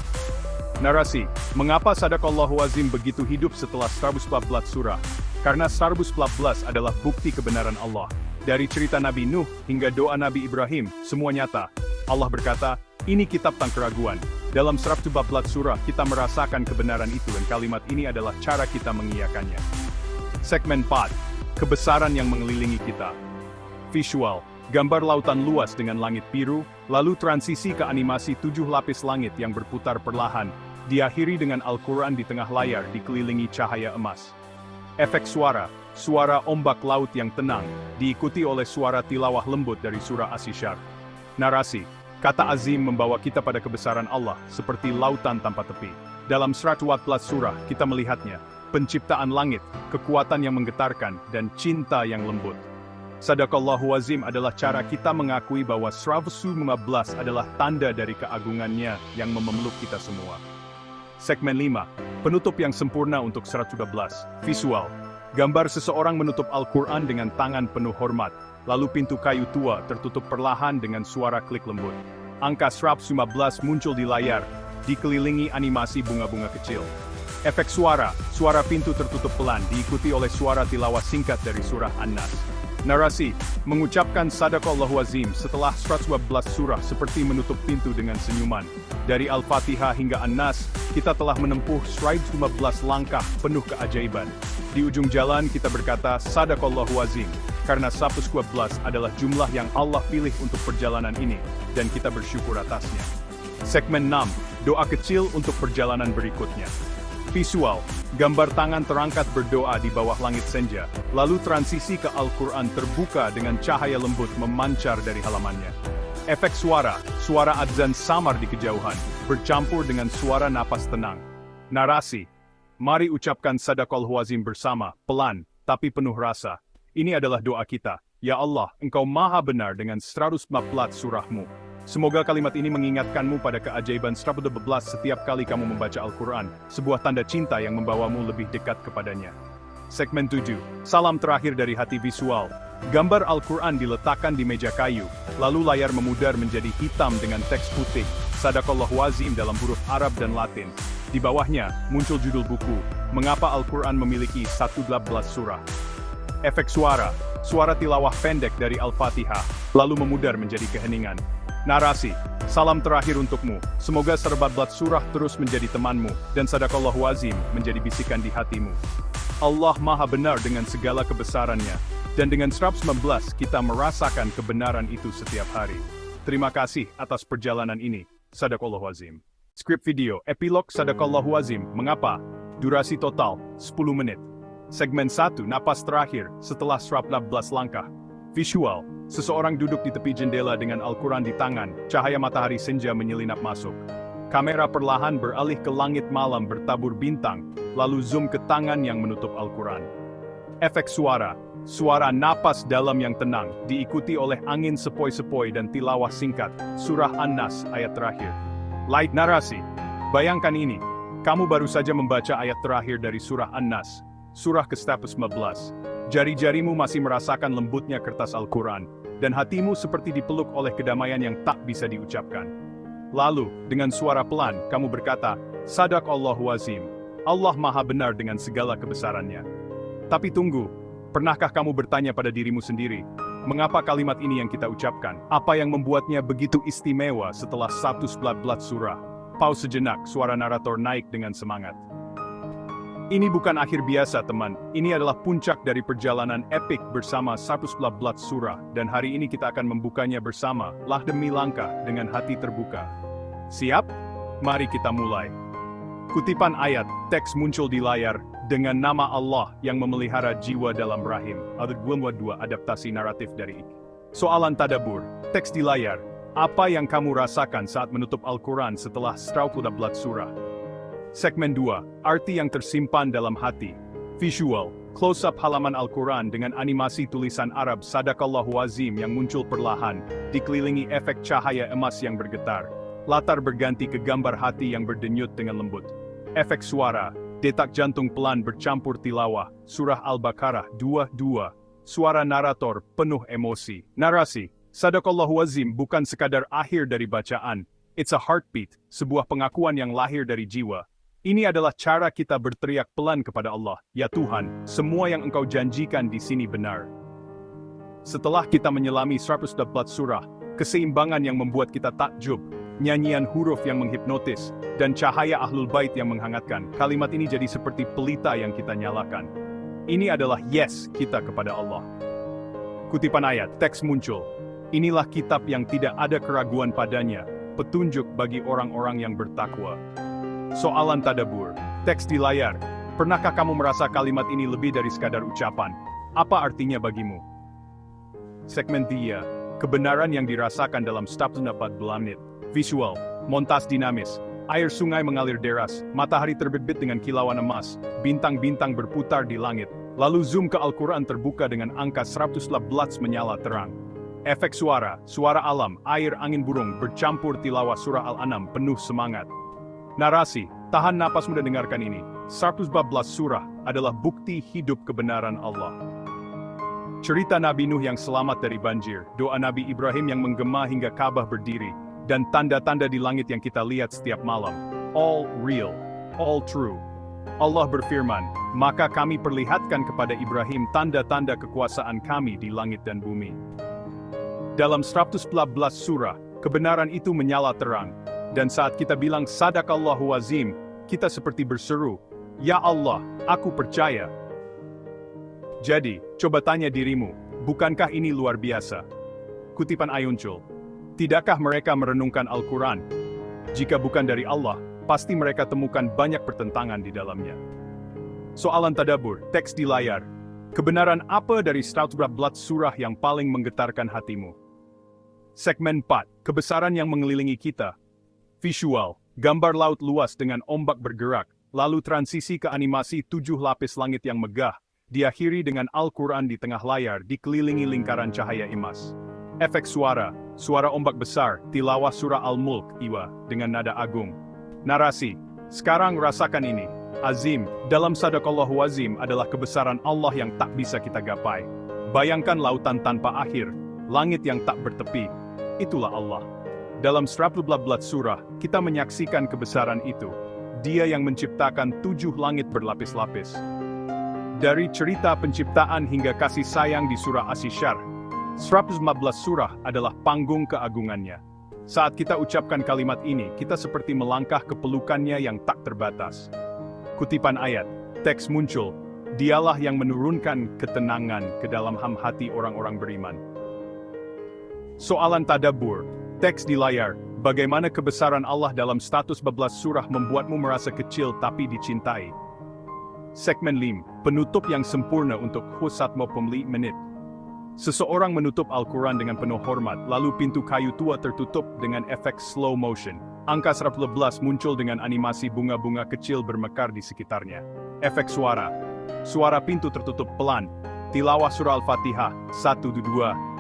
Narasi, mengapa Sadaqallahu Azim begitu hidup setelah 114 surah? Karena 114 adalah bukti kebenaran Allah. Dari cerita Nabi Nuh hingga doa Nabi Ibrahim, semua nyata. Allah berkata, ini kitab tanpa keraguan. Dalam 114 surah kita merasakan kebenaran itu dan kalimat ini adalah cara kita mengiyakannya. Segmen 4, kebesaran yang mengelilingi kita. Visual, gambar lautan luas dengan langit biru, lalu transisi ke animasi 7 lapis langit yang berputar perlahan, diakhiri dengan Al-Quran di tengah layar dikelilingi cahaya emas. Efek suara, suara ombak laut yang tenang, diikuti oleh suara tilawah lembut dari surah As-Syar. Narasi, kata azim membawa kita pada kebesaran Allah, seperti lautan tanpa tepi. Dalam 114 surah, kita melihatnya, penciptaan langit, kekuatan yang menggetarkan, dan cinta yang lembut. Sadaqallahu Azim adalah cara kita mengakui bahwa 115 adalah tanda dari keagungannya yang memeluk kita semua. Segmen 5, penutup yang sempurna untuk 112. Visual, gambar seseorang menutup Al-Quran dengan tangan penuh hormat, lalu pintu kayu tua tertutup perlahan dengan suara klik lembut. Angka 115 muncul di layar, dikelilingi animasi bunga-bunga kecil. Efek suara, suara pintu tertutup pelan diikuti oleh suara tilawah singkat dari surah An-Nas. Narasi, mengucapkan Sadaqallahu Azim setelah 112 surah seperti menutup pintu dengan senyuman. Dari Al-Fatihah hingga An-Nas, kita telah menempuh 115 langkah penuh keajaiban. Di ujung jalan kita berkata Sadaqallahu Azim, karena 112 adalah jumlah yang Allah pilih untuk perjalanan ini, dan kita bersyukur atasnya. Segmen 6, doa kecil untuk perjalanan berikutnya. Visual, gambar tangan terangkat berdoa di bawah langit senja, lalu transisi ke Al-Quran terbuka dengan cahaya lembut memancar dari halamannya. Efek suara, suara adzan samar di kejauhan, bercampur dengan suara napas tenang. Narasi, mari ucapkan Sadaqallahu Azim bersama, pelan, tapi penuh rasa. Ini adalah doa kita, ya Allah, Engkau maha benar dengan 114 surahmu. Semoga kalimat ini mengingatkanmu pada keajaiban 112 setiap kali kamu membaca Al-Quran, sebuah tanda cinta yang membawamu lebih dekat kepadanya. Segmen 7, salam terakhir dari hati visual. Gambar Al-Quran diletakkan di meja kayu, lalu layar memudar menjadi hitam dengan teks putih, Sadaqallahu Azim dalam huruf Arab dan Latin. Di bawahnya, muncul judul buku, Mengapa Al-Quran Memiliki 112 Surah. Efek suara, suara tilawah pendek dari Al-Fatihah, lalu memudar menjadi keheningan. Narasi, salam terakhir untukmu, semoga 114 surah terus menjadi temanmu, dan Sadaqallahu Azim menjadi bisikan di hatimu. Allah maha benar dengan segala kebesarannya, dan dengan 119 kita merasakan kebenaran itu setiap hari. Terima kasih atas perjalanan ini, Sadaqallahu Azim. Skrip video, epilog Sadaqallahu Azim, mengapa? Durasi total, 10 menit. Segmen 1, napas terakhir, setelah 114 langkah. Visual, seseorang duduk di tepi jendela dengan Al-Quran di tangan, cahaya matahari senja menyelinap masuk. Kamera perlahan beralih ke langit malam bertabur bintang, lalu zoom ke tangan yang menutup Al-Quran. Efek suara, suara napas dalam yang tenang, diikuti oleh angin sepoi-sepoi dan tilawah singkat, surah An-Nas ayat terakhir. Light narasi, bayangkan ini, kamu baru saja membaca ayat terakhir dari surah An-Nas, surah ke-115. Jari-jarimu masih merasakan lembutnya kertas Al-Quran, dan hatimu seperti dipeluk oleh kedamaian yang tak bisa diucapkan. Lalu, dengan suara pelan, kamu berkata, Sadaqallahu Azim, Allah maha benar dengan segala kebesarannya. Tapi tunggu, pernahkah kamu bertanya pada dirimu sendiri, mengapa kalimat ini yang kita ucapkan? Apa yang membuatnya begitu istimewa setelah 114 surah? Pause sejenak, suara narator naik dengan semangat. Ini bukan akhir biasa teman, ini adalah puncak dari perjalanan epik bersama 114 surah, dan hari ini kita akan membukanya bersama, lah demi langkah, dengan hati terbuka. Siap? Mari kita mulai. Kutipan ayat, teks muncul di layar, dengan nama Allah yang memelihara jiwa dalam rahim. Ayat 2 adaptasi naratif dari Ik. Soalan tadabbur, teks di layar, apa yang kamu rasakan saat menutup Al-Quran setelah 114 surah? Segmen 2, arti yang tersimpan dalam hati. Visual, close-up halaman Al-Quran dengan animasi tulisan Arab Sadaqallahu Azim yang muncul perlahan, dikelilingi efek cahaya emas yang bergetar. Latar berganti ke gambar hati yang berdenyut dengan lembut. Efek suara, detak jantung pelan bercampur tilawah, surah Al-Baqarah 22. Suara narator penuh emosi. Narasi, Sadaqallahu Azim bukan sekadar akhir dari bacaan, it's a heartbeat, sebuah pengakuan yang lahir dari jiwa. Ini adalah cara kita berteriak pelan kepada Allah, ya Tuhan, semua yang Engkau janjikan di sini benar. Setelah kita menyelami 114 surah, keseimbangan yang membuat kita takjub, nyanyian huruf yang menghipnotis, dan cahaya Ahlul Bait yang menghangatkan, kalimat ini jadi seperti pelita yang kita nyalakan. Ini adalah yes kita kepada Allah. Kutipan ayat, teks muncul. Inilah kitab yang tidak ada keraguan padanya, petunjuk bagi orang-orang yang bertakwa. Soalan tadabbur, teks di layar. Pernahkah kamu merasa kalimat ini lebih dari sekadar ucapan? Apa artinya bagimu? Segmen 3, kebenaran yang dirasakan dalam 114 menit. Visual, montas dinamis. Air sungai mengalir deras, matahari terbit dengan kilauan emas, bintang-bintang berputar di langit. Lalu zoom ke Al-Quran terbuka dengan angka 114 menyala terang. Efek suara, suara alam, air angin burung bercampur tilawah surah Al-An'am penuh semangat. Narasi, tahan napasmu dan dengarkan ini. 114 surah adalah bukti hidup kebenaran Allah. Cerita Nabi Nuh yang selamat dari banjir, doa Nabi Ibrahim yang menggema hingga Ka'bah berdiri, dan tanda-tanda di langit yang kita lihat setiap malam. All real, all true. Allah berfirman, maka kami perlihatkan kepada Ibrahim tanda-tanda kekuasaan kami di langit dan bumi. Dalam 114 surah, kebenaran itu menyala terang. Dan saat kita bilang Sadaqallahu Azim, kita seperti berseru, Ya Allah, aku percaya. Jadi, coba tanya dirimu, bukankah ini luar biasa? Kutipan Ayuncul, tidakkah mereka merenungkan Al-Quran? Jika bukan dari Allah, pasti mereka temukan banyak pertentangan di dalamnya. Soalan tadabbur, teks di layar. Kebenaran apa dari 114 surah yang paling menggetarkan hatimu? Segmen 4, kebesaran yang mengelilingi kita. Visual, gambar laut luas dengan ombak bergerak, lalu transisi ke animasi 7 lapis langit yang megah, diakhiri dengan Al-Quran di tengah layar dikelilingi lingkaran cahaya emas. Efek suara, suara ombak besar, tilawah surah Al-Mulk, Iwa, dengan nada agung. Narasi, sekarang rasakan ini. Azim, dalam Sadaqallahu Azim adalah kebesaran Allah yang tak bisa kita gapai. Bayangkan lautan tanpa akhir, langit yang tak bertepi. Itulah Allah. Dalam 114 surah, kita menyaksikan kebesaran itu. Dia yang menciptakan 7 langit berlapis-lapis. Dari cerita penciptaan hingga kasih sayang di surah Asy-Syarh, 114 surah adalah panggung keagungannya. Saat kita ucapkan kalimat ini, kita seperti melangkah ke pelukannya yang tak terbatas. Kutipan ayat, teks muncul, dialah yang menurunkan ketenangan ke dalam hati orang-orang beriman. Soalan tadabbur, teks di layar, bagaimana kebesaran Allah dalam 114 surah membuatmu merasa kecil tapi dicintai? Segmen 5, penutup yang sempurna untuk Husatmo Pemli Menit. Seseorang menutup Al-Quran dengan penuh hormat, lalu pintu kayu tua tertutup dengan efek slow motion. Angka 114 muncul dengan animasi bunga-bunga kecil bermekar di sekitarnya. Efek suara. Suara pintu tertutup pelan. Tilawah surah Al-Fatihah, 1-2,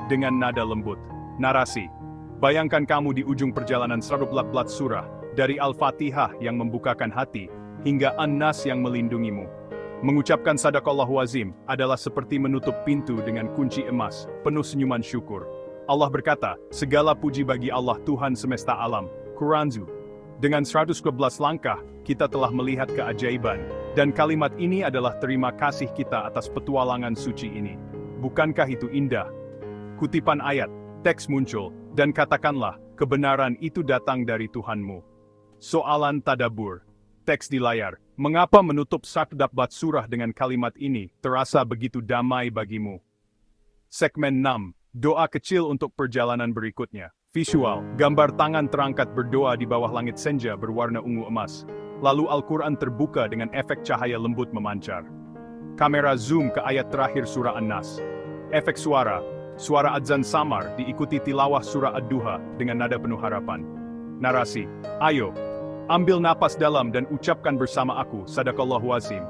dengan nada lembut. Narasi. Bayangkan kamu di ujung perjalanan 114 surah, dari Al-Fatihah yang membukakan hati, hingga An-Nas yang melindungimu. Mengucapkan Sadaqallahu Azim adalah seperti menutup pintu dengan kunci emas, penuh senyuman syukur. Allah berkata, segala puji bagi Allah Tuhan semesta alam. Quranzu. Dengan 112 langkah, kita telah melihat keajaiban, dan kalimat ini adalah terima kasih kita atas petualangan suci ini. Bukankah itu indah? Kutipan ayat, teks muncul, dan katakanlah, kebenaran itu datang dari Tuhanmu. Soalan tadabbur, teks di layar, mengapa menutup 114 surah dengan kalimat ini terasa begitu damai bagimu? Segmen 6, doa kecil untuk perjalanan berikutnya. Visual, gambar tangan terangkat berdoa di bawah langit senja berwarna ungu emas. Lalu Al-Quran terbuka dengan efek cahaya lembut memancar. Kamera zoom ke ayat terakhir surah An-Nas. Efek suara, suara adzan samar diikuti tilawah surah Ad-Duha dengan nada penuh harapan. Narasi, ayo, ambil napas dalam dan ucapkan bersama aku, Sadaqallahu Azim.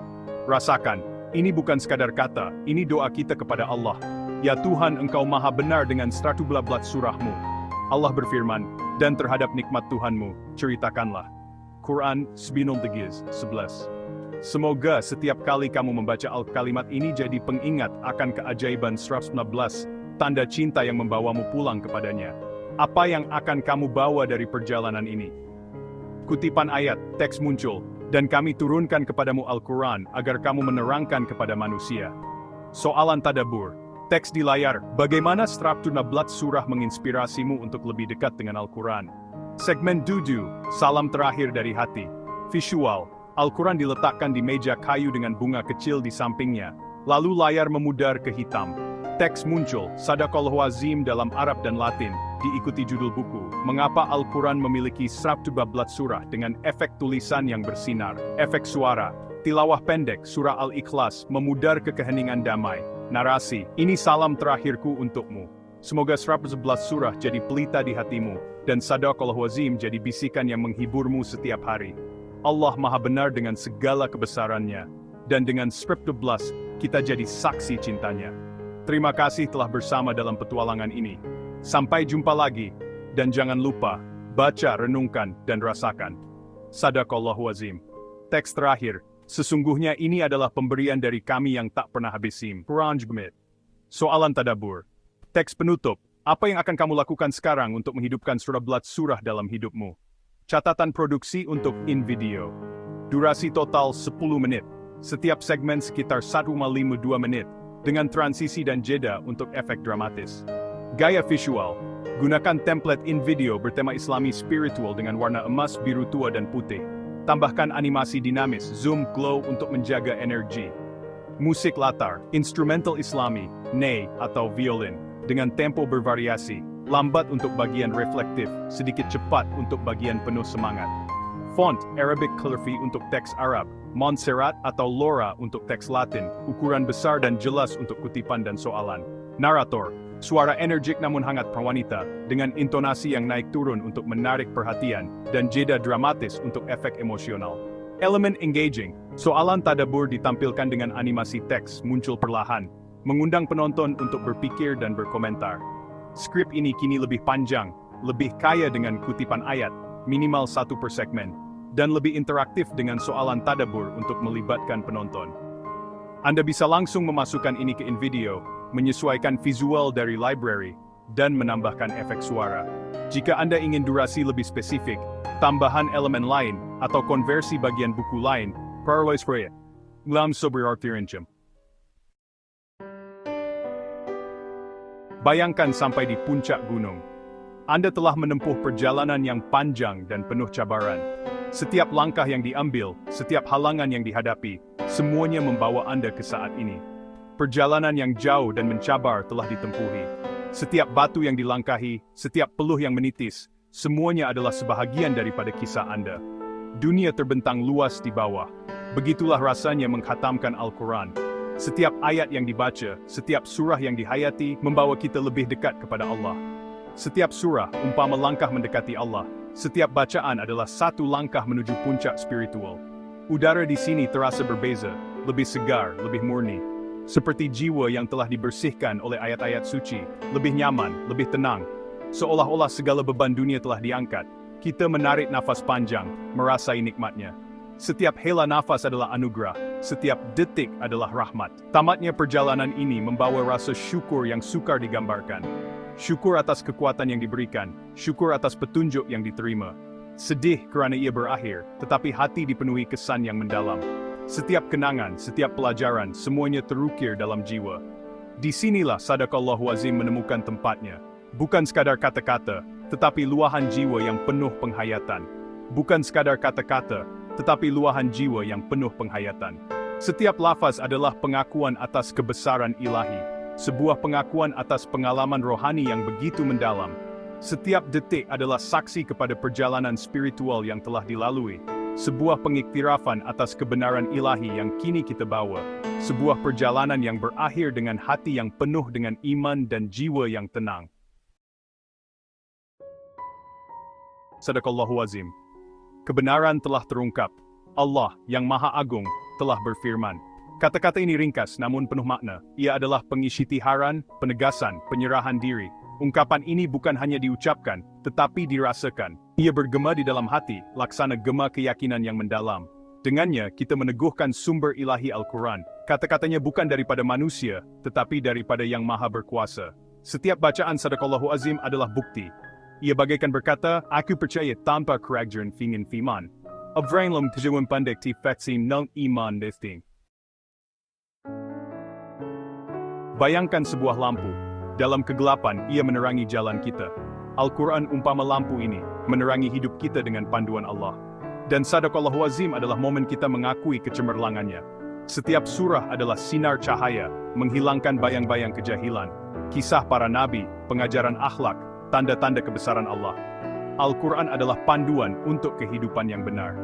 Rasakan, ini bukan sekadar kata, ini doa kita kepada Allah. Ya Tuhan, Engkau maha benar dengan 112 surahmu. Allah berfirman, dan terhadap nikmat Tuhanmu, ceritakanlah. Quran, 11. Semoga setiap kali kamu membaca kalimat ini jadi pengingat akan keajaiban 119, tanda cinta yang membawamu pulang kepadanya. Apa yang akan kamu bawa dari perjalanan ini? Kutipan ayat, teks muncul, dan kami turunkan kepadamu Al-Quran agar kamu menerangkan kepada manusia. Soalan tadabbur, teks di layar, bagaimana 114 surah menginspirasimu untuk lebih dekat dengan Al-Quran? Segmen Dudu, salam terakhir dari hati. Visual, Al-Quran diletakkan di meja kayu dengan bunga kecil di sampingnya, lalu layar memudar ke hitam. Teks muncul, Sadaqallahu Azim dalam Arab dan Latin, diikuti judul buku, Mengapa Al-Quran memiliki 114 surah dengan efek tulisan yang bersinar. Efek suara, tilawah pendek surah Al-Ikhlas memudar ke keheningan damai. Narasi, ini salam terakhirku untukmu. Semoga 111 surah jadi pelita di hatimu, dan Sadaqallahu Azim jadi bisikan yang menghiburmu setiap hari. Allah maha benar dengan segala kebesarannya, dan dengan 111, kita jadi saksi cintanya. Terima kasih telah bersama dalam petualangan ini. Sampai jumpa lagi, dan jangan lupa, baca, renungkan, dan rasakan. Sadaqallahu Azim. Teks terakhir, sesungguhnya ini adalah pemberian dari kami yang tak pernah habis. Quran Jumit. Soalan tadabbur. Teks penutup, apa yang akan kamu lakukan sekarang untuk menghidupkan surah dalam hidupmu? Catatan produksi untuk InVideo. Durasi total 10 menit. Setiap segmen sekitar 1,52 menit, dengan transisi dan jeda untuk efek dramatis. Gaya visual. Gunakan template in-video bertema Islami spiritual dengan warna emas, biru tua, dan putih. Tambahkan animasi dinamis, zoom, glow untuk menjaga energi. Musik latar, instrumental Islami, ney atau violin, dengan tempo bervariasi, lambat untuk bagian reflektif, sedikit cepat untuk bagian penuh semangat. Font, Arabic calligraphy untuk teks Arab, Montserrat atau Laura untuk teks Latin, ukuran besar dan jelas untuk kutipan dan soalan. Narator, suara energik namun hangat prawanita, dengan intonasi yang naik turun untuk menarik perhatian, dan jeda dramatis untuk efek emosional. Elemen engaging, soalan tadabbur ditampilkan dengan animasi teks muncul perlahan, mengundang penonton untuk berpikir dan berkomentar. Skrip ini kini lebih panjang, lebih kaya dengan kutipan ayat, minimal 1 per segmen, dan lebih interaktif dengan soalan tadabbur untuk melibatkan penonton. Anda bisa langsung memasukkan ini ke InVideo, menyesuaikan visual dari library, dan menambahkan efek suara. Jika Anda ingin durasi lebih spesifik, tambahan elemen lain, atau konversi bagian buku lain, perluas proyek. Glam sobriartirincham. Bayangkan sampai di puncak gunung. Anda telah menempuh perjalanan yang panjang dan penuh cabaran. Setiap langkah yang diambil, setiap halangan yang dihadapi, semuanya membawa Anda ke saat ini. Perjalanan yang jauh dan mencabar telah ditempuhi. Setiap batu yang dilangkahi, setiap peluh yang menitis, semuanya adalah sebahagian daripada kisah Anda. Dunia terbentang luas di bawah. Begitulah rasanya mengkhatamkan Al-Quran. Setiap ayat yang dibaca, setiap surah yang dihayati, membawa kita lebih dekat kepada Allah. Setiap surah, umpama langkah mendekati Allah. Setiap bacaan adalah satu langkah menuju puncak spiritual. Udara di sini terasa berbeza, lebih segar, lebih murni. Seperti jiwa yang telah dibersihkan oleh ayat-ayat suci, lebih nyaman, lebih tenang. Seolah-olah segala beban dunia telah diangkat. Kita menarik nafas panjang, merasai nikmatnya. Setiap hela nafas adalah anugerah, setiap detik adalah rahmat. Tamatnya perjalanan ini membawa rasa syukur yang sukar digambarkan. Syukur atas kekuatan yang diberikan, syukur atas petunjuk yang diterima. Sedih kerana ia berakhir, tetapi hati dipenuhi kesan yang mendalam. Setiap kenangan, setiap pelajaran, semuanya terukir dalam jiwa. Disinilah Sadaqallahu Azim menemukan tempatnya. Bukan sekadar kata-kata, tetapi luahan jiwa yang penuh penghayatan. Bukan sekadar kata-kata, tetapi luahan jiwa yang penuh penghayatan. Setiap lafaz adalah pengakuan atas kebesaran ilahi. Sebuah pengakuan atas pengalaman rohani yang begitu mendalam. Setiap detik adalah saksi kepada perjalanan spiritual yang telah dilalui. Sebuah pengiktirafan atas kebenaran ilahi yang kini kita bawa. Sebuah perjalanan yang berakhir dengan hati yang penuh dengan iman dan jiwa yang tenang. Sadaqallahu Azim. Kebenaran telah terungkap. Allah yang Maha Agung telah berfirman. Kata-kata ini ringkas namun penuh makna. Ia adalah pengisytiharan, penegasan, penyerahan diri. Ungkapan ini bukan hanya diucapkan, tetapi dirasakan. Ia bergema di dalam hati, laksana gema keyakinan yang mendalam. Dengannya, kita meneguhkan sumber ilahi Al-Quran. Kata-katanya bukan daripada manusia, tetapi daripada yang Maha Berkuasa. Setiap bacaan Sadaqallahu Azim adalah bukti. Ia bagaikan berkata, aku percaya tanpa keraguan fingin fiman. Abrainlam tujuan pandek ti fatsim nang iman desting. Bayangkan sebuah lampu. Dalam kegelapan, ia menerangi jalan kita. Al-Quran umpama lampu ini, menerangi hidup kita dengan panduan Allah. Dan Sadaqallahu Azim adalah momen kita mengakui kecemerlangannya. Setiap surah adalah sinar cahaya, menghilangkan bayang-bayang kejahilan. Kisah para nabi, pengajaran akhlak, tanda-tanda kebesaran Allah. Al-Quran adalah panduan untuk kehidupan yang benar.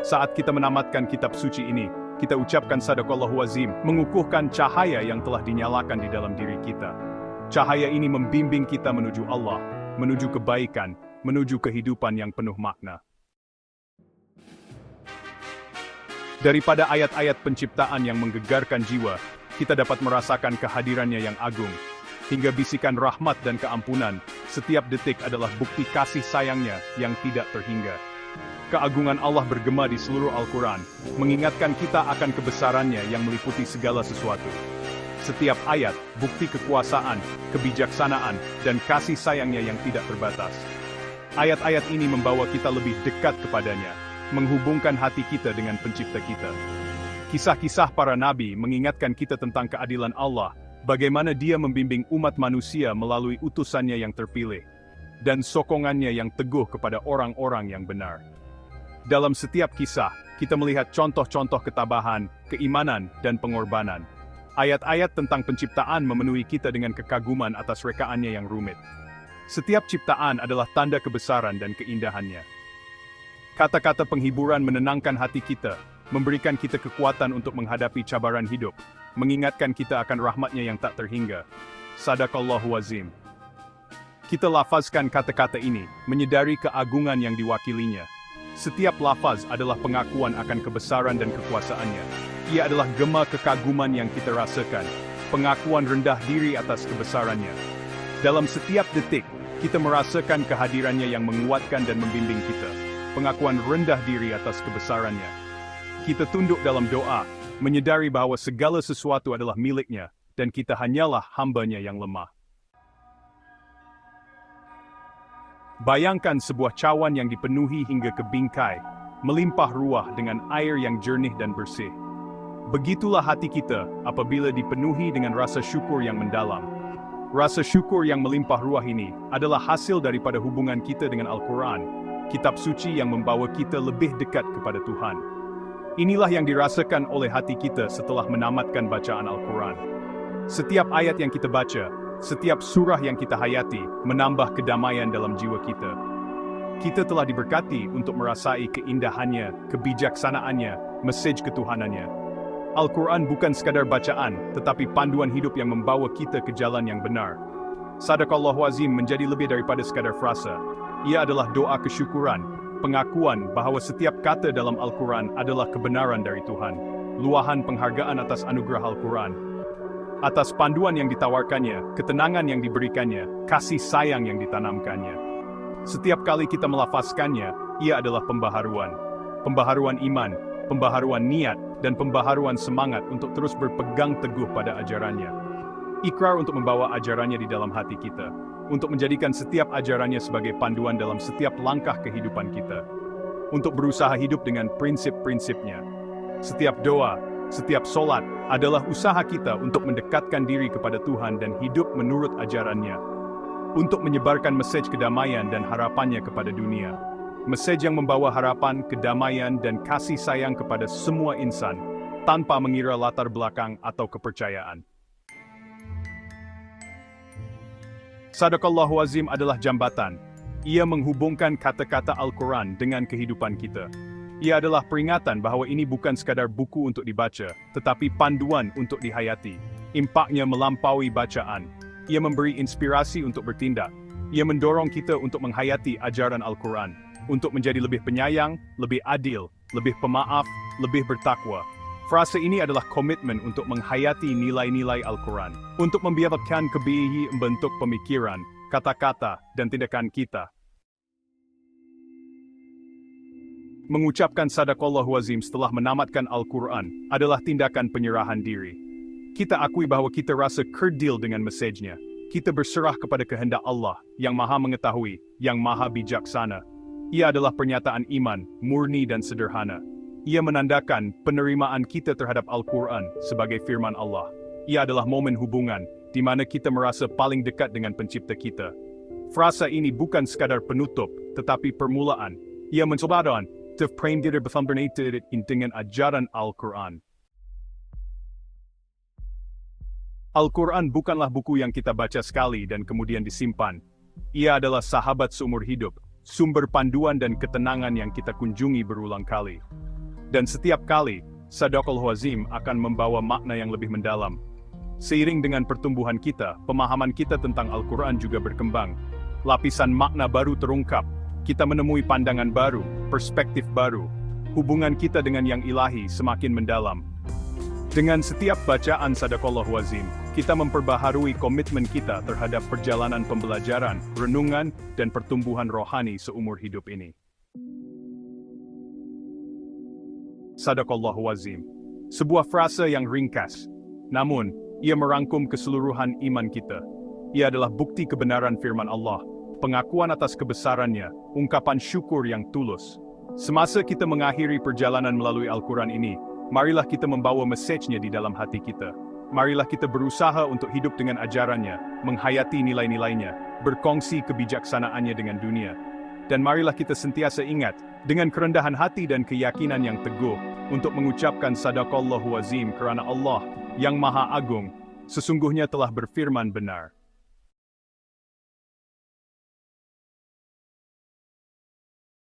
Saat kita menamatkan kitab suci ini, kita ucapkan Sadaqallahu Azim, mengukuhkan cahaya yang telah dinyalakan di dalam diri kita. Cahaya ini membimbing kita menuju Allah, menuju kebaikan, menuju kehidupan yang penuh makna. Daripada ayat-ayat penciptaan yang menggegarkan jiwa, kita dapat merasakan kehadirannya yang agung. Hingga bisikan rahmat dan keampunan, setiap detik adalah bukti kasih sayangnya yang tidak terhingga. Keagungan Allah bergema di seluruh Al-Quran, mengingatkan kita akan kebesarannya yang meliputi segala sesuatu. Setiap ayat, bukti kekuasaan, kebijaksanaan, dan kasih sayangnya yang tidak terbatas. Ayat-ayat ini membawa kita lebih dekat kepadanya, menghubungkan hati kita dengan pencipta kita. Kisah-kisah para nabi mengingatkan kita tentang keadilan Allah, bagaimana Dia membimbing umat manusia melalui utusannya yang terpilih, dan sokongannya yang teguh kepada orang-orang yang benar. Dalam setiap kisah, kita melihat contoh-contoh ketabahan, keimanan, dan pengorbanan. Ayat-ayat tentang penciptaan memenuhi kita dengan kekaguman atas rekaannya yang rumit. Setiap ciptaan adalah tanda kebesaran dan keindahannya. Kata-kata penghiburan menenangkan hati kita, memberikan kita kekuatan untuk menghadapi cabaran hidup, mengingatkan kita akan rahmat-Nya yang tak terhingga. Sadaqallahu azim. Kita lafazkan kata-kata ini, menyadari keagungan yang diwakilinya. Setiap lafaz adalah pengakuan akan kebesaran dan kekuasaannya. Ia adalah gema kekaguman yang kita rasakan, pengakuan rendah diri atas kebesarannya. Dalam setiap detik, kita merasakan kehadirannya yang menguatkan dan membimbing kita, pengakuan rendah diri atas kebesarannya. Kita tunduk dalam doa, menyadari bahwa segala sesuatu adalah milik-Nya, dan kita hanyalah hamba-Nya yang lemah. Bayangkan sebuah cawan yang dipenuhi hingga ke bingkai, melimpah ruah dengan air yang jernih dan bersih. Begitulah hati kita apabila dipenuhi dengan rasa syukur yang mendalam. Rasa syukur yang melimpah ruah ini adalah hasil daripada hubungan kita dengan Al-Quran, kitab suci yang membawa kita lebih dekat kepada Tuhan. Inilah yang dirasakan oleh hati kita setelah menamatkan bacaan Al-Quran. Setiap ayat yang kita baca, setiap surah yang kita hayati, menambah kedamaian dalam jiwa kita. Kita telah diberkati untuk merasai keindahannya, kebijaksanaannya, mesej ketuhanannya. Al-Quran bukan sekadar bacaan, tetapi panduan hidup yang membawa kita ke jalan yang benar. Sadaqallahu azim menjadi lebih daripada sekadar frasa. Ia adalah doa kesyukuran, pengakuan bahwa setiap kata dalam Al-Quran adalah kebenaran dari Tuhan. Luahan penghargaan atas anugerah Al-Quran. Atas panduan yang ditawarkannya, ketenangan yang diberikannya, kasih sayang yang ditanamkannya. Setiap kali kita melafazkannya, ia adalah pembaharuan. Pembaharuan iman, pembaharuan niat, dan pembaharuan semangat untuk terus berpegang teguh pada ajarannya. Ikrar untuk membawa ajarannya di dalam hati kita, untuk menjadikan setiap ajarannya sebagai panduan dalam setiap langkah kehidupan kita, untuk berusaha hidup dengan prinsip-prinsipnya. Setiap doa, setiap solat adalah usaha kita untuk mendekatkan diri kepada Tuhan dan hidup menurut ajarannya, untuk menyebarkan mesej kedamaian dan harapannya kepada dunia. Mesej yang membawa harapan, kedamaian, dan kasih sayang kepada semua insan, tanpa mengira latar belakang atau kepercayaan. Sadaqallahu azim adalah jambatan. Ia menghubungkan kata-kata Al-Quran dengan kehidupan kita. Ia adalah peringatan bahwa ini bukan sekadar buku untuk dibaca, tetapi panduan untuk dihayati. Impaknya melampaui bacaan. Ia memberi inspirasi untuk bertindak. Ia mendorong kita untuk menghayati ajaran Al-Quran, untuk menjadi lebih penyayang, lebih adil, lebih pemaaf, lebih bertakwa. Frase ini adalah komitmen untuk menghayati nilai-nilai Al-Quran, untuk membiarkan kebihi membentuk pemikiran, kata-kata, dan tindakan kita. Mengucapkan sadaqallahu azim setelah menamatkan Al-Quran adalah tindakan penyerahan diri. Kita akui bahwa kita rasa kerdil dengan mesejnya. Kita berserah kepada kehendak Allah yang maha mengetahui, yang maha bijaksana. Ia adalah pernyataan iman, murni dan sederhana. Ia menandakan penerimaan kita terhadap Al-Quran sebagai firman Allah. Ia adalah momen hubungan, di mana kita merasa paling dekat dengan pencipta kita. Frasa ini bukan sekadar penutup, tetapi permulaan. Ia mencobakan frame diri bersambernated dengan ajaran Al-Quran. Al-Quran bukanlah buku yang kita baca sekali dan kemudian disimpan. Ia adalah sahabat seumur hidup, sumber panduan dan ketenangan yang kita kunjungi berulang kali. Dan setiap kali, Sadaqallahu azim akan membawa makna yang lebih mendalam. Seiring dengan pertumbuhan kita, pemahaman kita tentang Al-Quran juga berkembang. Lapisan makna baru terungkap. Kita menemui pandangan baru, perspektif baru. Hubungan kita dengan yang ilahi semakin mendalam. Dengan setiap bacaan Sadaqallahu azim, kita memperbaharui komitmen kita terhadap perjalanan pembelajaran, renungan, dan pertumbuhan rohani seumur hidup ini. Sadaqallahu azim. Sebuah frase yang ringkas, namun ia merangkum keseluruhan iman kita. Ia adalah bukti kebenaran firman Allah, pengakuan atas kebesarannya, ungkapan syukur yang tulus. Semasa kita mengakhiri perjalanan melalui Al-Quran ini, marilah kita membawa mesejnya di dalam hati kita. Marilah kita berusaha untuk hidup dengan ajarannya, menghayati nilai-nilainya, berkongsi kebijaksanaannya dengan dunia. Dan marilah kita sentiasa ingat, dengan kerendahan hati dan keyakinan yang teguh, untuk mengucapkan sadaqallahu azim kerana Allah, yang Maha Agung, sesungguhnya telah berfirman benar.